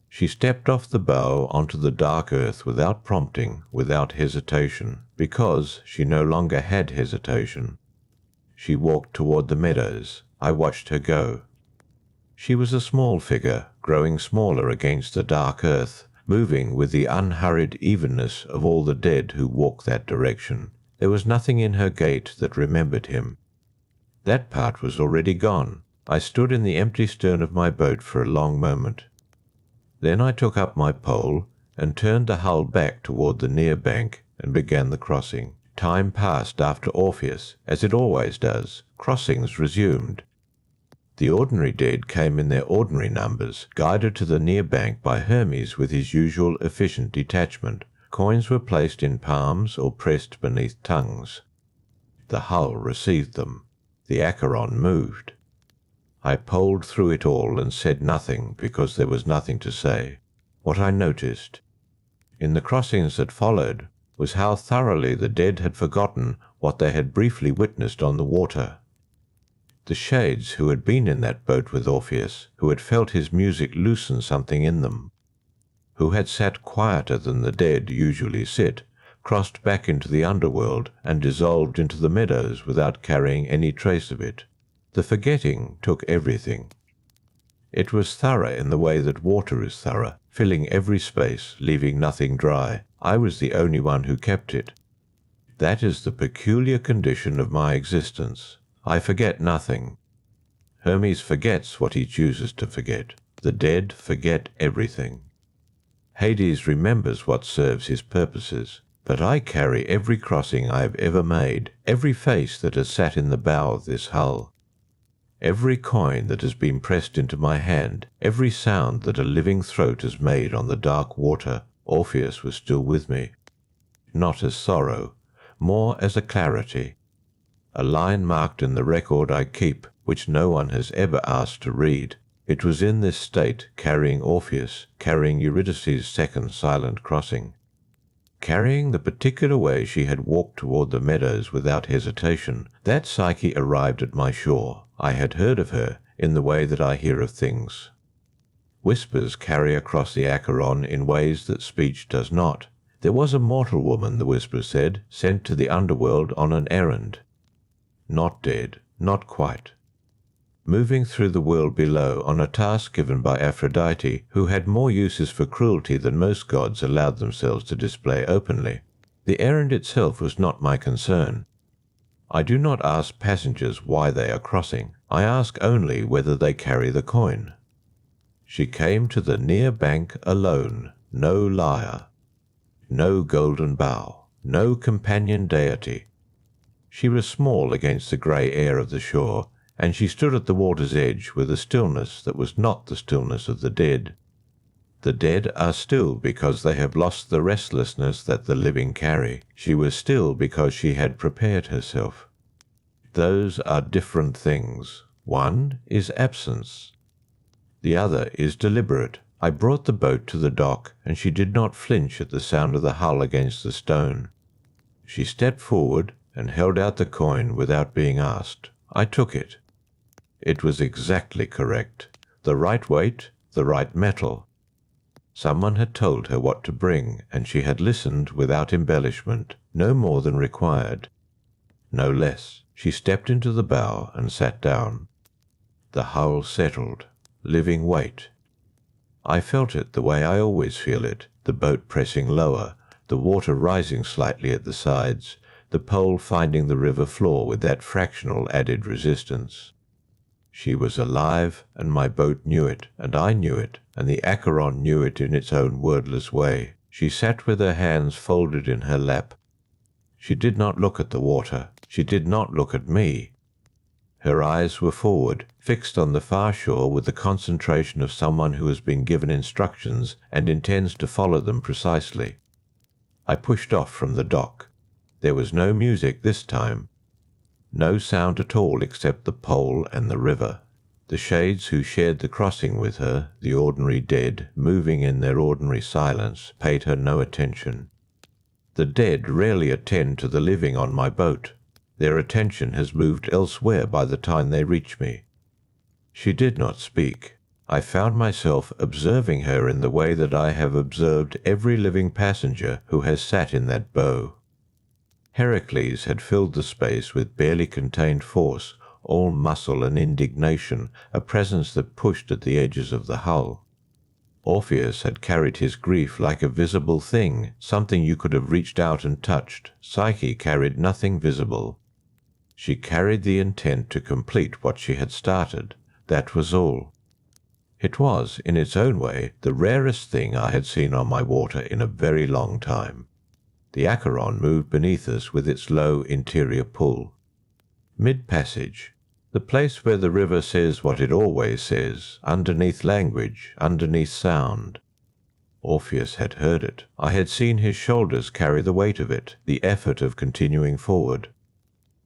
She stepped off the bow onto the dark earth without prompting, without hesitation, because she no longer had hesitation. She walked toward the meadows. I watched her go. She was a small figure, growing smaller against the dark earth, moving with the unhurried evenness of all the dead who walk that direction. There was nothing in her gait that remembered him. That part was already gone. I stood in the empty stern of my boat for a long moment. Then I took up my pole and turned the hull back toward the near bank and began the crossing. Time passed after Orpheus, as it always does. Crossings resumed. The ordinary dead came in their ordinary numbers, guided to the near bank by Hermes with his usual efficient detachment. Coins were placed in palms or pressed beneath tongues. The hull received them. The Charon moved. I poled through it all and said nothing because there was nothing to say. What I noticed in the crossings that followed was how thoroughly the dead had forgotten what they had briefly witnessed on the water. The shades who had been in that boat with Orpheus, who had felt his music loosen something in them, who had sat quieter than the dead usually sit, crossed back into the underworld and dissolved into the meadows without carrying any trace of it. The forgetting took everything. It was thorough in the way that water is thorough, filling every space, leaving nothing dry. I was the only one who kept it. That is the peculiar condition of my existence. I forget nothing. Hermes forgets what he chooses to forget. The dead forget everything. Hades remembers what serves his purposes. But I carry every crossing I have ever made, every face that has sat in the bow of this hull, every coin that has been pressed into my hand, every sound that a living throat has made on the dark water. Orpheus was still with me, not as sorrow, more as a clarity, a line marked in the record I keep, which no one has ever asked to read. It was in this state, carrying Orpheus, carrying Eurydice's second silent crossing, carrying the particular way she had walked toward the meadows without hesitation, that Psyche arrived at my shore. I had heard of her in the way that I hear of things. Whispers carry across the Charon in ways that speech does not. There was a mortal woman, the whisper said, sent to the underworld on an errand. Not dead, not quite. Moving through the world below on a task given by Aphrodite, who had more uses for cruelty than most gods allowed themselves to display openly. The errand itself was not my concern. I do not ask passengers why they are crossing. I ask only whether they carry the coin. She came to the near bank alone, no lyre, no golden bough, no companion deity. She was small against the grey air of the shore, and she stood at the water's edge with a stillness that was not the stillness of the dead. The dead are still because they have lost the restlessness that the living carry. She was still because she had prepared herself. Those are different things. One is absence. The other is deliberate. I brought the boat to the dock, and she did not flinch at the sound of the hull against the stone. She stepped forward and held out the coin without being asked. I took it. It was exactly correct. The right weight, the right metal. Someone had told her what to bring, and she had listened without embellishment, no more than required. No less. She stepped into the bow and sat down. The hull settled. Living weight. I felt it the way I always feel it, the boat pressing lower, the water rising slightly at the sides, the pole finding the river floor with that fractional added resistance. She was alive, and my boat knew it, and I knew it, and the Charon knew it in its own wordless way. She sat with her hands folded in her lap. She did not look at the water. She did not look at me. Her eyes were forward, fixed on the far shore with the concentration of someone who has been given instructions and intends to follow them precisely. I pushed off from the dock. There was no music this time. No sound at all except the pole and the river. The shades who shared the crossing with her, the ordinary dead, moving in their ordinary silence, paid her no attention. The dead rarely attend to the living on my boat. Their attention has moved elsewhere by the time they reach me. She did not speak. I found myself observing her in the way that I have observed every living passenger who has sat in that bow. Heracles had filled the space with barely contained force, all muscle and indignation, a presence that pushed at the edges of the hull. Orpheus had carried his grief like a visible thing, something you could have reached out and touched. Psyche carried nothing visible. She carried the intent to complete what she had started. That was all. It was, in its own way, the rarest thing I had seen on my water in a very long time. The Charon moved beneath us with its low interior pull. Mid-passage, the place where the river says what it always says, underneath language, underneath sound. Orpheus had heard it. I had seen his shoulders carry the weight of it, the effort of continuing forward.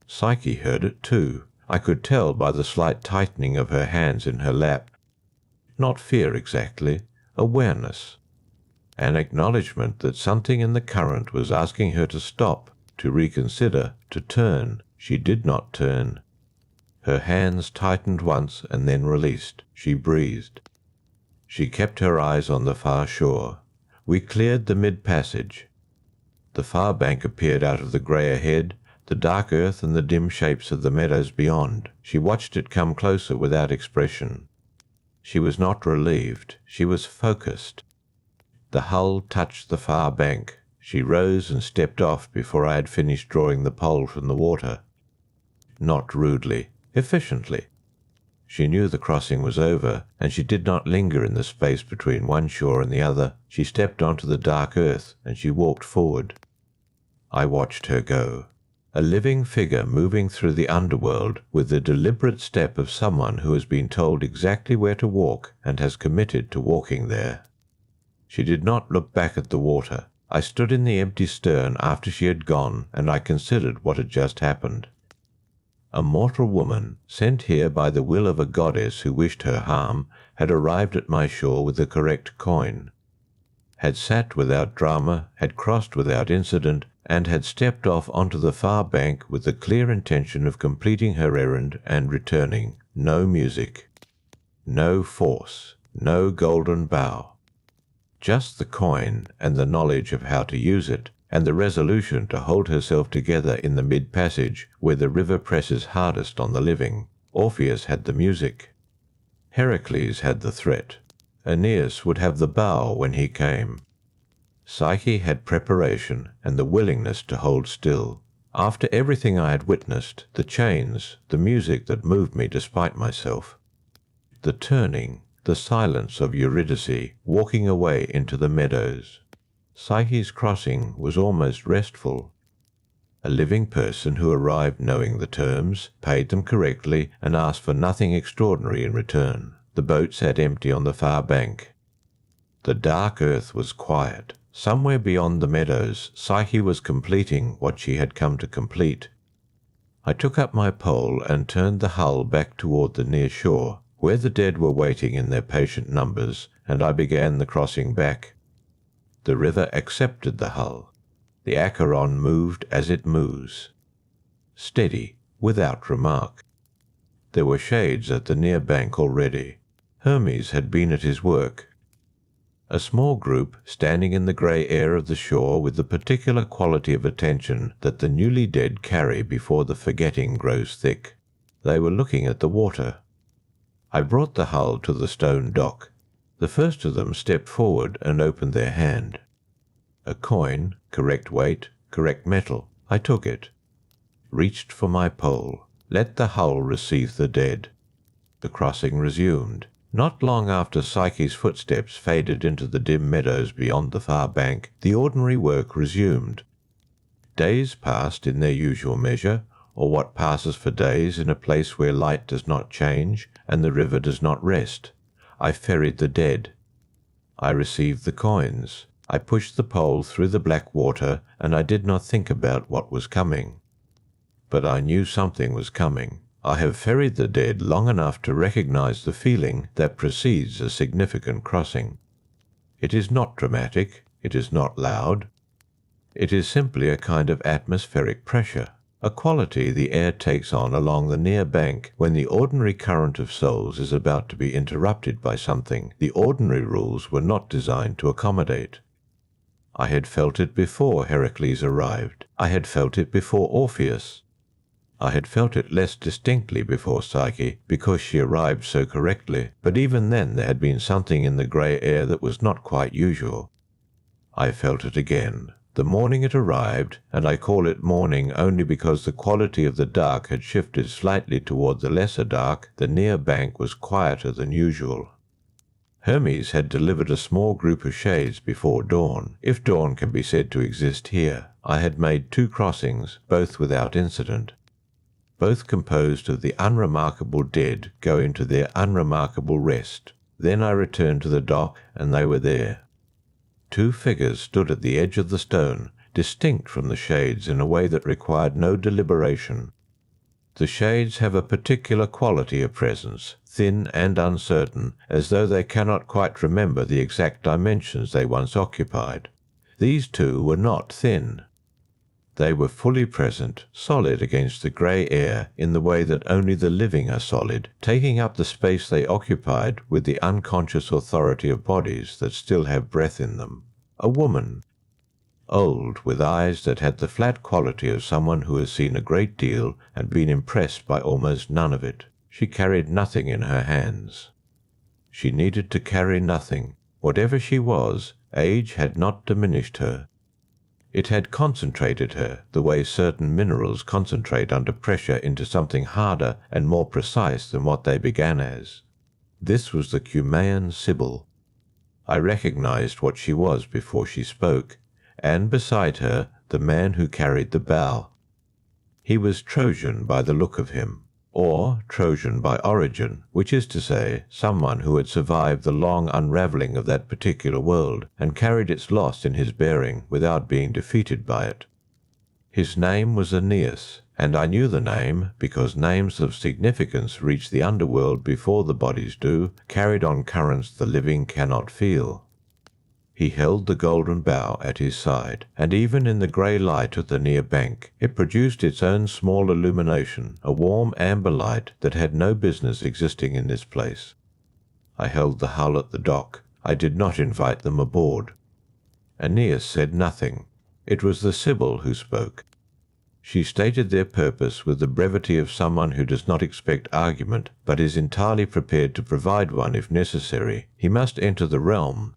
Psyche heard it too. I could tell by the slight tightening of her hands in her lap. Not fear exactly, awareness. An acknowledgement that something in the current was asking her to stop, to reconsider, to turn. She did not turn. Her hands tightened once and then released. She breathed. She kept her eyes on the far shore. We cleared the mid-passage. The far bank appeared out of the grey ahead, the dark earth and the dim shapes of the meadows beyond. She watched it come closer without expression. She was not relieved. She was focused. The hull touched the far bank. She rose and stepped off before I had finished drawing the pole from the water. Not rudely, efficiently. She knew the crossing was over, and she did not linger in the space between one shore and the other. She stepped onto the dark earth, and she walked forward. I watched her go. A living figure moving through the underworld with the deliberate step of someone who has been told exactly where to walk and has committed to walking there. She did not look back at the water. I stood in the empty stern after she had gone, and I considered what had just happened. A mortal woman, sent here by the will of a goddess who wished her harm, had arrived at my shore with the correct coin, had sat without drama, had crossed without incident, and had stepped off onto the far bank with the clear intention of completing her errand and returning. No music, no force, no golden bough. Just the coin and the knowledge of how to use it, and the resolution to hold herself together in the mid-passage where the river presses hardest on the living. Orpheus had the music. Heracles had the threat. Aeneas would have the bow when he came. Psyche had preparation and the willingness to hold still. After everything I had witnessed, the chains, the music that moved me despite myself, the turning, the silence of Eurydice walking away into the meadows. Psyche's crossing was almost restful. A living person who arrived knowing the terms, paid them correctly, and asked for nothing extraordinary in return. The boat sat empty on the far bank. The dark earth was quiet. Somewhere beyond the meadows, Psyche was completing what she had come to complete. I took up my pole and turned the hull back toward the near shore, where the dead were waiting in their patient numbers, and I began the crossing back. The river accepted the hull. The Charon moved as it moves. Steady, without remark. There were shades at the near bank already. Hermes had been at his work. A small group standing in the grey air of the shore with the particular quality of attention that the newly dead carry before the forgetting grows thick. They were looking at the water. I brought the hull to the stone dock. The first of them stepped forward and opened their hand. A coin, correct weight, correct metal. I took it. Reached for my pole. Let the hull receive the dead. The crossing resumed. Not long after Psyche's footsteps faded into the dim meadows beyond the far bank, the ordinary work resumed. Days passed in their usual measure, or what passes for days in a place where light does not change and the river does not rest. I ferried the dead. I received the coins. I pushed the pole through the black water, and I did not think about what was coming. But I knew something was coming. I have ferried the dead long enough to recognize the feeling that precedes a significant crossing. It is not dramatic. It is not loud. It is simply a kind of atmospheric pressure. a quality the air takes on along the near bank when the ordinary current of souls is about to be interrupted by something the ordinary rules were not designed to accommodate. I had felt it before Heracles arrived. I had felt it before Orpheus. I had felt it less distinctly before Psyche, because she arrived so correctly, but even then there had been something in the grey air that was not quite usual. I felt it again, the morning it arrived, and I call it morning only because the quality of the dark had shifted slightly toward the lesser dark. The near bank was quieter than usual. Hermes had delivered a small group of shades before dawn, if dawn can be said to exist here. I had made 2 crossings, both without incident, both composed of the unremarkable dead going to their unremarkable rest. Then I returned to the dock, and they were there. 2 figures stood at the edge of the stone, distinct from the shades in a way that required no deliberation. The shades have a particular quality of presence, thin and uncertain, as though they cannot quite remember the exact dimensions they once occupied. These 2 were not thin. They were fully present, solid against the grey air in the way that only the living are solid, taking up the space they occupied with the unconscious authority of bodies that still have breath in them. A woman, old, with eyes that had the flat quality of someone who has seen a great deal and been impressed by almost none of it. She carried nothing in her hands. She needed to carry nothing. Whatever she was, age had not diminished her. It had concentrated her the way certain minerals concentrate under pressure into something harder and more precise than what they began as. This was the Cumaean Sibyl. I recognized what she was before she spoke, and beside her the man who carried the bough. He was Trojan by the look of him, or Trojan by origin, which is to say, someone who had survived the long unravelling of that particular world, and carried its loss in his bearing without being defeated by it. His name was Aeneas, and I knew the name because names of significance reach the underworld before the bodies do, carried on currents the living cannot feel. He held the Golden Bough at his side, and even in the grey light of the near bank it produced its own small illumination, a warm amber light that had no business existing in this place. I held the hull at the dock. I did not invite them aboard. Aeneas said nothing. It was the Sibyl who spoke. She stated their purpose with the brevity of someone who does not expect argument, but is entirely prepared to provide one if necessary. He must enter the realm.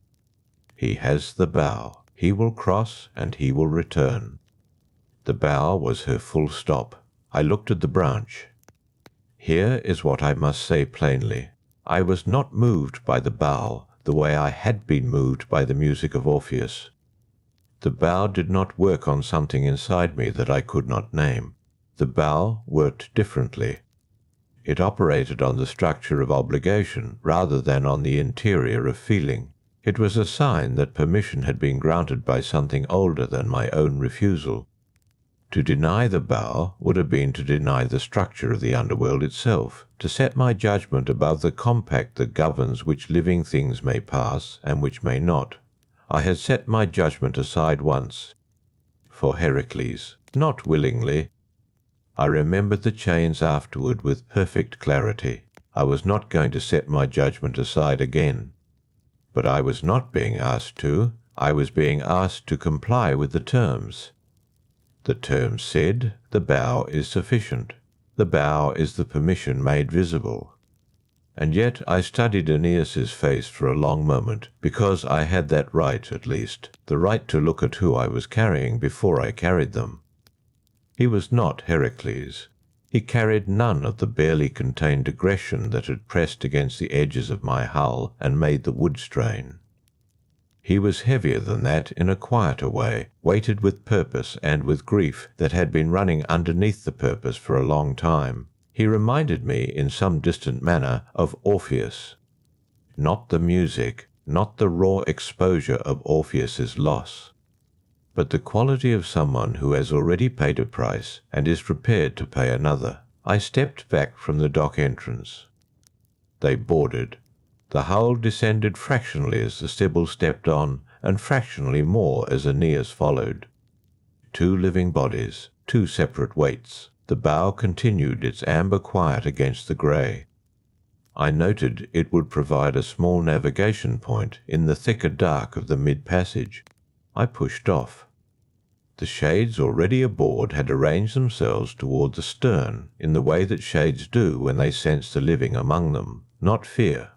He has the bough. He will cross, and he will return. The bough was her full stop. I looked at the branch. Here is what I must say plainly. I was not moved by the bough the way I had been moved by the music of Orpheus. The bough did not work on something inside me that I could not name. The bough worked differently. It operated on the structure of obligation rather than on the interior of feeling. It was a sign that permission had been granted by something older than my own refusal. To deny the bough would have been to deny the structure of the underworld itself, to set my judgment above the compact that governs which living things may pass and which may not. I had set my judgment aside once, for Heracles, not willingly. I remembered the chains afterward with perfect clarity. I was not going to set my judgment aside again. But I was not being asked to. I was being asked to comply with the terms. The terms said, the bough is sufficient. The bough is the permission made visible. And yet I studied Aeneas's face for a long moment, because I had that right, at least, the right to look at who I was carrying before I carried them. He was not Heracles. He carried none of the barely contained aggression that had pressed against the edges of my hull and made the wood strain. He was heavier than that in a quieter way, weighted with purpose and with grief that had been running underneath the purpose for a long time. He reminded me in some distant manner of Orpheus. Not the music, not the raw exposure of Orpheus's loss, but the quality of someone who has already paid a price and is prepared to pay another. I stepped back from the dock entrance. They boarded. The hull descended fractionally as the Sibyl stepped on, and fractionally more as Aeneas followed. 2 living bodies, two separate weights. The bow continued its amber quiet against the grey. I noted it would provide a small navigation point in the thicker dark of the mid-passage. I pushed off. The shades already aboard had arranged themselves toward the stern in the way that shades do when they sense the living among them, not fear.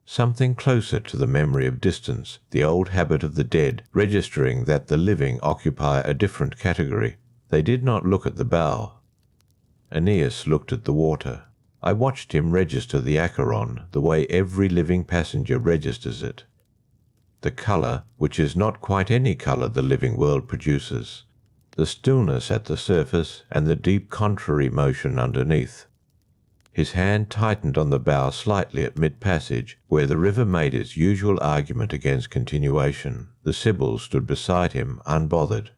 Something closer to the memory of distance, the old habit of the dead, registering that the living occupy a different category. They did not look at the bow. Aeneas looked at the water. I watched him register the Charon the way every living passenger registers it. The colour, which is not quite any colour the living world produces. The stillness at the surface and the deep contrary motion underneath. His hand tightened on the bow slightly at mid-passage, where the river made its usual argument against continuation. The Sibyl stood beside him, unbothered.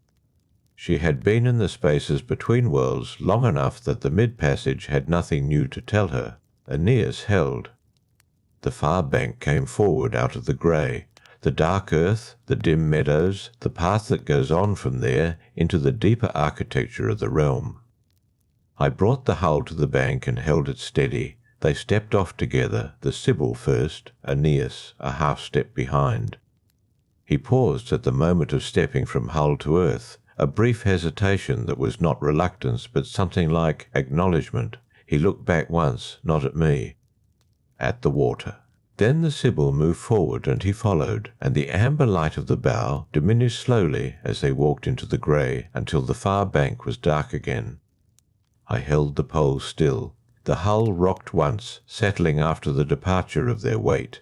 She had been in the spaces between worlds long enough that the mid-passage had nothing new to tell her. Aeneas held. The far bank came forward out of the grey, the dark earth, the dim meadows, the path that goes on from there into the deeper architecture of the realm. I brought the hull to the bank and held it steady. They stepped off together, the Sibyl first, Aeneas a half step behind. He paused at the moment of stepping from hull to earth, a brief hesitation that was not reluctance but something like acknowledgement. He looked back once, not at me, at the water. Then the Sibyl moved forward and he followed, and the amber light of the bow diminished slowly as they walked into the grey until the far bank was dark again. I held the pole still. The hull rocked once, settling after the departure of their weight.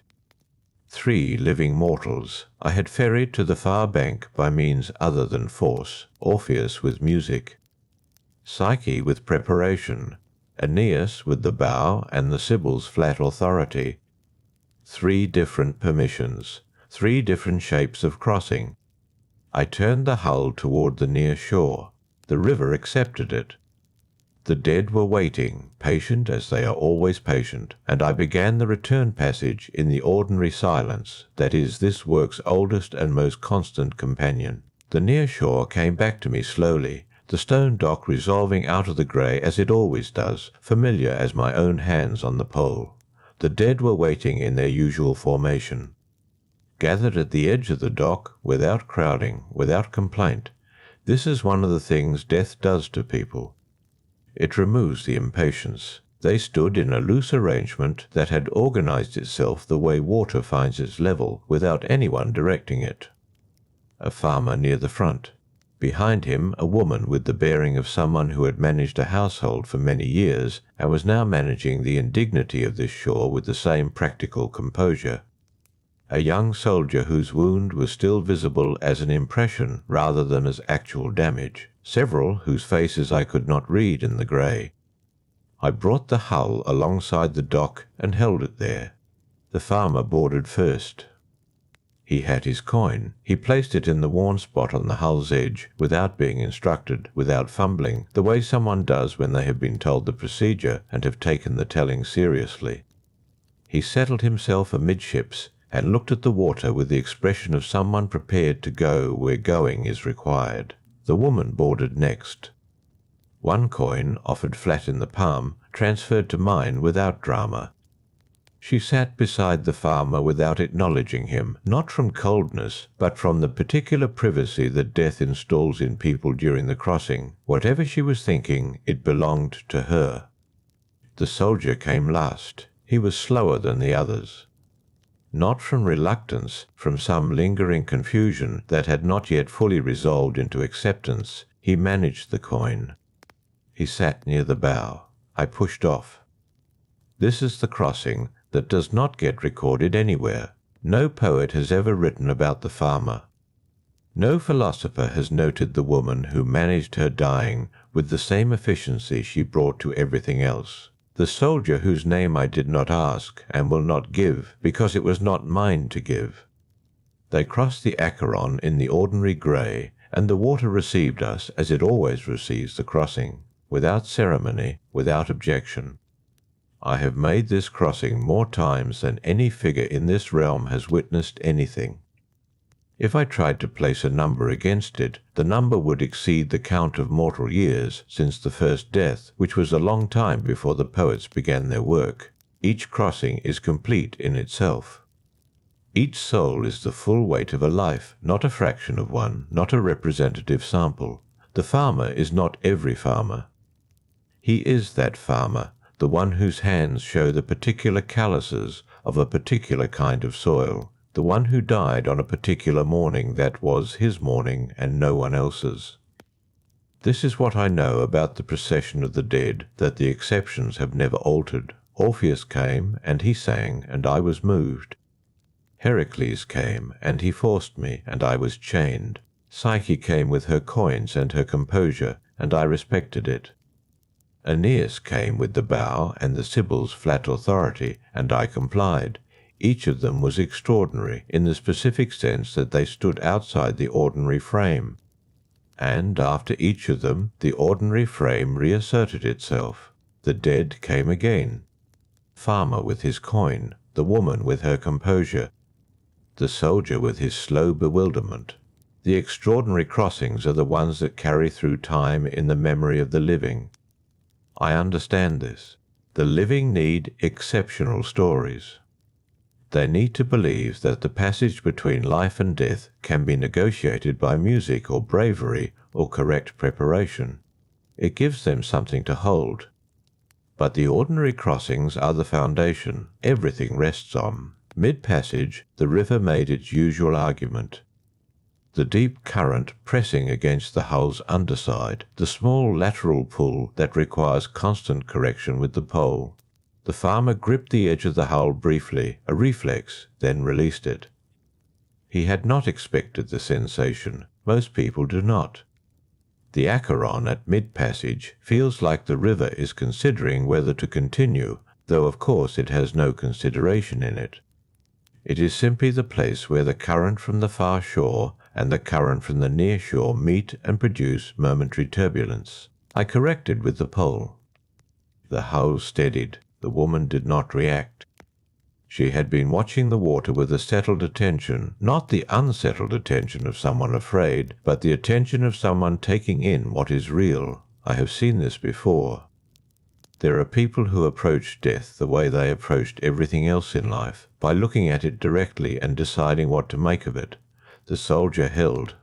3 living mortals I had ferried to the far bank by means other than force, Orpheus with music, Psyche with preparation, Aeneas with the bow and the Sibyl's flat authority. 3 different permissions, 3 different shapes of crossing. I turned the hull toward the near shore. The river accepted it. The dead were waiting, patient as they are always patient, and I began the return passage in the ordinary silence that is this work's oldest and most constant companion. The near shore came back to me slowly, the stone dock resolving out of the grey as it always does, familiar as my own hands on the pole. The dead were waiting in their usual formation. Gathered at the edge of the dock, without crowding, without complaint. This is one of the things death does to people. It removes the impatience. They stood in a loose arrangement that had organized itself the way water finds its level, without anyone directing it. A farmer near the front. Behind him a woman with the bearing of someone who had managed a household for many years and was now managing the indignity of this shore with the same practical composure. A young soldier whose wound was still visible as an impression rather than as actual damage. Several whose faces I could not read in the grey. I brought the hull alongside the dock and held it there. The farmer boarded first. He had his coin. He placed it in the worn spot on the hull's edge, without being instructed, without fumbling, the way someone does when they have been told the procedure and have taken the telling seriously. He settled himself amidships and looked at the water with the expression of someone prepared to go where going is required. The woman boarded next. 1 coin, offered flat in the palm, transferred to mine without drama. She sat beside the farmer without acknowledging him, not from coldness, but from the particular privacy that death installs in people during the crossing. Whatever she was thinking, it belonged to her. The soldier came last. He was slower than the others. Not from reluctance, from some lingering confusion that had not yet fully resolved into acceptance, he managed the coin. He sat near the bow. I pushed off. This is the crossing that does not get recorded anywhere. No poet has ever written about the farmer. No philosopher has noted the woman who managed her dying with the same efficiency she brought to everything else. The soldier whose name I did not ask and will not give because it was not mine to give. They crossed the Charon in the ordinary grey, and the water received us as it always receives the crossing, without ceremony, without objection. I have made this crossing more times than any figure in this realm has witnessed anything. If I tried to place a number against it, the number would exceed the count of mortal years since the first death, which was a long time before the poets began their work. Each crossing is complete in itself. Each soul is the full weight of a life, not a fraction of one, not a representative sample. The farmer is not every farmer. He is that farmer, the one whose hands show the particular calluses of a particular kind of soil, the one who died on a particular morning that was his morning and no one else's. This is what I know about the procession of the dead, that the exceptions have never altered. Orpheus came, and he sang, and I was moved. Heracles came, and he forced me, and I was chained. Psyche came with her coins and her composure, and I respected it. Aeneas came with the bow and the Sibyl's flat authority, and I complied. Each of them was extraordinary in the specific sense that they stood outside the ordinary frame. And after each of them, the ordinary frame reasserted itself. The dead came again. Farmer with his coin, the woman with her composure, the soldier with his slow bewilderment. The extraordinary crossings are the ones that carry through time in the memory of the living. I understand this. The living need exceptional stories. They need to believe that the passage between life and death can be negotiated by music or bravery or correct preparation. It gives them something to hold. But the ordinary crossings are the foundation everything rests on. Mid-passage, the river made its usual argument. The deep current pressing against the hull's underside, the small lateral pull that requires constant correction with the pole. The farmer gripped the edge of the hull briefly, a reflex, then released it. He had not expected the sensation. Most people do not. The Acheron at mid-passage feels like the river is considering whether to continue, though of course it has no consideration in it. It is simply the place where the current from the far shore and the current from the near shore meet and produce momentary turbulence. I corrected with the pole. The hull steadied. The woman did not react. She had been watching the water with a settled attention, not the unsettled attention of someone afraid, but the attention of someone taking in what is real. I have seen this before. There are people who approach death the way they approached everything else in life, by looking at it directly and deciding what to make of it. The soldier held.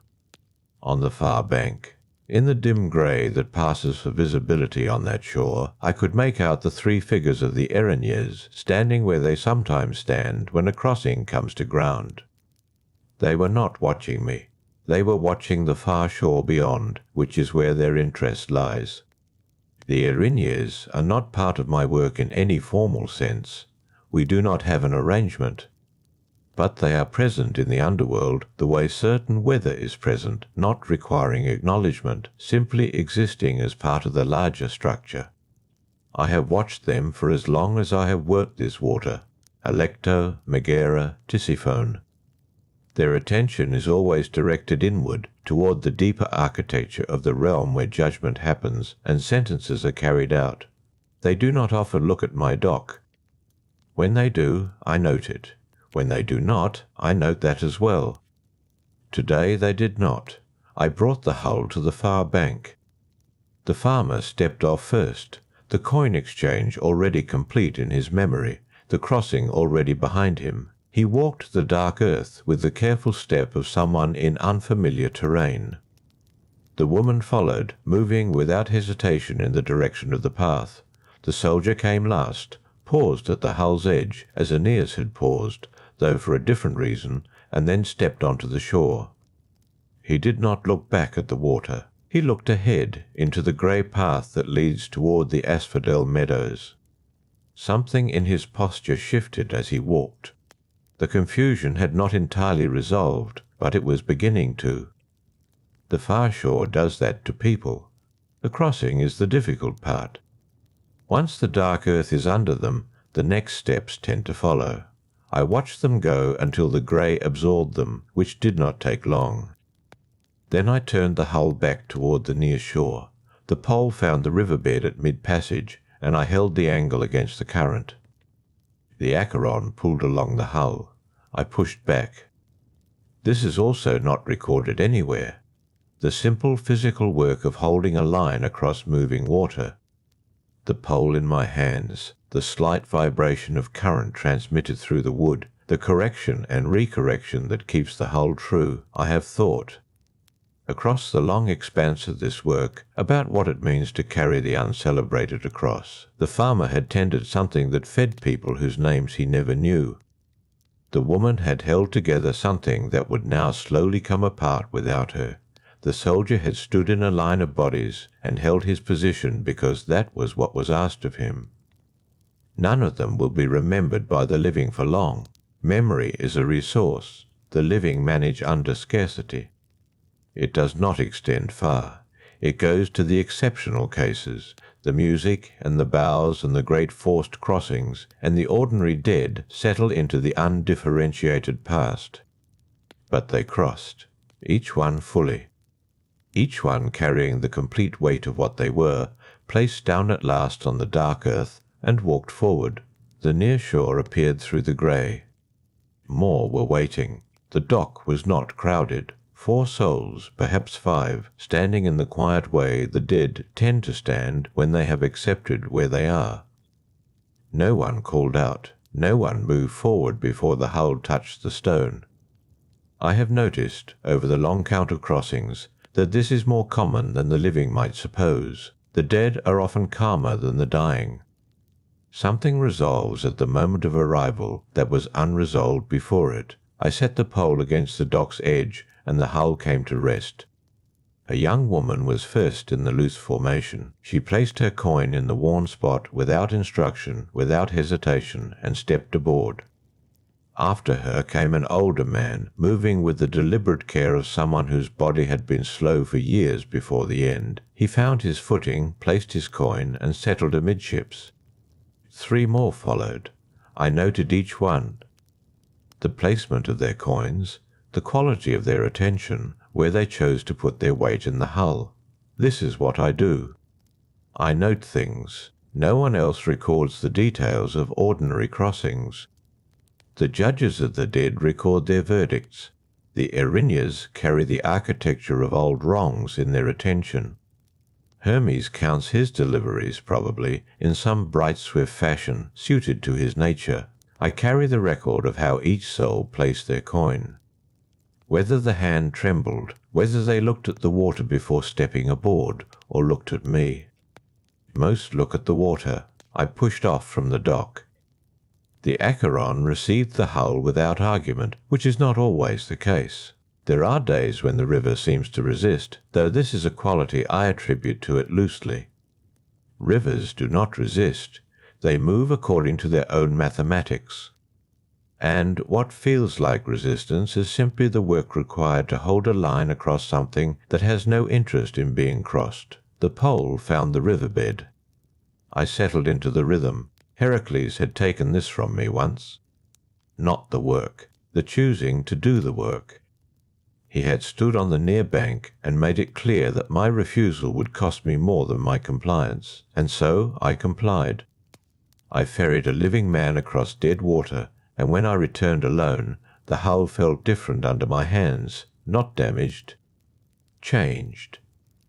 On the far bank, in the dim grey that passes for visibility on that shore, I could make out the three figures of the Erinyes standing where they sometimes stand when a crossing comes to ground. They were not watching me. They were watching the far shore beyond, which is where their interest lies. The Erinyes are not part of my work in any formal sense. We do not have an arrangement. But they are present in the underworld the way certain weather is present, not requiring acknowledgement, simply existing as part of the larger structure. I have watched them for as long as I have worked this water, Alecto, Megara, Tisiphone. Their attention is always directed inward, toward the deeper architecture of the realm where judgment happens and sentences are carried out. They do not often look at my dock. When they do, I note it. When they do not, I note that as well. Today they did not. I brought the hull to the far bank. The farmer stepped off first, the coin exchange already complete in his memory, the crossing already behind him. He walked the dark earth with the careful step of someone in unfamiliar terrain. The woman followed, moving without hesitation in the direction of the path. The soldier came last, paused at the hull's edge, as Aeneas had paused, though for a different reason, and then stepped onto the shore. He did not look back at the water. He looked ahead into the grey path that leads toward the asphodel meadows. Something in his posture shifted as he walked. The confusion had not entirely resolved, but it was beginning to. The far shore does that to people. The crossing is the difficult part. Once the dark earth is under them, the next steps tend to follow. I watched them go until the grey absorbed them, which did not take long. Then I turned the hull back toward the near shore. The pole found the riverbed at mid-passage, and I held the angle against the current. The Acheron pulled along the hull. I pushed back. This is also not recorded anywhere. The simple physical work of holding a line across moving water, the pole in my hands, the slight vibration of current transmitted through the wood, the correction and recorrection that keeps the hull true, I have thought, across the long expanse of this work, about what it means to carry the uncelebrated across. The farmer had tended something that fed people whose names he never knew. The woman had held together something that would now slowly come apart without her. The soldier had stood in a line of bodies and held his position because that was what was asked of him. None of them will be remembered by the living for long. Memory is a resource. The living manage under scarcity. It does not extend far. It goes to the exceptional cases, the music and the bows and the great forced crossings, and the ordinary dead settle into the undifferentiated past. But they crossed, each one fully. Each one carrying the complete weight of what they were, placed down at last on the dark earth, and walked forward. The near shore appeared through the grey. More were waiting. The dock was not crowded. 4 souls, perhaps 5, standing in the quiet way the dead tend to stand when they have accepted where they are. No one called out. No one moved forward before the hull touched the stone. I have noticed, over the long counter crossings, that this is more common than the living might suppose. The dead are often calmer than the dying. Something resolves at the moment of arrival that was unresolved before it. I set the pole against the dock's edge, and the hull came to rest. A young woman was first in the loose formation. She placed her coin in the worn spot without instruction, without hesitation, and stepped aboard. After her came an older man, moving with the deliberate care of someone whose body had been slow for years before the end. He found his footing, placed his coin, and settled amidships. 3 more followed. I noted each one, the placement of their coins, the quality of their attention, where they chose to put their weight in the hull. This is what I do. I note things. No one else records the details of ordinary crossings. The judges of the dead record their verdicts. The Erinyes carry the architecture of old wrongs in their attention. Hermes counts his deliveries, probably, in some bright swift fashion suited to his nature. I carry the record of how each soul placed their coin. Whether the hand trembled, whether they looked at the water before stepping aboard, or looked at me. Most look at the water. I pushed off from the dock. The Charon received the hull without argument, which is not always the case. There are days when the river seems to resist, though this is a quality I attribute to it loosely. Rivers do not resist. They move according to their own mathematics. And what feels like resistance is simply the work required to hold a line across something that has no interest in being crossed. The pole found the riverbed. I settled into the rhythm. Heracles had taken this from me once. Not the work, the choosing to do the work. He had stood on the near bank and made it clear that my refusal would cost me more than my compliance, and so I complied. I ferried a living man across dead water, and when I returned alone, the hull felt different under my hands, not damaged, changed.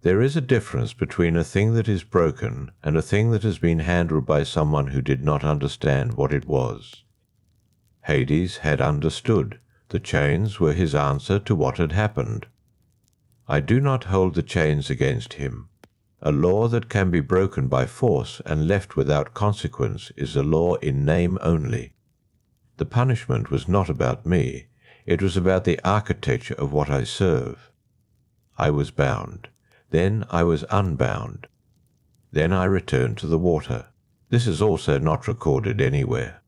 There is a difference between a thing that is broken and a thing that has been handled by someone who did not understand what it was. Hades had understood. The chains were his answer to what had happened. I do not hold the chains against him. A law that can be broken by force and left without consequence is a law in name only. The punishment was not about me. It was about the architecture of what I serve. I was bound. Then I was unbound. Then I returned to the water. This is also not recorded anywhere.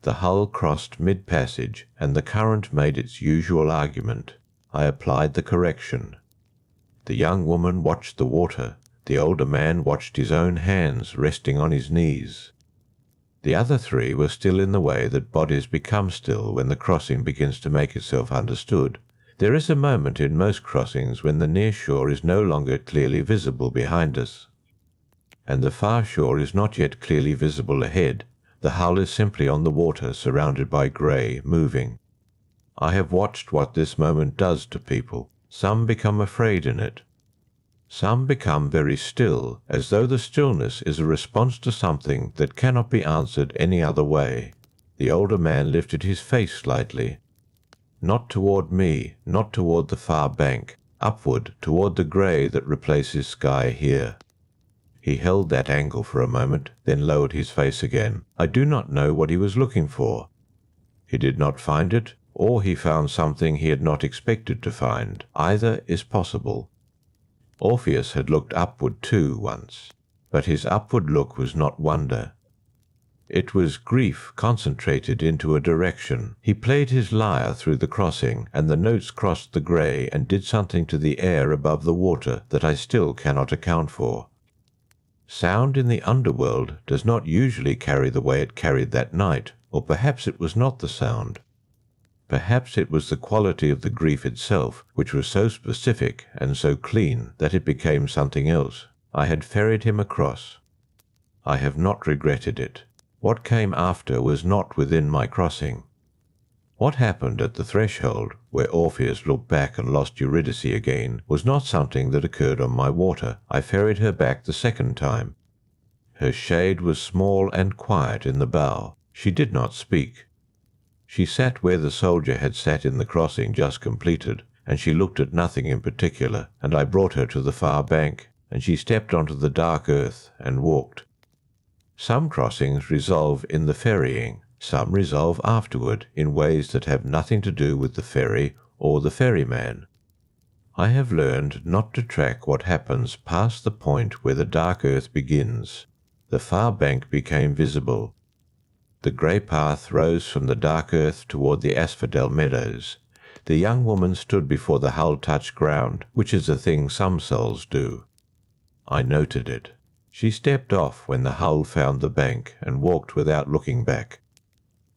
The hull crossed mid-passage, and the current made its usual argument. I applied the correction. The young woman watched the water. The older man watched his own hands resting on his knees. The other 3 were still in the way that bodies become still when the crossing begins to make itself understood. There is a moment in most crossings when the near shore is no longer clearly visible behind us, and the far shore is not yet clearly visible ahead. The hull is simply on the water, surrounded by grey, moving. I have watched what this moment does to people. Some become afraid in it. Some become very still, as though the stillness is a response to something that cannot be answered any other way. The older man lifted his face slightly. Not toward me, not toward the far bank, upward toward the grey that replaces sky here. He held that angle for a moment, then lowered his face again. I do not know what he was looking for. He did not find it, or he found something he had not expected to find. Either is possible. Orpheus had looked upward too once, but his upward look was not wonder. It was grief concentrated into a direction. He played his lyre through the crossing, and the notes crossed the grey and did something to the air above the water that I still cannot account for. Sound in the underworld does not usually carry the way it carried that night, or perhaps it was not the sound. Perhaps it was the quality of the grief itself, which was so specific and so clean that it became something else. I had ferried him across. I have not regretted it. What came after was not within my crossing. What happened at the threshold, where Orpheus looked back and lost Eurydice again, was not something that occurred on my water. I ferried her back the second time. Her shade was small and quiet in the bow. She did not speak. She sat where the soldier had sat in the crossing just completed, and she looked at nothing in particular, and I brought her to the far bank, and she stepped onto the dark earth and walked. Some crossings resolve in the ferrying, some resolve afterward in ways that have nothing to do with the ferry or the ferryman. I have learned not to track what happens past the point where the dark earth begins. The far bank became visible. The grey path rose from the dark earth toward the asphodel meadows. The young woman stood before the hull-touched ground, which is a thing some souls do. I noted it. She stepped off when the hull found the bank and walked without looking back.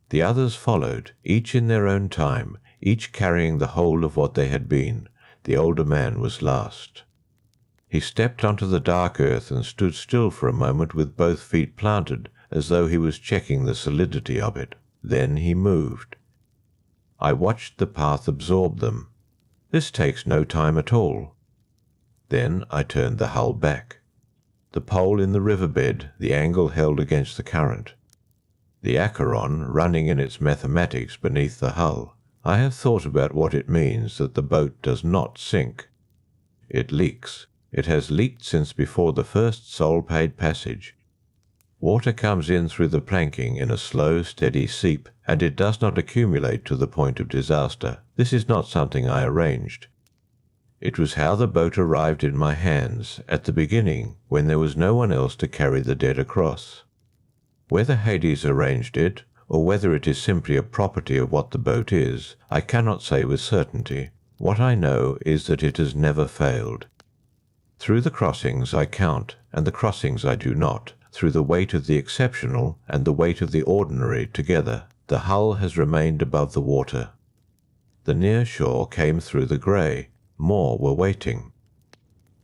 The others followed, each in their own time, each carrying the whole of what they had been. The older man was last. He stepped onto the dark earth and stood still for a moment with both feet planted, as though he was checking the solidity of it. Then he moved. I watched the path absorb them. This takes no time at all. Then I turned the hull back. The pole in the riverbed, the angle held against the current. The Charon running in its mathematics beneath the hull. I have thought about what it means that the boat does not sink. It leaks. It has leaked since before the first soul-paid passage. Water comes in through the planking in a slow, steady seep, and it does not accumulate to the point of disaster. This is not something I arranged. It was how the boat arrived in my hands at the beginning, when there was no one else to carry the dead across. Whether Hades arranged it, or whether it is simply a property of what the boat is, I cannot say with certainty. What I know is that it has never failed. Through the crossings I count, and the crossings I do not. Through the weight of the exceptional and the weight of the ordinary together, the hull has remained above the water. The near shore came through the grey. More were waiting.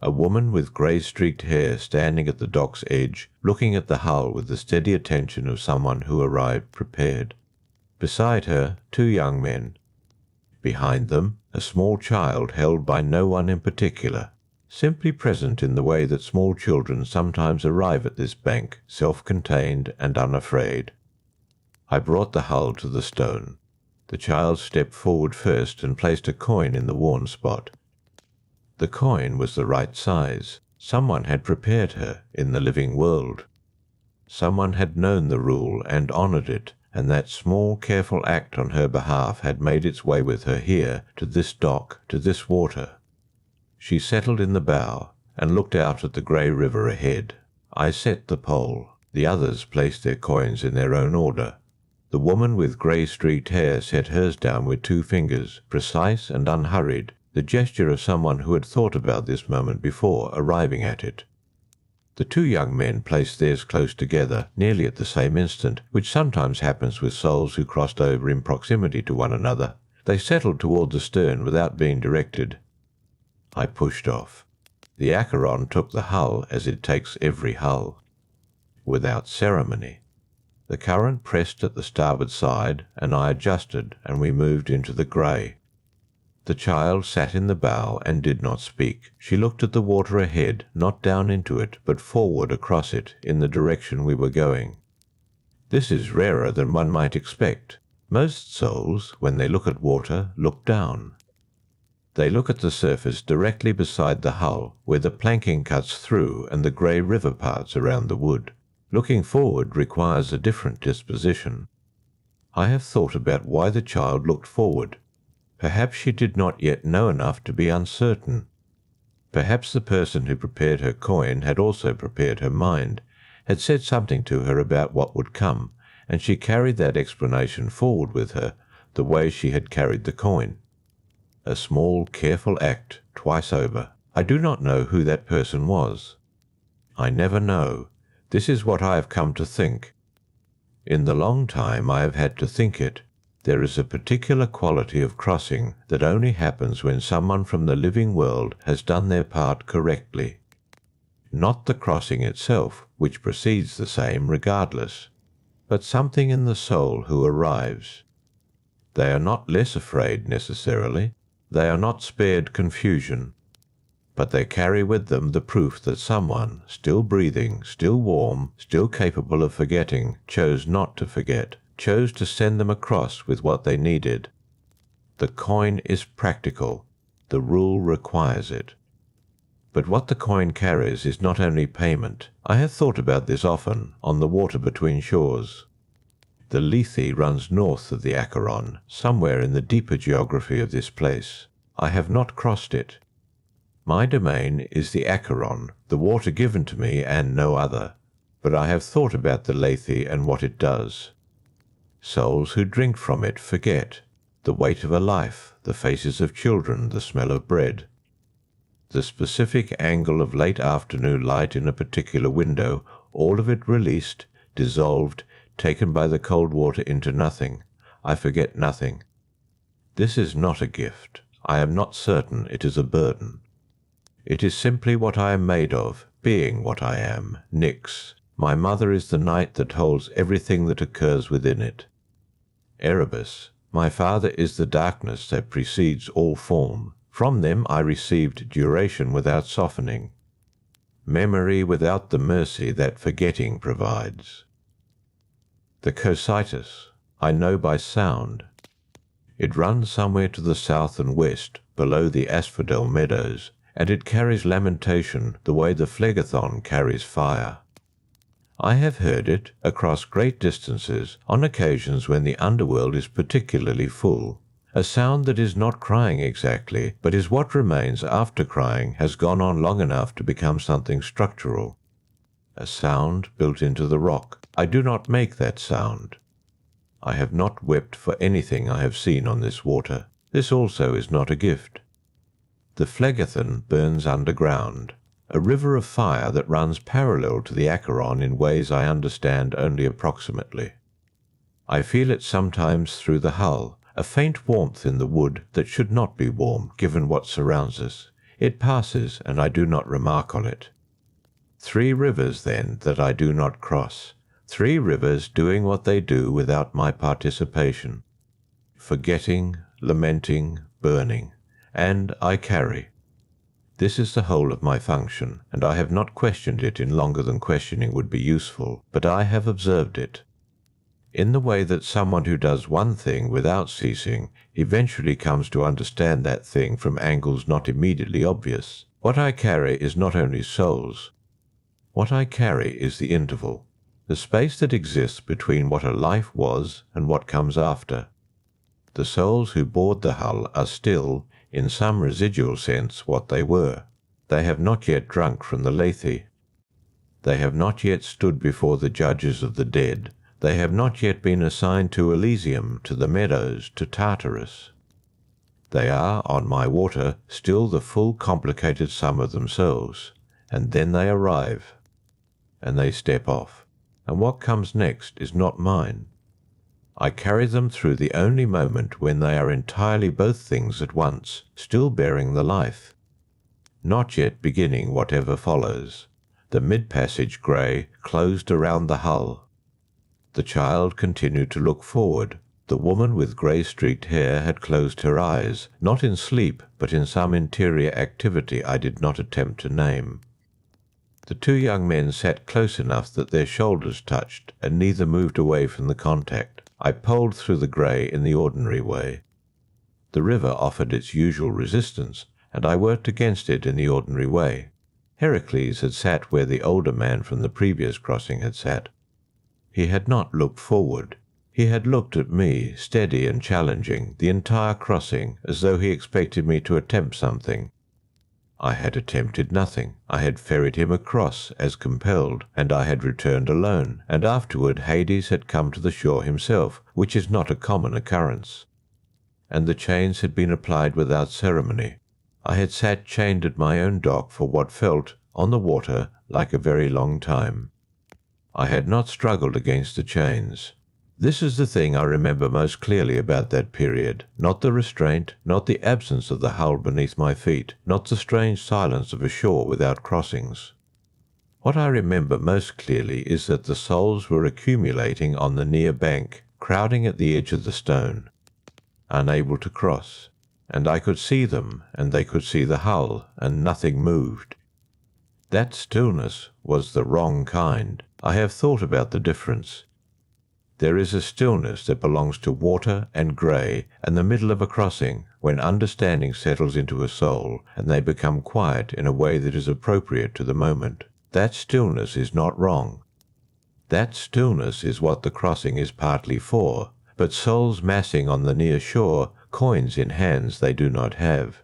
A woman with grey-streaked hair standing at the dock's edge, looking at the hull with the steady attention of someone who arrived prepared. Beside her, 2 young men. Behind them, a small child held by no one in particular, simply present in the way that small children sometimes arrive at this bank, self-contained and unafraid. I brought the hull to the stone. The child stepped forward first and placed a coin in the worn spot. The coin was the right size. Someone had prepared her in the living world. Someone had known the rule and honoured it, and that small, careful act on her behalf had made its way with her here, to this dock, to this water. She settled in the bow and looked out at the grey river ahead. I set the pole. The others placed their coins in their own order. The woman with grey-streaked hair set hers down with 2 fingers, precise and unhurried, the gesture of someone who had thought about this moment before arriving at it. The 2 young men placed theirs close together, nearly at the same instant, which sometimes happens with souls who crossed over in proximity to one another. They settled toward the stern without being directed. I pushed off. The Charon took the hull as it takes every hull, without ceremony. The current pressed at the starboard side, and I adjusted, and we moved into the grey. The child sat in the bow and did not speak. She looked at the water ahead, not down into it, but forward across it, in the direction we were going. This is rarer than one might expect. Most souls, when they look at water, look down. They look at the surface directly beside the hull, where the planking cuts through and the grey river parts around the wood. Looking forward requires a different disposition. I have thought about why the child looked forward. Perhaps she did not yet know enough to be uncertain. Perhaps the person who prepared her coin had also prepared her mind, had said something to her about what would come, and she carried that explanation forward with her, the way she had carried the coin. A small, careful act, twice over. I do not know who that person was. I never know. This is what I have come to think. In the long time I have had to think it, there is a particular quality of crossing that only happens when someone from the living world has done their part correctly. Not the crossing itself, which proceeds the same regardless, but something in the soul who arrives. They are not less afraid necessarily, they are not spared confusion, but they carry with them the proof that someone, still breathing, still warm, still capable of forgetting, chose not to forget, chose to send them across with what they needed. The coin is practical. The rule requires it. But what the coin carries is not only payment. I have thought about this often, on the water between shores. The Lethe runs north of the Charon, somewhere in the deeper geography of this place. I have not crossed it. My domain is the Charon, the water given to me and no other. But I have thought about the Lethe and what it does. Souls who drink from it forget the weight of a life, the faces of children, the smell of bread. The specific angle of late afternoon light in a particular window, all of it released, dissolved, taken by the cold water into nothing. I forget nothing. This is not a gift. I am not certain it is a burden. It is simply what I am made of, being what I am, Nyx. My mother is the night that holds everything that occurs within it. Erebus, my father is the darkness that precedes all form. From them I received duration without softening, memory without the mercy that forgetting provides. The Cocytus I know by sound. It runs somewhere to the south and west, below the asphodel meadows, and it carries lamentation the way the phlegethon carries fire. I have heard it, across great distances, on occasions when the underworld is particularly full. A sound that is not crying exactly, but is what remains after crying has gone on long enough to become something structural. A sound built into the rock. I do not make that sound. I have not wept for anything I have seen on this water. This also is not a gift. The phlegethon burns underground, a river of fire that runs parallel to the Charon in ways I understand only approximately. I feel it sometimes through the hull, a faint warmth in the wood that should not be warm, given what surrounds us. It passes, and I do not remark on it. 3 rivers, then, that I do not cross. 3 rivers doing what they do without my participation. Forgetting, lamenting, burning. And I carry. This is the whole of my function, and I have not questioned it in longer than questioning would be useful, but I have observed it. In the way that someone who does one thing without ceasing eventually comes to understand that thing from angles not immediately obvious. What I carry is not only souls. What I carry is the interval, the space that exists between what a life was and what comes after. The souls who board the hull are still, in some residual sense, what they were. They have not yet drunk from the Lethe. They have not yet stood before the judges of the dead. They have not yet been assigned to Elysium, to the meadows, to Tartarus. They are, on my water, still the full complicated sum of themselves, and then they arrive, and they step off, and what comes next is not mine. I carry them through the only moment when they are entirely both things at once, still bearing the life, not yet beginning whatever follows, the mid-passage grey closed around the hull. The child continued to look forward. The woman with grey-streaked hair had closed her eyes, not in sleep, but in some interior activity I did not attempt to name. The two young men sat close enough that their shoulders touched, and neither moved away from the contact. I poled through the grey in the ordinary way. The river offered its usual resistance, and I worked against it in the ordinary way. Heracles had sat where the older man from the previous crossing had sat. He had not looked forward. He had looked at me, steady and challenging, the entire crossing, as though he expected me to attempt something. I had attempted nothing. I had ferried him across, as compelled, and I had returned alone, and afterward Hades had come to the shore himself, which is not a common occurrence. And the chains had been applied without ceremony. I had sat chained at my own dock for what felt, on the water, like a very long time. I had not struggled against the chains. This is the thing I remember most clearly about that period, not the restraint, not the absence of the hull beneath my feet, not the strange silence of a shore without crossings. What I remember most clearly is that the souls were accumulating on the near bank, crowding at the edge of the stone, unable to cross, and I could see them, and they could see the hull, and nothing moved. That stillness was the wrong kind. I have thought about the difference. There is a stillness that belongs to water and grey and the middle of a crossing, when understanding settles into a soul and they become quiet in a way that is appropriate to the moment. That stillness is not wrong. That stillness is what the crossing is partly for, but souls massing on the near shore, coins in hands they do not have.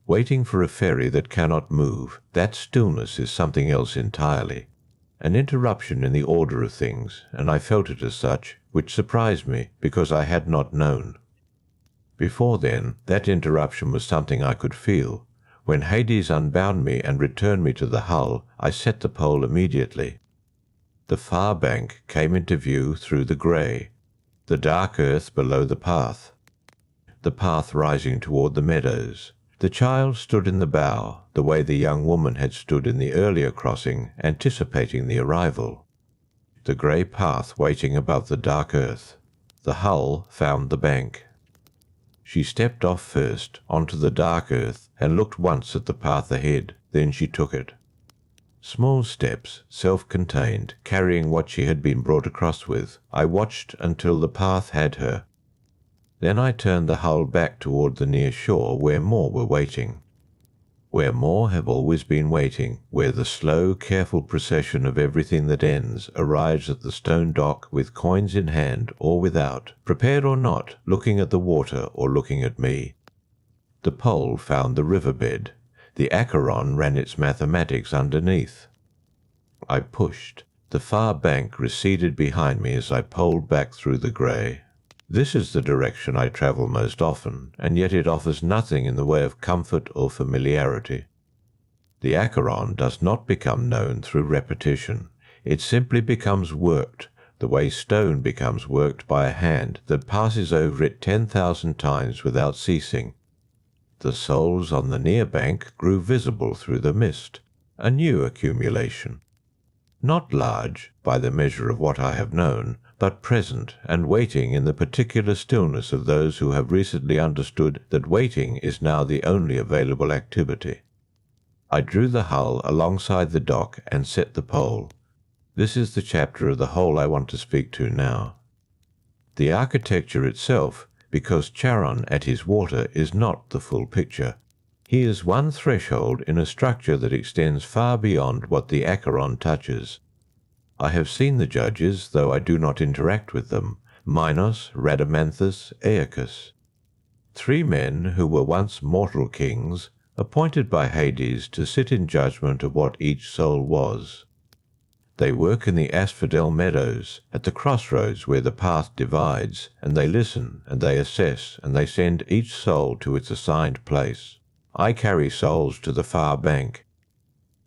Waiting for a ferry that cannot move, that stillness is something else entirely. An interruption in the order of things, and I felt it as such, which surprised me because I had not known. Before then, that interruption was something I could feel. When Hades unbound me and returned me to the hull, I set the pole immediately. The far bank came into view through the grey, the dark earth below the path rising toward the meadows. The child stood in the bow, the way the young woman had stood in the earlier crossing, anticipating the arrival. The grey path waiting above the dark earth. The hull found the bank. She stepped off first, onto the dark earth, and looked once at the path ahead, then she took it. Small steps, self-contained, carrying what she had been brought across with. I watched until the path had her. Then I turned the hull back toward the near shore where more were waiting. Where more have always been waiting, where the slow, careful procession of everything that ends arrives at the stone dock with coins in hand or without, prepared or not, looking at the water or looking at me. The pole found the riverbed. The Acheron ran its mathematics underneath. I pushed. The far bank receded behind me as I poled back through the grey. This is the direction I travel most often, and yet it offers nothing in the way of comfort or familiarity. The Acheron does not become known through repetition. It simply becomes worked, the way stone becomes worked by a hand that passes over it 10,000 times without ceasing. The souls on the near bank grew visible through the mist, a new accumulation. Not large, by the measure of what I have known, but present and waiting in the particular stillness of those who have recently understood that waiting is now the only available activity. I drew the hull alongside the dock and set the pole. This is the chapter of the whole I want to speak to now. The architecture itself, because Charon at his water is not the full picture. He is one threshold in a structure that extends far beyond what the Acheron touches. I have seen the judges, though I do not interact with them, Minos, Rhadamanthus, Aeacus. 3 men who were once mortal kings, appointed by Hades to sit in judgment of what each soul was. They work in the asphodel meadows, at the crossroads where the path divides, and they listen, and they assess, and they send each soul to its assigned place. I carry souls to the far bank.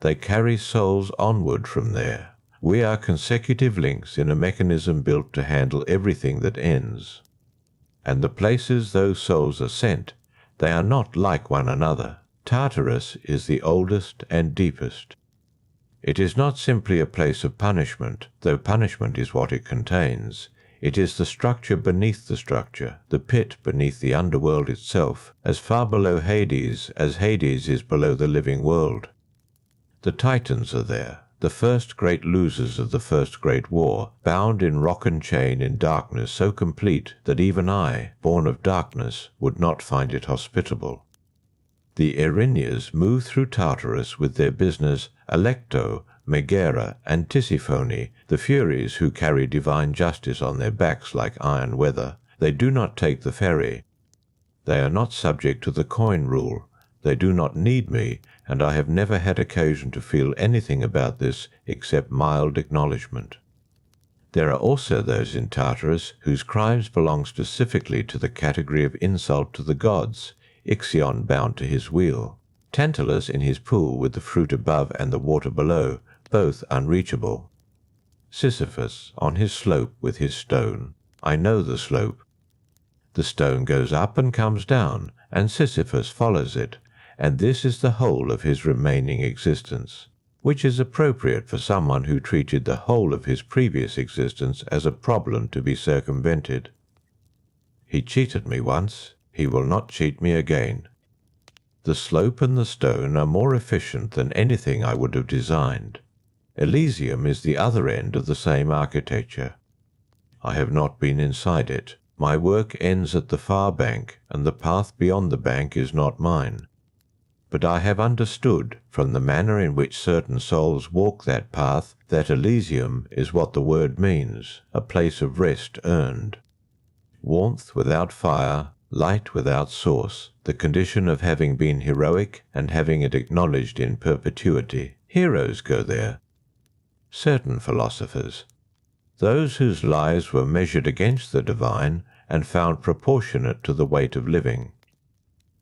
They carry souls onward from there. We are consecutive links in a mechanism built to handle everything that ends. And the places those souls are sent, they are not like one another. Tartarus is the oldest and deepest. It is not simply a place of punishment, though punishment is what it contains. It is the structure beneath the structure, the pit beneath the underworld itself, as far below Hades as Hades is below the living world. The Titans are there, the first great losers of the first great war, bound in rock and chain in darkness so complete that even I, born of darkness, would not find it hospitable. The Erinyes move through Tartarus with their business Alecto, Megara, and Tisiphone, the Furies who carry divine justice on their backs like iron weather. They do not take the ferry. They are not subject to the coin rule. They do not need me, and I have never had occasion to feel anything about this except mild acknowledgment. There are also those in Tartarus whose crimes belong specifically to the category of insult to the gods, Ixion bound to his wheel, Tantalus in his pool with the fruit above and the water below, both unreachable, Sisyphus on his slope with his stone. I know the slope. The stone goes up and comes down, and Sisyphus follows it, and this is the whole of his remaining existence, which is appropriate for someone who treated the whole of his previous existence as a problem to be circumvented. He cheated me once. He will not cheat me again. The slope and the stone are more efficient than anything I would have designed. Elysium is the other end of the same architecture. I have not been inside it. My work ends at the far bank, and the path beyond the bank is not mine. But I have understood, from the manner in which certain souls walk that path, that Elysium is what the word means, a place of rest earned. Warmth without fire, light without source, the condition of having been heroic and having it acknowledged in perpetuity. Heroes go there. Certain philosophers. Those whose lives were measured against the divine and found proportionate to the weight of living.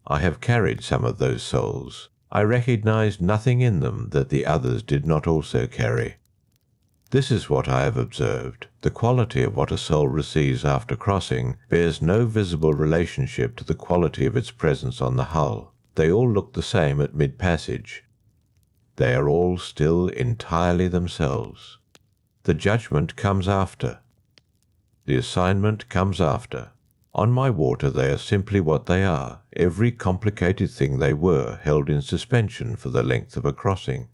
I have carried some of those souls. I recognized nothing in them that the others did not also carry. This is what I have observed. The quality of what a soul receives after crossing bears no visible relationship to the quality of its presence on the hull. They all look the same at mid-passage. They are all still entirely themselves. The judgment comes after. The assignment comes after. On my water they are simply what they are, every complicated thing they were held in suspension for the length of a crossing.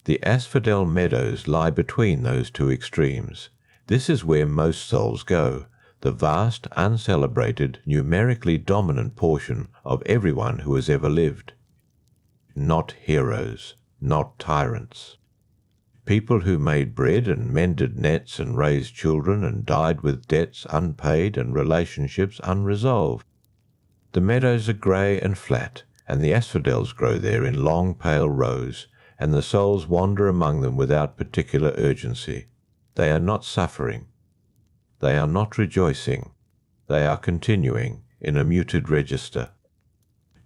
The asphodel meadows lie between those two extremes. This is where most souls go, the vast, uncelebrated, numerically dominant portion of everyone who has ever lived. Not heroes, not tyrants. People who made bread and mended nets and raised children and died with debts unpaid and relationships unresolved. The meadows are grey and flat, and the asphodels grow there in long pale rows, and the souls wander among them without particular urgency. They are not suffering. They are not rejoicing. They are continuing in a muted register.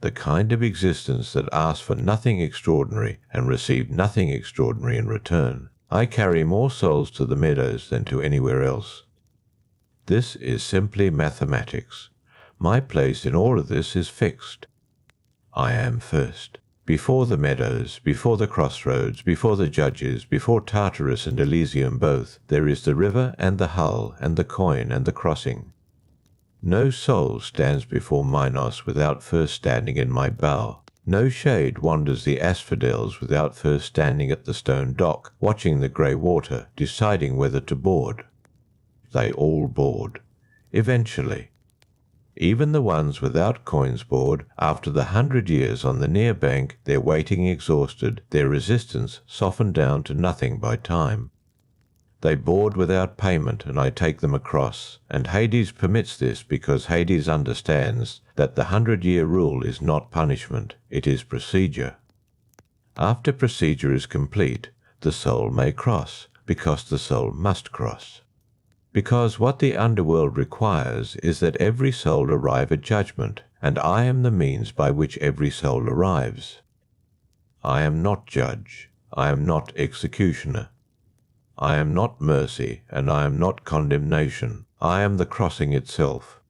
The kind of existence that asks for nothing extraordinary and receives nothing extraordinary in return. I carry more souls to the meadows than to anywhere else. This is simply mathematics. My place in all of this is fixed. I am first. Before the meadows, before the crossroads, before the judges, before Tartarus and Elysium both, there is the river and the hull and the coin and the crossing. No soul stands before Minos without first standing in my bow. No shade wanders the asphodels without first standing at the stone dock, watching the grey water, deciding whether to board. They all board. Eventually. Even the ones without coins board, after the 100 years on the near bank, their waiting exhausted, their resistance softened down to nothing by time. They board without payment, and I take them across, and Hades permits this because Hades understands that the 100-year rule is not punishment, it is procedure. After procedure is complete, the soul may cross, because the soul must cross. Because what the underworld requires is that every soul arrive at judgment, and I am the means by which every soul arrives. I am not judge, I am not executioner. I am not mercy, and I am not condemnation. I am the crossing itself.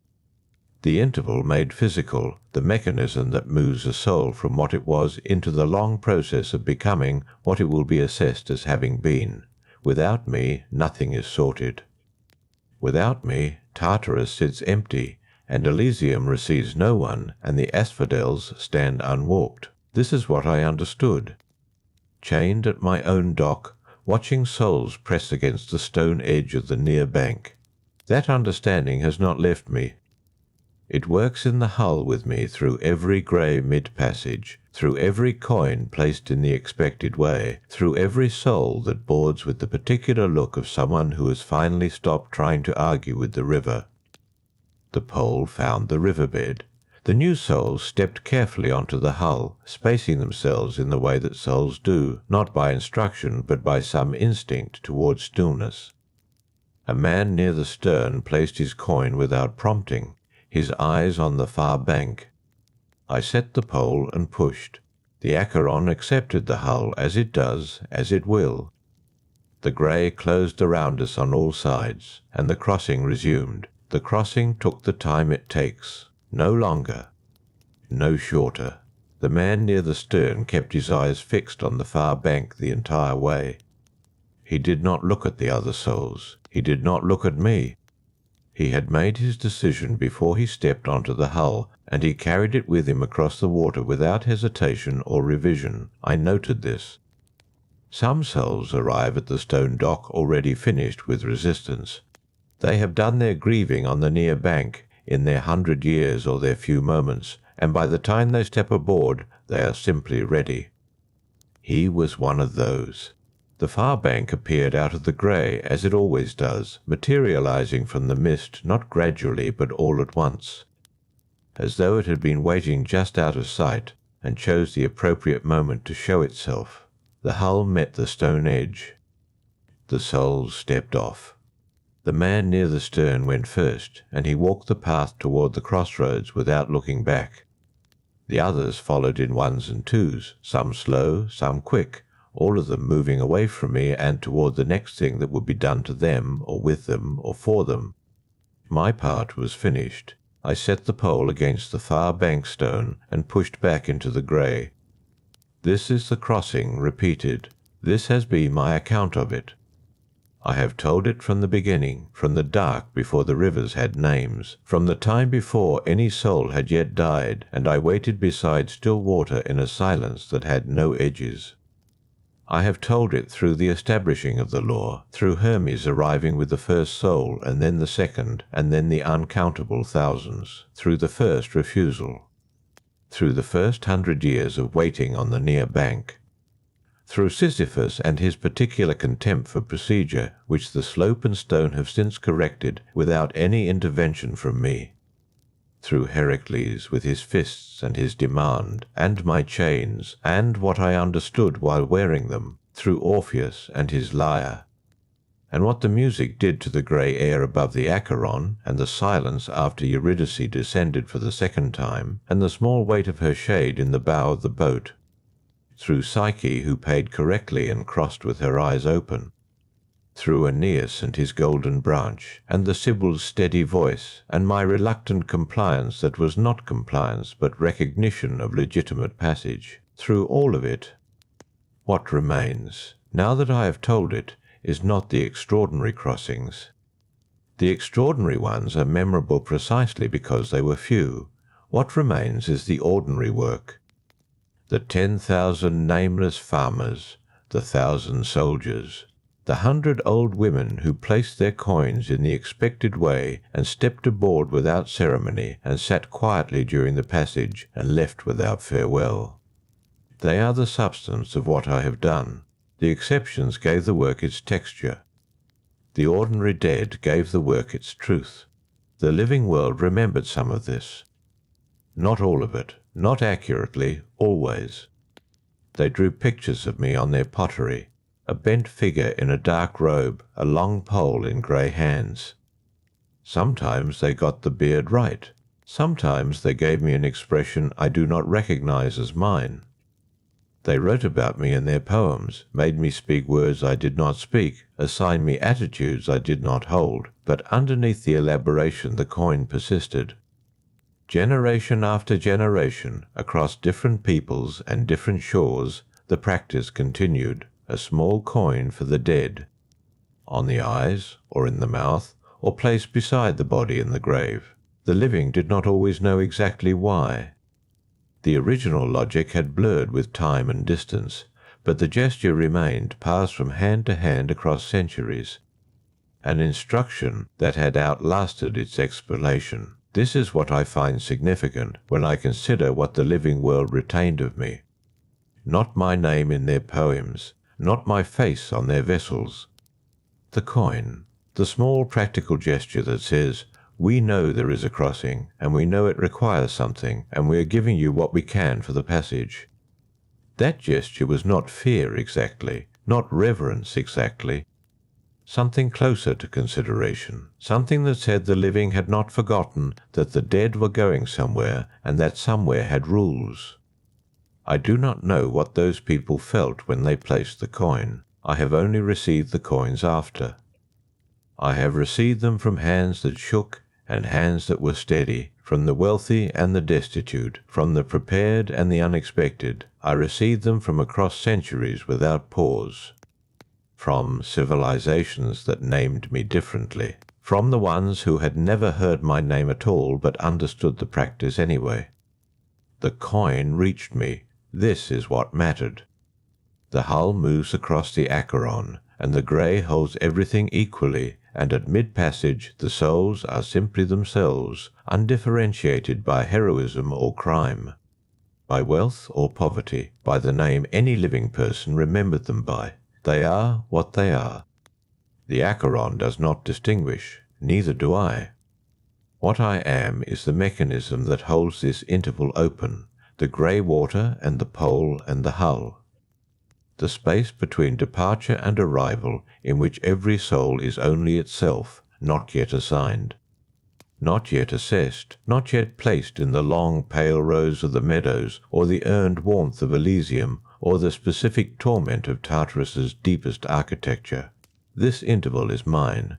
The interval made physical, the mechanism that moves a soul from what it was into the long process of becoming what it will be assessed as having been. Without me, nothing is sorted. Without me, Tartarus sits empty, and Elysium receives no one, and the asphodels stand unwalked. This is what I understood. Chained at my own dock, watching souls press against the stone edge of the near bank. That understanding has not left me. It works in the hull with me through every grey mid-passage, through every coin placed in the expected way, through every soul that boards with the particular look of someone who has finally stopped trying to argue with the river. The pole found the riverbed. The new souls stepped carefully onto the hull, spacing themselves in the way that souls do, not by instruction but by some instinct towards stillness. A man near the stern placed his coin without prompting, his eyes on the far bank. I set the pole and pushed. The Acheron accepted the hull as it does, as it will. The grey closed around us on all sides, and the crossing resumed. The crossing took the time it takes, no longer, no shorter. The man near the stern kept his eyes fixed on the far bank the entire way. He did not look at the other souls. He did not look at me. He had made his decision before he stepped onto the hull, and he carried it with him across the water without hesitation or revision. I noted this. Some souls arrive at the stone dock already finished with resistance. They have done their grieving on the near bank in their 100 years or their few moments, and by the time they step aboard, they are simply ready. He was one of those. The far bank appeared out of the grey, as it always does, materializing from the mist not gradually but all at once, as though it had been waiting just out of sight and chose the appropriate moment to show itself. The hull met the stone edge. The souls stepped off. The man near the stern went first, and he walked the path toward the crossroads without looking back. The others followed in ones and twos, some slow, some quick, all of them moving away from me and toward the next thing that would be done to them, or with them, or for them. My part was finished. I set the pole against the far bank stone and pushed back into the grey. This is the crossing repeated. This has been my account of it. I have told it from the beginning, from the dark before the rivers had names, from the time before any soul had yet died, and I waited beside still water in a silence that had no edges. I have told it through the establishing of the law, through Hermes arriving with the first soul, and then the second, and then the uncountable thousands, through the first refusal, through the first 100 years of waiting on the near bank, through Sisyphus and his particular contempt for procedure, which the slope and stone have since corrected without any intervention from me, through Heracles with his fists and his demand, and my chains, and what I understood while wearing them, through Orpheus and his lyre, and what the music did to the grey air above the Acheron, and the silence after Eurydice descended for the second time, and the small weight of her shade in the bow of the boat, through Psyche who paid correctly and crossed with her eyes open, through Aeneas and his golden branch, and the Sibyl's steady voice, and my reluctant compliance that was not compliance but recognition of legitimate passage, through all of it, what remains, now that I have told it, is not the extraordinary crossings. The extraordinary ones are memorable precisely because they were few. What remains is the ordinary work. The 10,000 nameless farmers, the 1,000 soldiers, the 100 old women who placed their coins in the expected way and stepped aboard without ceremony and sat quietly during the passage and left without farewell. They are the substance of what I have done. The exceptions gave the work its texture. The ordinary dead gave the work its truth. The living world remembered some of this. Not all of it, not accurately, always. They drew pictures of me on their pottery, a bent figure in a dark robe, a long pole in grey hands. Sometimes they got the beard right. Sometimes they gave me an expression I do not recognize as mine. They wrote about me in their poems, made me speak words I did not speak, assigned me attitudes I did not hold, but underneath the elaboration the coin persisted. Generation after generation, across different peoples and different shores, the practice continued. A small coin for the dead, on the eyes, or in the mouth, or placed beside the body in the grave. The living did not always know exactly why. The original logic had blurred with time and distance, but the gesture remained, passed from hand to hand across centuries, an instruction that had outlasted its explanation. This is what I find significant when I consider what the living world retained of me. Not my name in their poems, not my face on their vessels. The coin, the small practical gesture that says, we know there is a crossing, and we know it requires something, and we are giving you what we can for the passage. That gesture was not fear exactly, not reverence exactly. Something closer to consideration, something that said the living had not forgotten that the dead were going somewhere, and that somewhere had rules. I do not know what those people felt when they placed the coin. I have only received the coins after. I have received them from hands that shook and hands that were steady, from the wealthy and the destitute, from the prepared and the unexpected. I received them from across centuries without pause, from civilizations that named me differently, from the ones who had never heard my name at all but understood the practice anyway. The coin reached me. This is what mattered. The hull moves across the Charon, and the grey holds everything equally, and at mid-passage the souls are simply themselves, undifferentiated by heroism or crime, by wealth or poverty, by the name any living person remembered them by. They are what they are. The Charon does not distinguish, neither do I. What I am is the mechanism that holds this interval open, the grey water and the pole and the hull. The space between departure and arrival, in which every soul is only itself, not yet assigned, not yet assessed, not yet placed in the long pale rows of the meadows, or the earned warmth of Elysium, or the specific torment of Tartarus's deepest architecture. This interval is mine.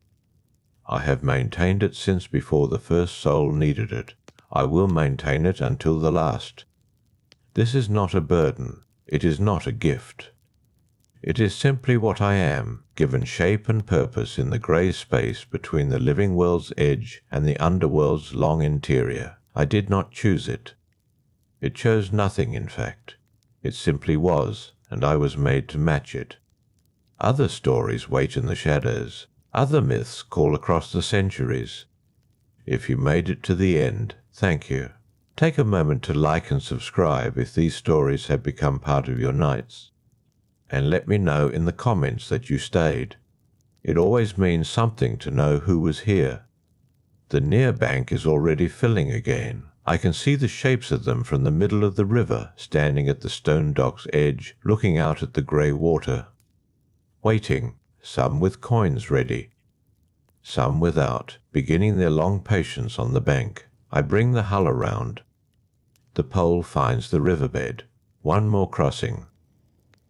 I have maintained it since before the first soul needed it. I will maintain it until the last. This is not a burden. It is not a gift. It is simply what I am, given shape and purpose in the grey space between the living world's edge and the underworld's long interior. I did not choose it. It chose nothing, in fact. It simply was, and I was made to match it. Other stories wait in the shadows. Other myths call across the centuries. If you made it to the end, thank you. Take a moment to like and subscribe if these stories have become part of your nights. And let me know in the comments that you stayed. It always means something to know who was here. The near bank is already filling again. I can see the shapes of them from the middle of the river, standing at the stone dock's edge, looking out at the grey water. Waiting, some with coins ready, some without, beginning their long patience on the bank. I bring the hull around. The pole finds the riverbed. One more crossing.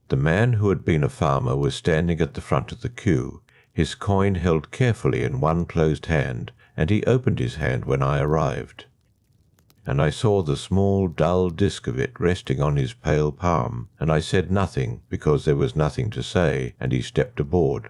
The man who had been a farmer was standing at the front of the queue, his coin held carefully in one closed hand, and he opened his hand when I arrived. And I saw the small, dull disk of it resting on his pale palm, and I said nothing, because there was nothing to say, and he stepped aboard.